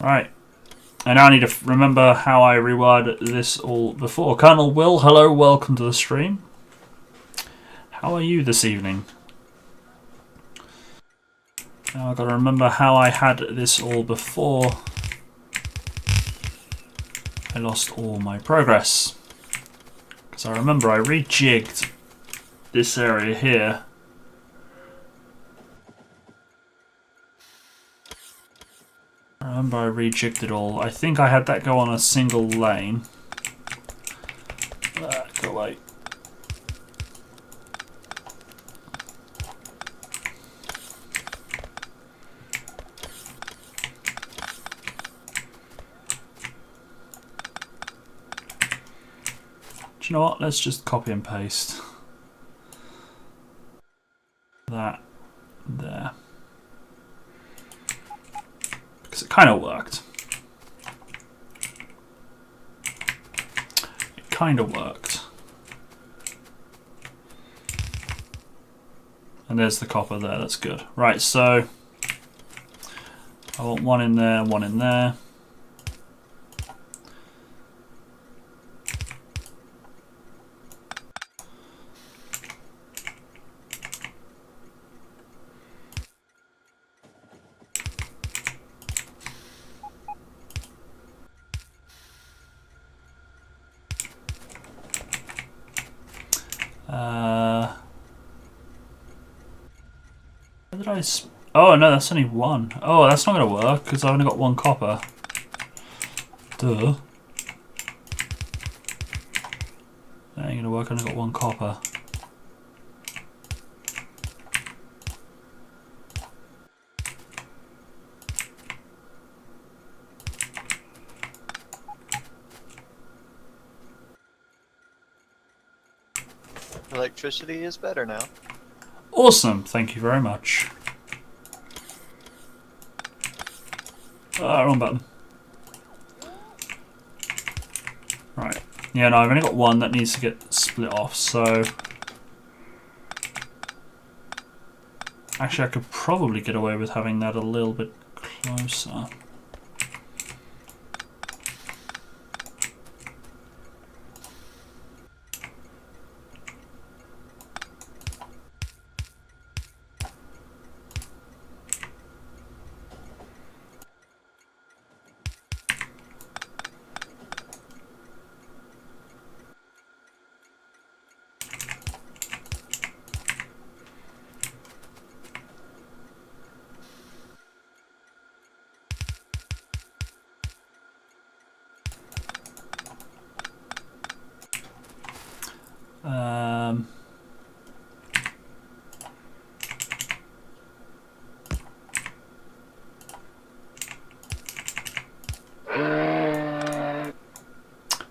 Right. I now need to remember how I rewired this all before. Colonel Will, hello, welcome to the stream. How are you this evening? Now I've got to remember how I had this all before I lost all my progress. Because I remember I rejigged this area here. I remember I rejigged it all. I think I had that go on a single lane. Go away. Do you know what? Let's just copy and paste that there. Because it kind of worked. It kind of worked. And there's the copper there, that's good. Right, so I want one in there, one in there. Where did I oh no, that's only one. Oh, that's not going to work because I've only got one copper. Duh. That ain't going to work, I've only got one copper. Electricity is better now. Awesome, thank you very much. Wrong button. Right. Yeah, no, I've only got one that needs to get split off, so... Actually, I could probably get away with having that a little bit closer.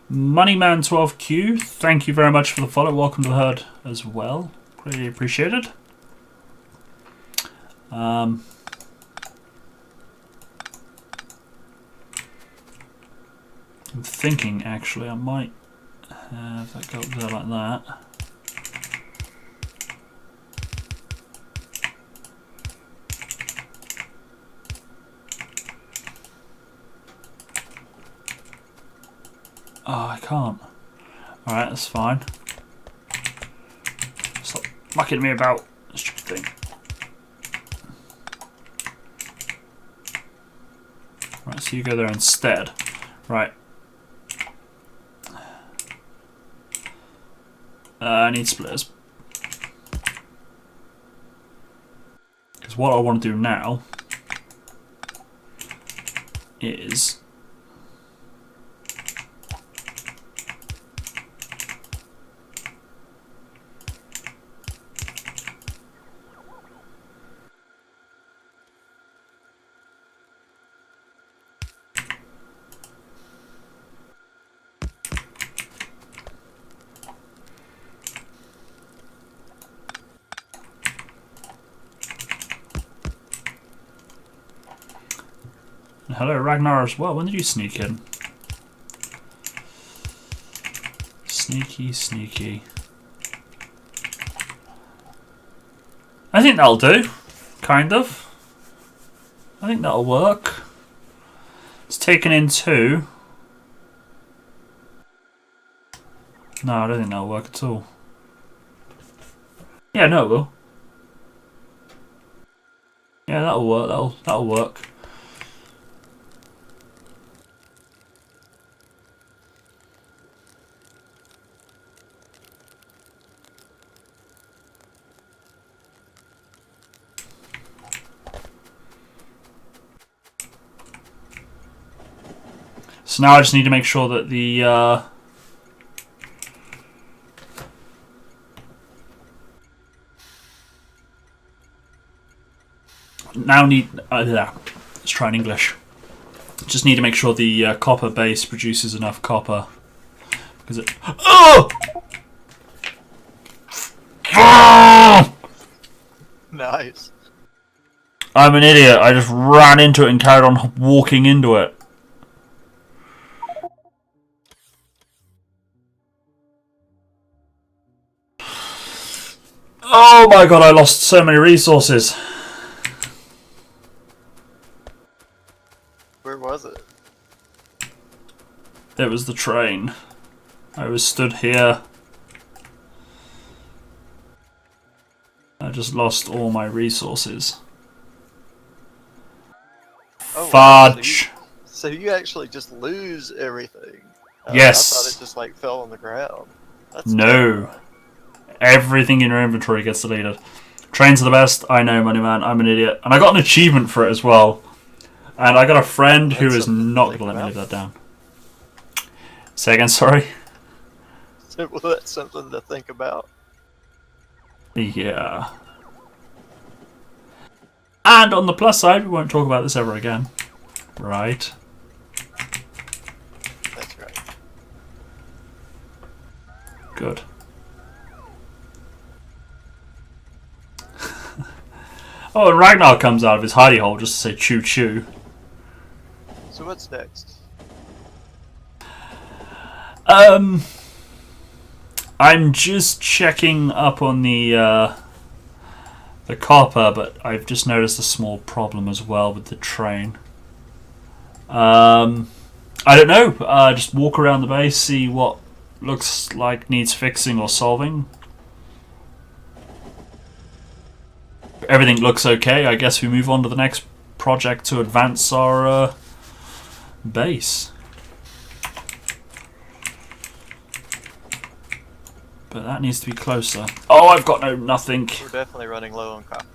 Moneyman12Q, thank you very much for the follow. Welcome to the herd as well. Greatly appreciated. I'm thinking actually I might have that go up there like that. Oh, I can't. Alright, that's fine. Stop mucking me about. Stupid thing. Right, so you go there instead. Right. I need splitters. Because what I want to do now is hello, Ragnar as well. When did you sneak in? Sneaky, sneaky. I think that'll do. Kind of. I think that'll work. It's taken in 2. No, I don't think that'll work at all. Yeah, no, it will. Yeah, that'll work. That'll work. So now I just need to make sure that the now need... let's try in English. Just need to make sure the copper base produces enough copper. Because it... Oh! Nice. I'm an idiot. I just ran into it and carried on walking into it. Oh my god, I lost so many resources. Where was it? It was the train. I was stood here. I just lost all my resources. Oh, wow. Fudge. So you actually just lose everything. Yes. I thought it just like fell on the ground. That's No. terrible. Everything in your inventory gets deleted. Trains are the best. I know, Money Man. I'm an idiot. And I got an achievement for it as well. And I got a friend who is not going to let me live that down. Say again, sorry? Well, that's something to think about. Yeah. And on the plus side, we won't talk about this ever again. Right. That's right. Good. Oh, and Ragnar comes out of his hidey hole just to say choo choo. So what's next? I'm just checking up on the copper, but I've just noticed a small problem as well with the train. I don't know. Just walk around the base, see what looks like needs fixing or solving. Everything looks okay. I guess we move on to the next project to advance our base. But that needs to be closer. Oh, I've got nothing. We're definitely running low on copper.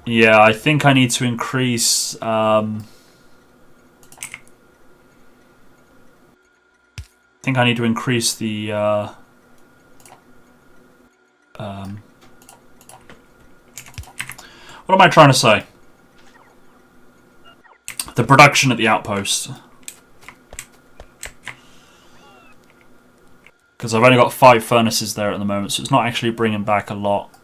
Yeah, I think I need to increase. I think I need to increase the. What am I trying to say? The production at the outpost. Because I've only got 5 furnaces there at the moment, so it's not actually bringing back a lot.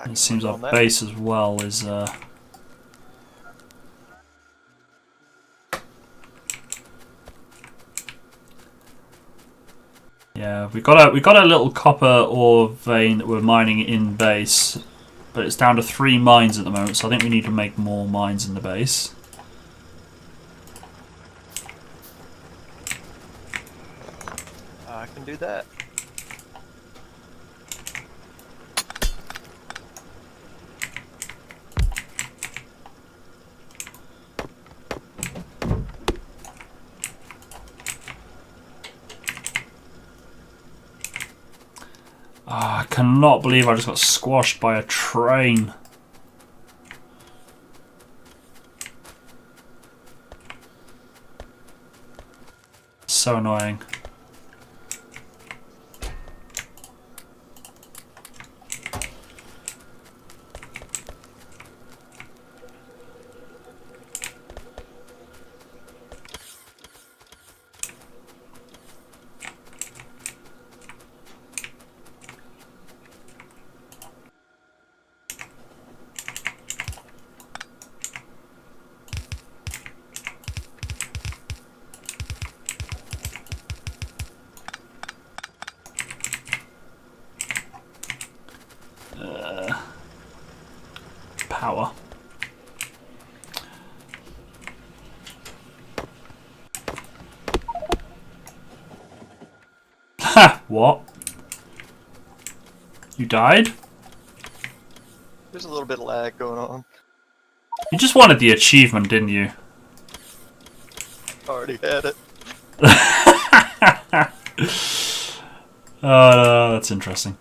It seems our base as well is... Yeah, we got a little copper ore vein that we're mining in base, but it's down to 3 mines at the moment, so I think we need to make more mines in the base. I can do that. I cannot believe I just got squashed by a train. So annoying. Power. Ha! What? You died? There's a little bit of lag going on. You just wanted the achievement, didn't you? Already had it. Oh, that's interesting.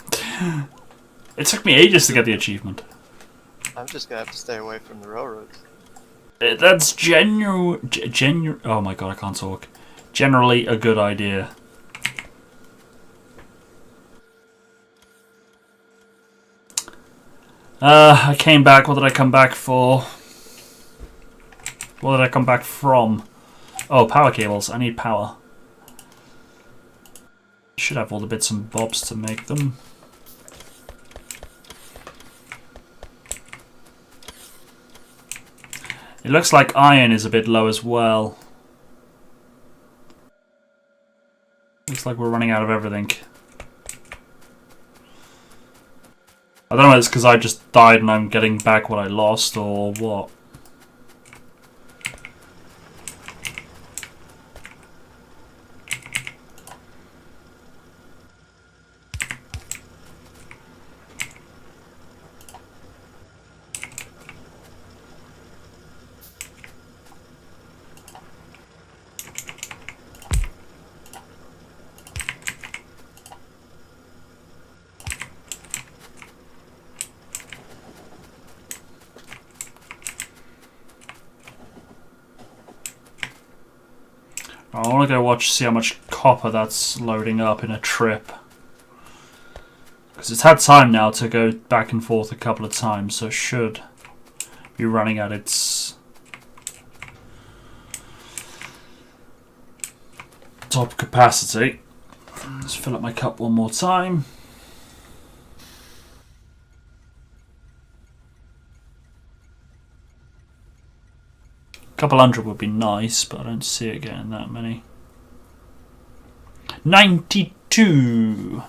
It took me ages to get the achievement. I'm just gonna have to stay away from the railroads. That's oh my god, I can't talk. Generally a good idea. I came back. What did I come back for? What did I come back from? Oh, power cables. I need power. Should have all the bits and bobs to make them. It looks like iron is a bit low as well. Looks like we're running out of everything. I don't know if it's because I just died and I'm getting back what I lost or what. I want to go see how much copper that's loading up in a trip. Because it's had time now to go back and forth a couple of times, so it should be running at its top capacity. Let's fill up my cup one more time. Couple hundred would be nice, but I don't see it getting that many. 92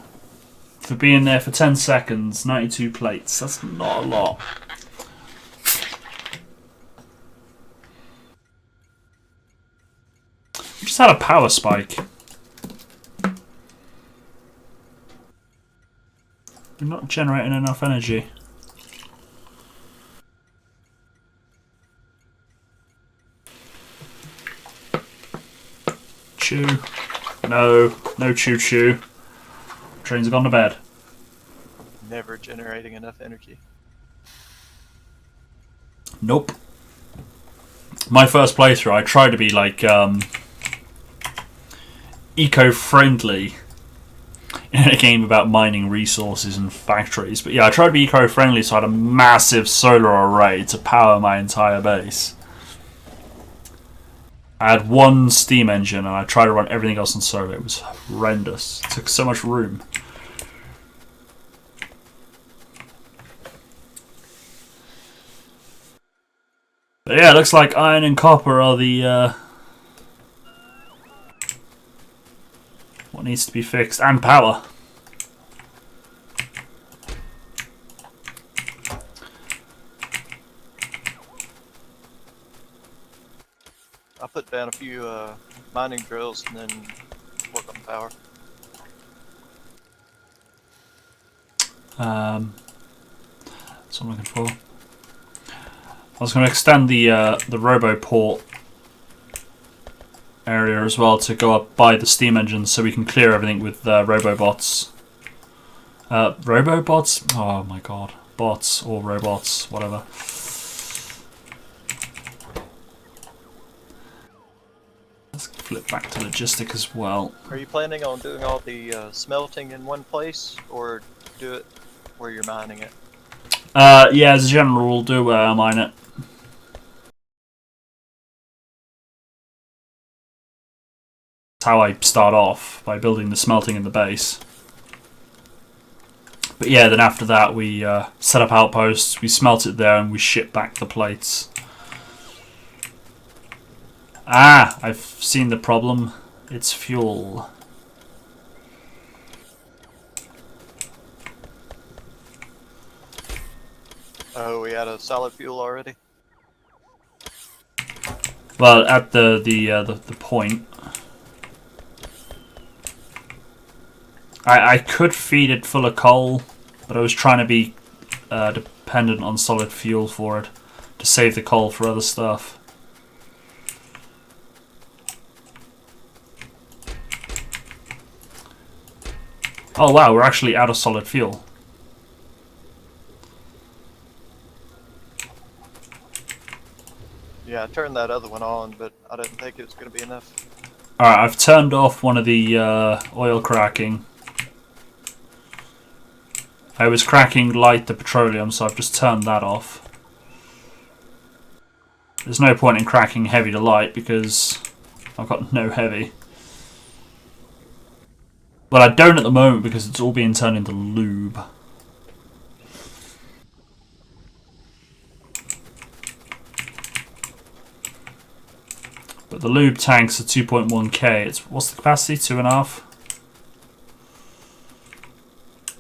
for being there for 10 seconds. 92 plates. That's not a lot. We just had a power spike. We're not generating enough energy. Choo. No. No choo choo. Trains have gone to bed. Never generating enough energy. Nope. My first playthrough, I tried to be like eco-friendly in a game about mining resources and factories. But yeah, I tried to be eco-friendly, so I had a massive solar array to power my entire base. I had one steam engine and I tried to run everything else on solar. It was horrendous. It took so much room. But yeah, it looks like iron and copper are the what needs to be fixed, and power. I put down a few mining drills and then work on power. That's what I'm looking for. I was going to extend the robo port area as well to go up by the steam engines so we can clear everything with robobots. Robobots? Oh my god. Bots or robots, whatever. Let's flip back to logistic as well. Are you planning on doing all the smelting in one place, or do it where you're mining it? Yeah, as a general rule, do where I mine it. That's how I start off, by building the smelting in the base. But yeah, then after that we set up outposts, we smelt it there, and we ship back the plates. Ah, I've seen the problem. It's fuel. Oh, we had a solid fuel already? Well, at the point. I could feed it full of coal, but I was trying to be dependent on solid fuel for it to save the coal for other stuff. Oh wow, we're actually out of solid fuel. Yeah, I turned that other one on, but I didn't think it was going to be enough. Alright, I've turned off one of the oil cracking. I was cracking light the petroleum, so I've just turned that off. There's no point in cracking heavy to light because I've got no heavy. Well, I don't at the moment because it's all being turned into lube. But the lube tanks are 2.1k. It's what's the capacity? 2.5.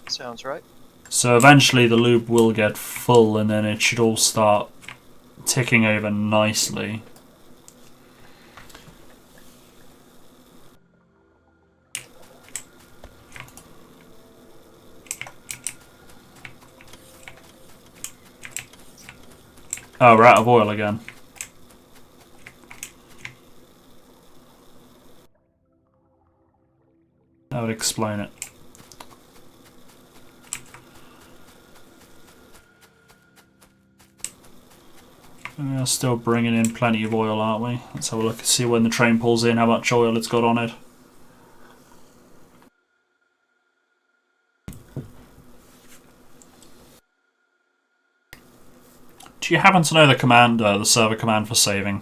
Sounds right. So eventually the lube will get full, and then it should all start ticking over nicely. Oh, we're out of oil again. That would explain it. We are still bringing in plenty of oil, aren't we? Let's have a look and see when the train pulls in how much oil it's got on it. Do you happen to know the command, the server command for saving?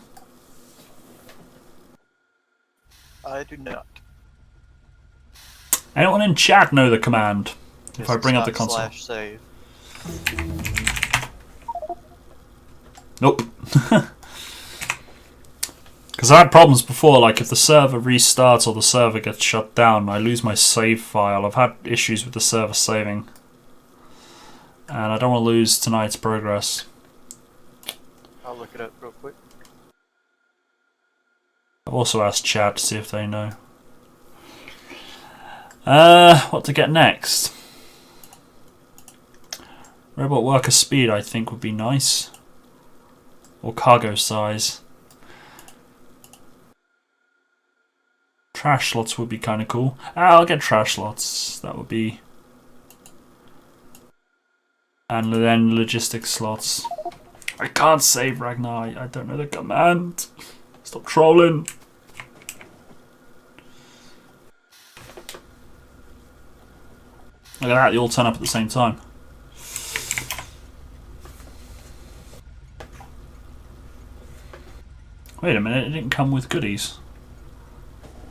I do not. Anyone in chat know the command? If I bring up the It's console. not /save. Nope. Because I had problems before, like if the server restarts or the server gets shut down, I lose my save file. I've had issues with the server saving. And I don't want to lose tonight's progress. I'll look it up real quick. I've also asked chat to see if they know. What to get next? Robot worker speed, I think, would be nice. Or cargo size. Trash slots would be kind of cool. I'll get trash slots. That would be. And then logistics slots. I can't save Ragnar. I don't know the command. Stop trolling. Look at that, they all turn up at the same time. Wait a minute, it didn't come with goodies.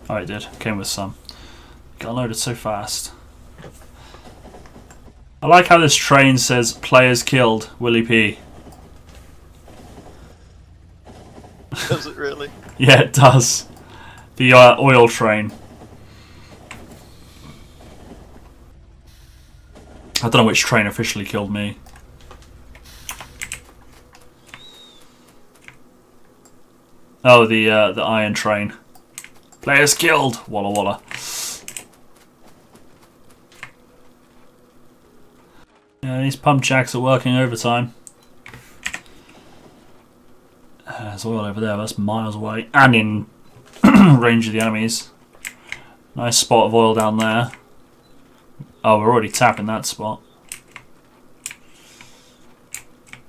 Oh, it did. It came with some. Got loaded so fast. I like how this train says players killed, Willie P. Does it really? Yeah, it does. The oil train. I don't know which train officially killed me. Oh, the iron train. Players killed! Walla Walla. Yeah, these pump jacks are working overtime. There's oil over there, that's miles away. And in range of the enemies. Nice spot of oil down there. Oh, we're already tapping that spot.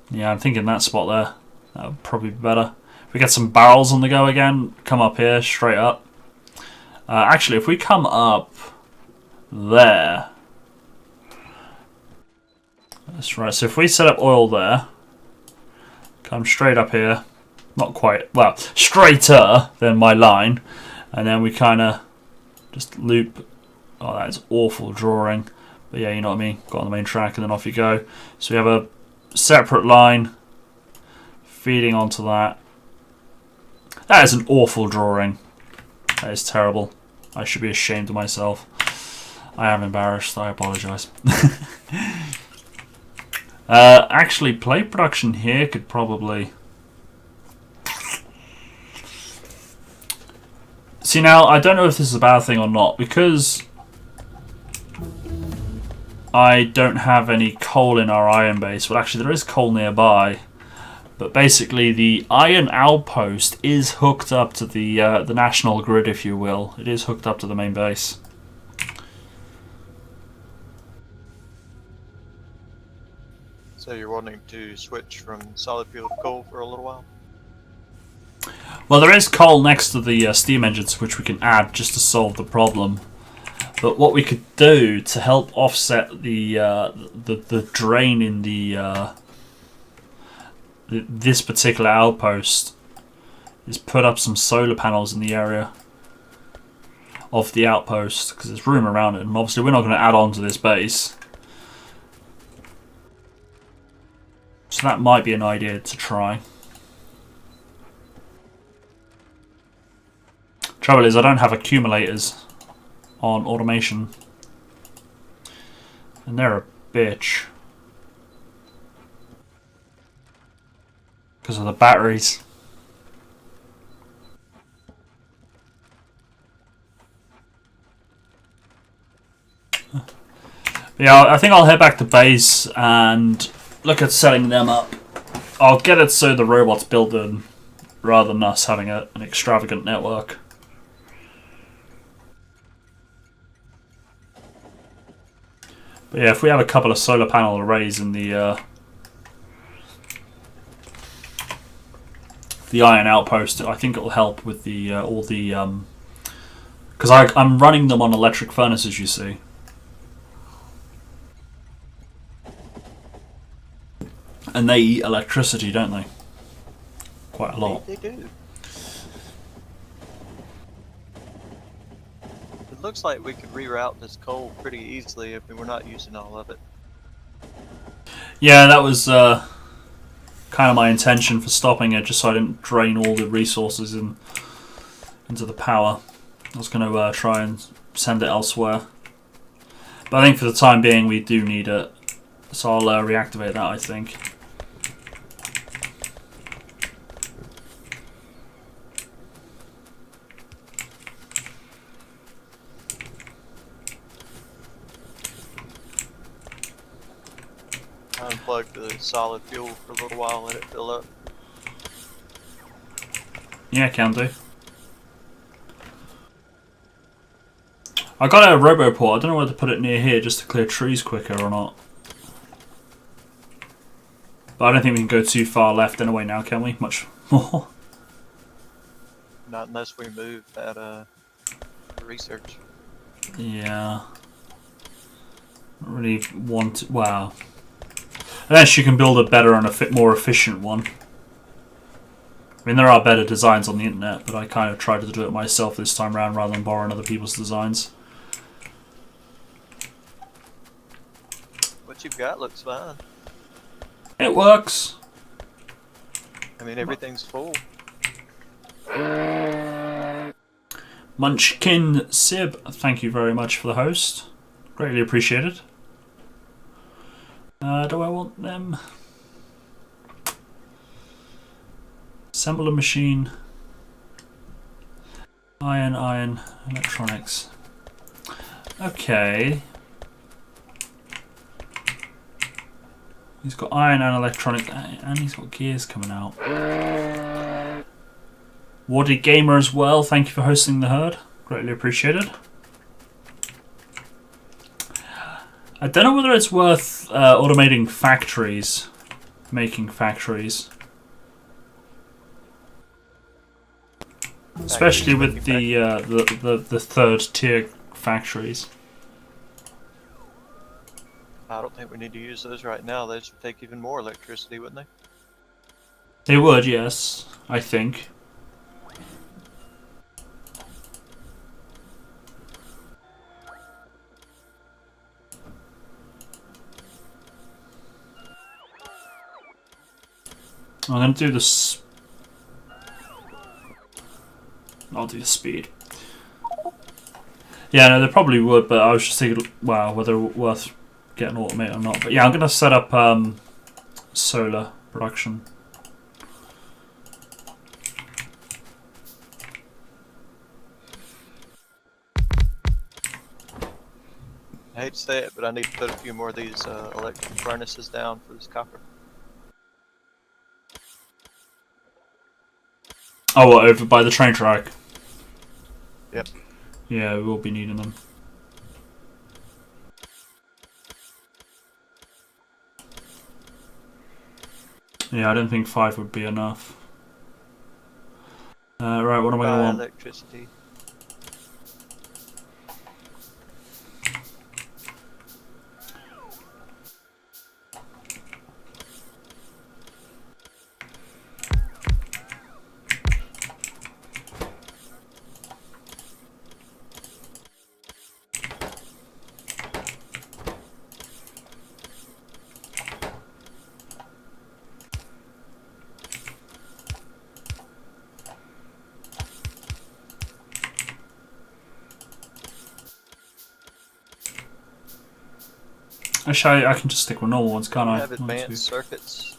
Yeah, I'm thinking that spot there. That would probably be better. If we get some barrels on the go again, come up here, straight up. Actually, if we come up there. That's right, so if we set up oil there, come straight up here. Not quite, well, straighter than my line. And then we kind of just loop. Oh, that is awful drawing. But yeah, you know what I mean. Got on the main track and then off you go. So we have a separate line feeding onto that. That is an awful drawing. That is terrible. I should be ashamed of myself. I am embarrassed. I apologise. Actually, plate production here could probably... See now, I don't know if this is a bad thing or not, because I don't have any coal in our iron base. Well, actually, there is coal nearby. But basically, the iron outpost is hooked up to the national grid, if you will. It is hooked up to the main base. So you're wanting to switch from solid fuel to coal for a little while? Well, there is coal next to the steam engines, which we can add just to solve the problem. But what we could do to help offset the drain in this particular outpost is put up some solar panels in the area of the outpost, because there's room around it, and obviously we're not going to add on to this base. So that might be an idea to try. Trouble is, I don't have accumulators on automation, and they're a bitch because of the batteries. Yeah, I think I'll head back to base and look at setting them up. I'll get it so the robots build them rather than us having an extravagant network. But yeah, if we have a couple of solar panel arrays in the iron outpost, I think it'll help with the all the because I'm running them on electric furnaces, you see. And they eat electricity, don't they? Quite a lot. They do. It looks like we could reroute this coal pretty easily if we were not using all of it. Yeah, that was kind of my intention for stopping it, just so I didn't drain all the resources into the power. I was going to try and send it elsewhere. But I think for the time being we do need it. So I'll reactivate that, I think. Unplug the solid fuel for a little while, let it fill up. Yeah, can do. I got a roboport. I don't know whether to put it near here just to clear trees quicker or not. But I don't think we can go too far left anyway now, can we? Much more. Not unless we move that research. Yeah. I don't really want to, wow. Unless you can build a better and a more efficient one. I mean, there are better designs on the internet, but I kind of tried to do it myself this time around rather than borrowing other people's designs. What you've got looks fine. It works. I mean, everything's full. Munchkin Sib, thank you very much for the host. Greatly appreciated. Do I want them? Assemble a machine. Iron, electronics. Okay. He's got iron and electronic, and he's got gears coming out. Wardy Gamer as well, thank you for hosting the herd. Greatly appreciated. I don't know whether it's worth automating factories, making factories. Especially with the third tier factories. I don't think we need to use those right now. Those would take even more electricity, wouldn't they? They would, yes, I think. I'm going to do this. I'll do the speed. Yeah, no, they probably would, but I was just thinking, wow, whether worth getting automated or not. But yeah, I'm going to set up solar production. I hate to say it, but I need to put a few more of these electric furnaces down for this copper. Oh, what, over by the train track? Yep. Yeah, we will be needing them. Yeah, I don't think 5 would be enough. Right, what am I going to want? Electricity. Actually, I can just stick with normal ones, can't Do you I? have 1, 2. advanced circuits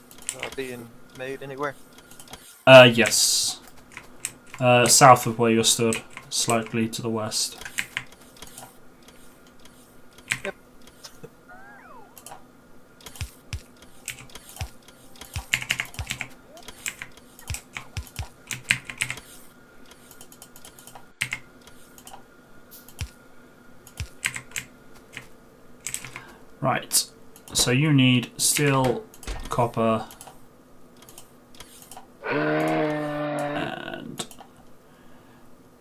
being made anywhere? Yes. South of where you're stood, slightly to the west. Yep. Right. So you need steel, copper, and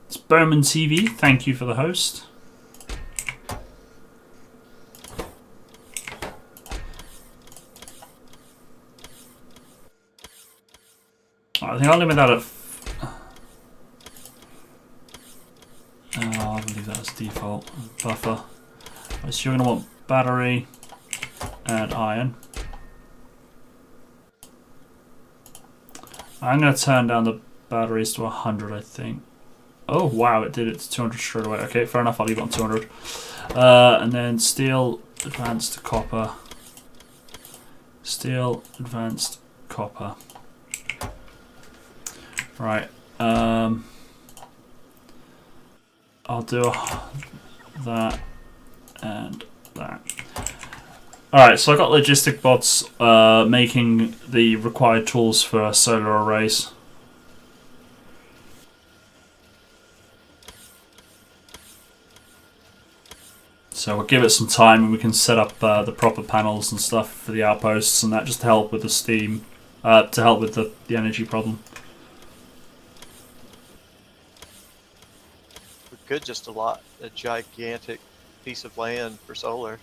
it's Bowman TV. Thank you for the host. I think I'll limit that at. I'll leave that as default buffer. Right, so you're going to want battery and iron. I'm going to turn down the batteries to 100, I think. Oh wow, it did it to 200 straight away. Okay, fair enough, I'll leave it on 200. And then steel, advanced copper. Steel, advanced copper. Right. I'll do that and that. Alright, so I got logistic bots making the required tools for solar arrays. So we'll give it some time and we can set up the proper panels and stuff for the outposts and that, just to help with the steam, to help with the energy problem. We could just allot a gigantic piece of land for solar.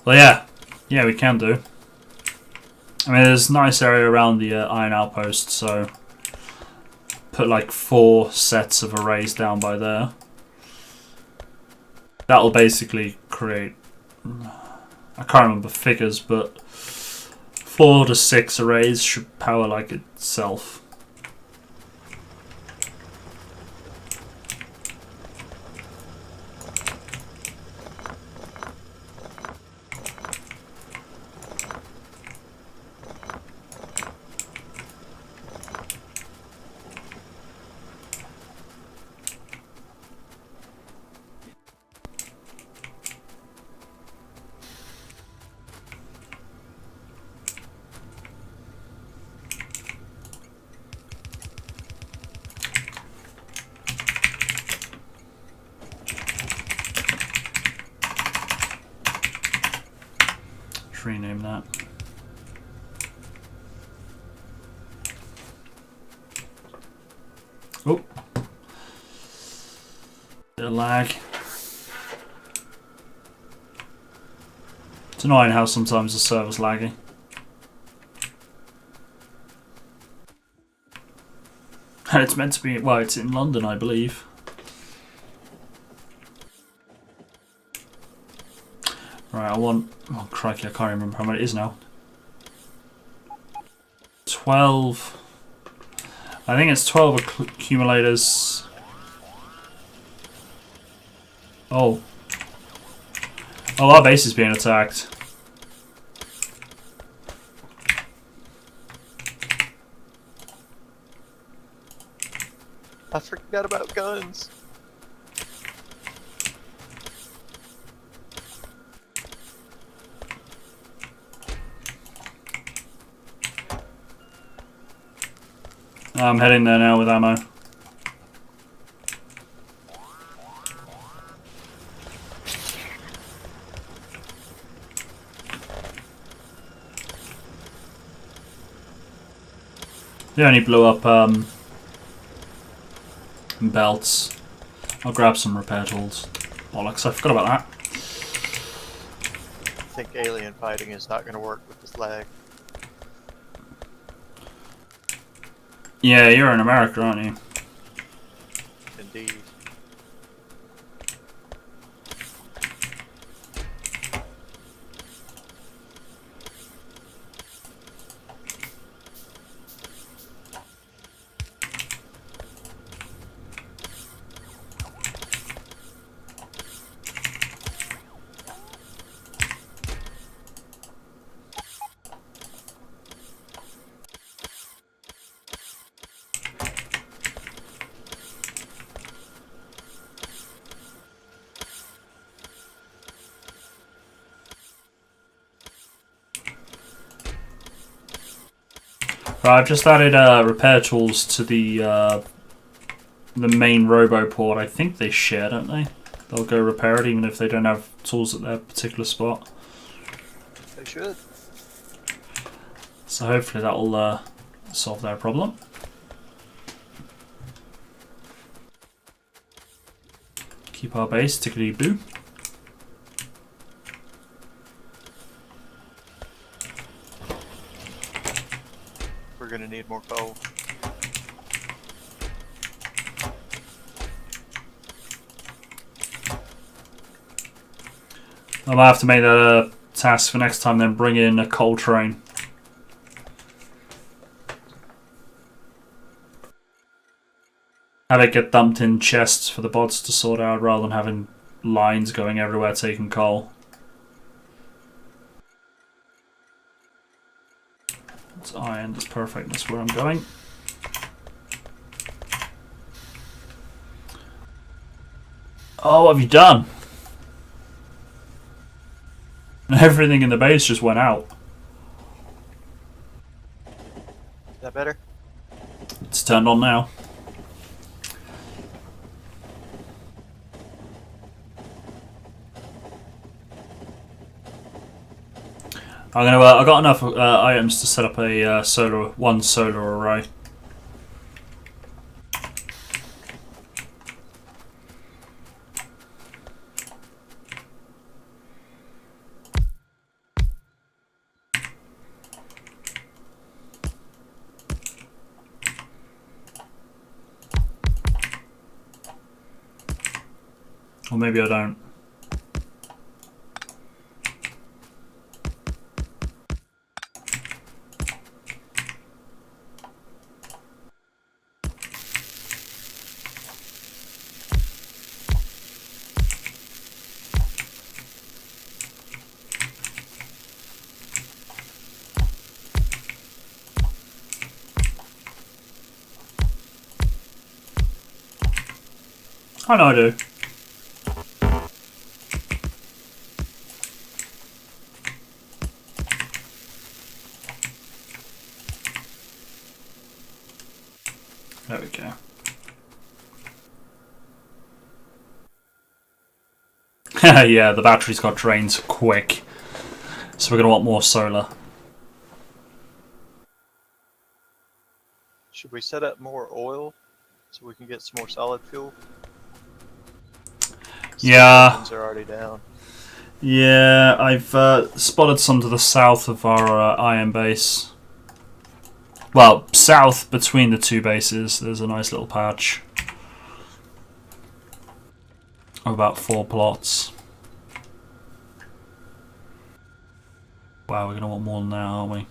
Well, yeah, we can do. I mean, there's a nice area around the iron outpost, so put like 4 sets of arrays down by there. That'll basically create, I can't remember figures, but 4 to 6 arrays should power like itself. Rename that. Oh, bit of lag. It's annoying how sometimes the server's laggy. And it's meant to be, well, it's in London, I believe. Right, I want, oh crikey, I can't remember how many it is now. 12. I think it's 12 accumulators. Oh. Oh, our base is being attacked. I forgot about guns. I'm heading there now with ammo. They only blew up belts. I'll grab some repair tools. Bollocks, I forgot about that. I think alien fighting is not going to work with this lag. Yeah, you're in America, aren't you? Indeed. I've just added repair tools to the main roboport. I think they share, don't they? They'll go repair it even if they don't have tools at their particular spot. They should. So hopefully that will solve their problem. Keep our base tickety-boo. We're gonna need more coal. I might have to make that a task for next time, then bring in a coal train. Have it get dumped in chests for the bots to sort out rather than having lines going everywhere taking coal. It's iron, that's perfect, that's where I'm going. Oh, what have you done? Everything in the base just went out. Is that better? It's turned on now. I got enough items to set up a one solar array. Or maybe I don't. I know I do. There we go. Yeah, the batteries got drained quick. So we're going to want more solar. Should we set up more oil so we can get some more solid fuel? Yeah. Engines are already down. Yeah, I've spotted some to the south of our iron base. Well, south between the two bases, there's a nice little patch of about 4 plots. Wow, we're going to want more than that, aren't we?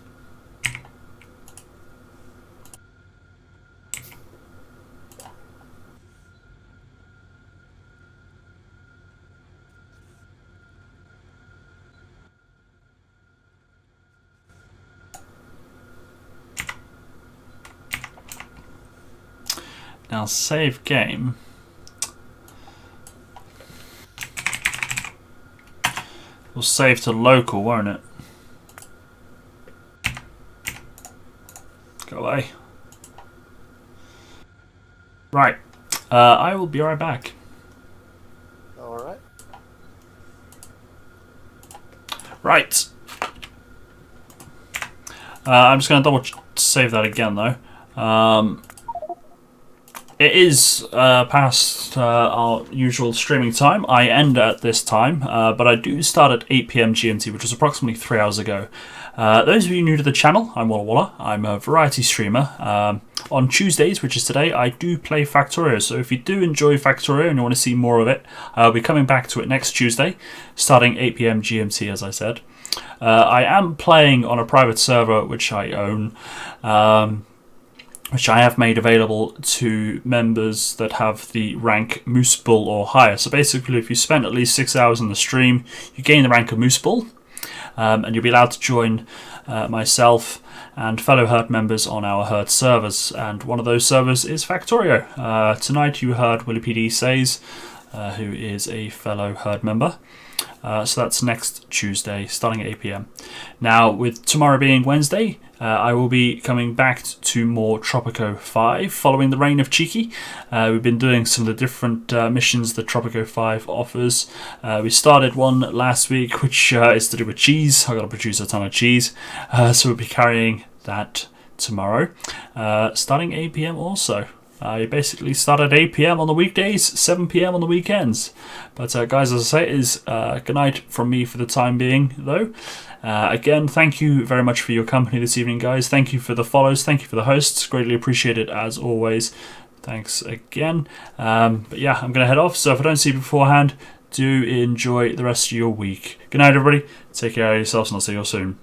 Now save game. We'll save to local, won't it? Go away. Right. I will be right back. Alright. Right. I'm just going to double save that again though. It is past our usual streaming time. I end at this time, but I do start at 8 PM GMT, which was approximately 3 hours ago. Those of you new to the channel, I'm Walla. I'm a variety streamer. On Tuesdays, which is today, I do play Factorio, so if you do enjoy Factorio and you want to see more of it, I'll be coming back to it next Tuesday, starting 8 PM GMT, as I said. I am playing on a private server, which I own, which I have made available to members that have the rank Moose Bull or higher. So basically, if you spend at least 6 hours in the stream, you gain the rank of Moose Bull, and you'll be allowed to join myself and fellow herd members on our herd servers. And one of those servers is Factorio. Tonight you heard Willie PD Says, who is a fellow herd member. So that's next Tuesday, starting at 8 PM. Now, with tomorrow being Wednesday, I will be coming back to more Tropico 5 following the reign of Cheeky. We've been doing some of the different missions that Tropico 5 offers. We started one last week, which is to do with cheese. I've got to produce a ton of cheese, so we'll be carrying that tomorrow, starting 8 PM also. You basically start at 8 PM on the weekdays, 7 PM on the weekends. But guys, as I say, it is good night from me for the time being, though. Again, thank you very much for your company this evening, guys. Thank you for the follows. Thank you for the hosts. Greatly appreciated as always. Thanks again. But yeah, I'm going to head off. So if I don't see you beforehand, do enjoy the rest of your week. Good night, everybody. Take care of yourselves, and I'll see you all soon.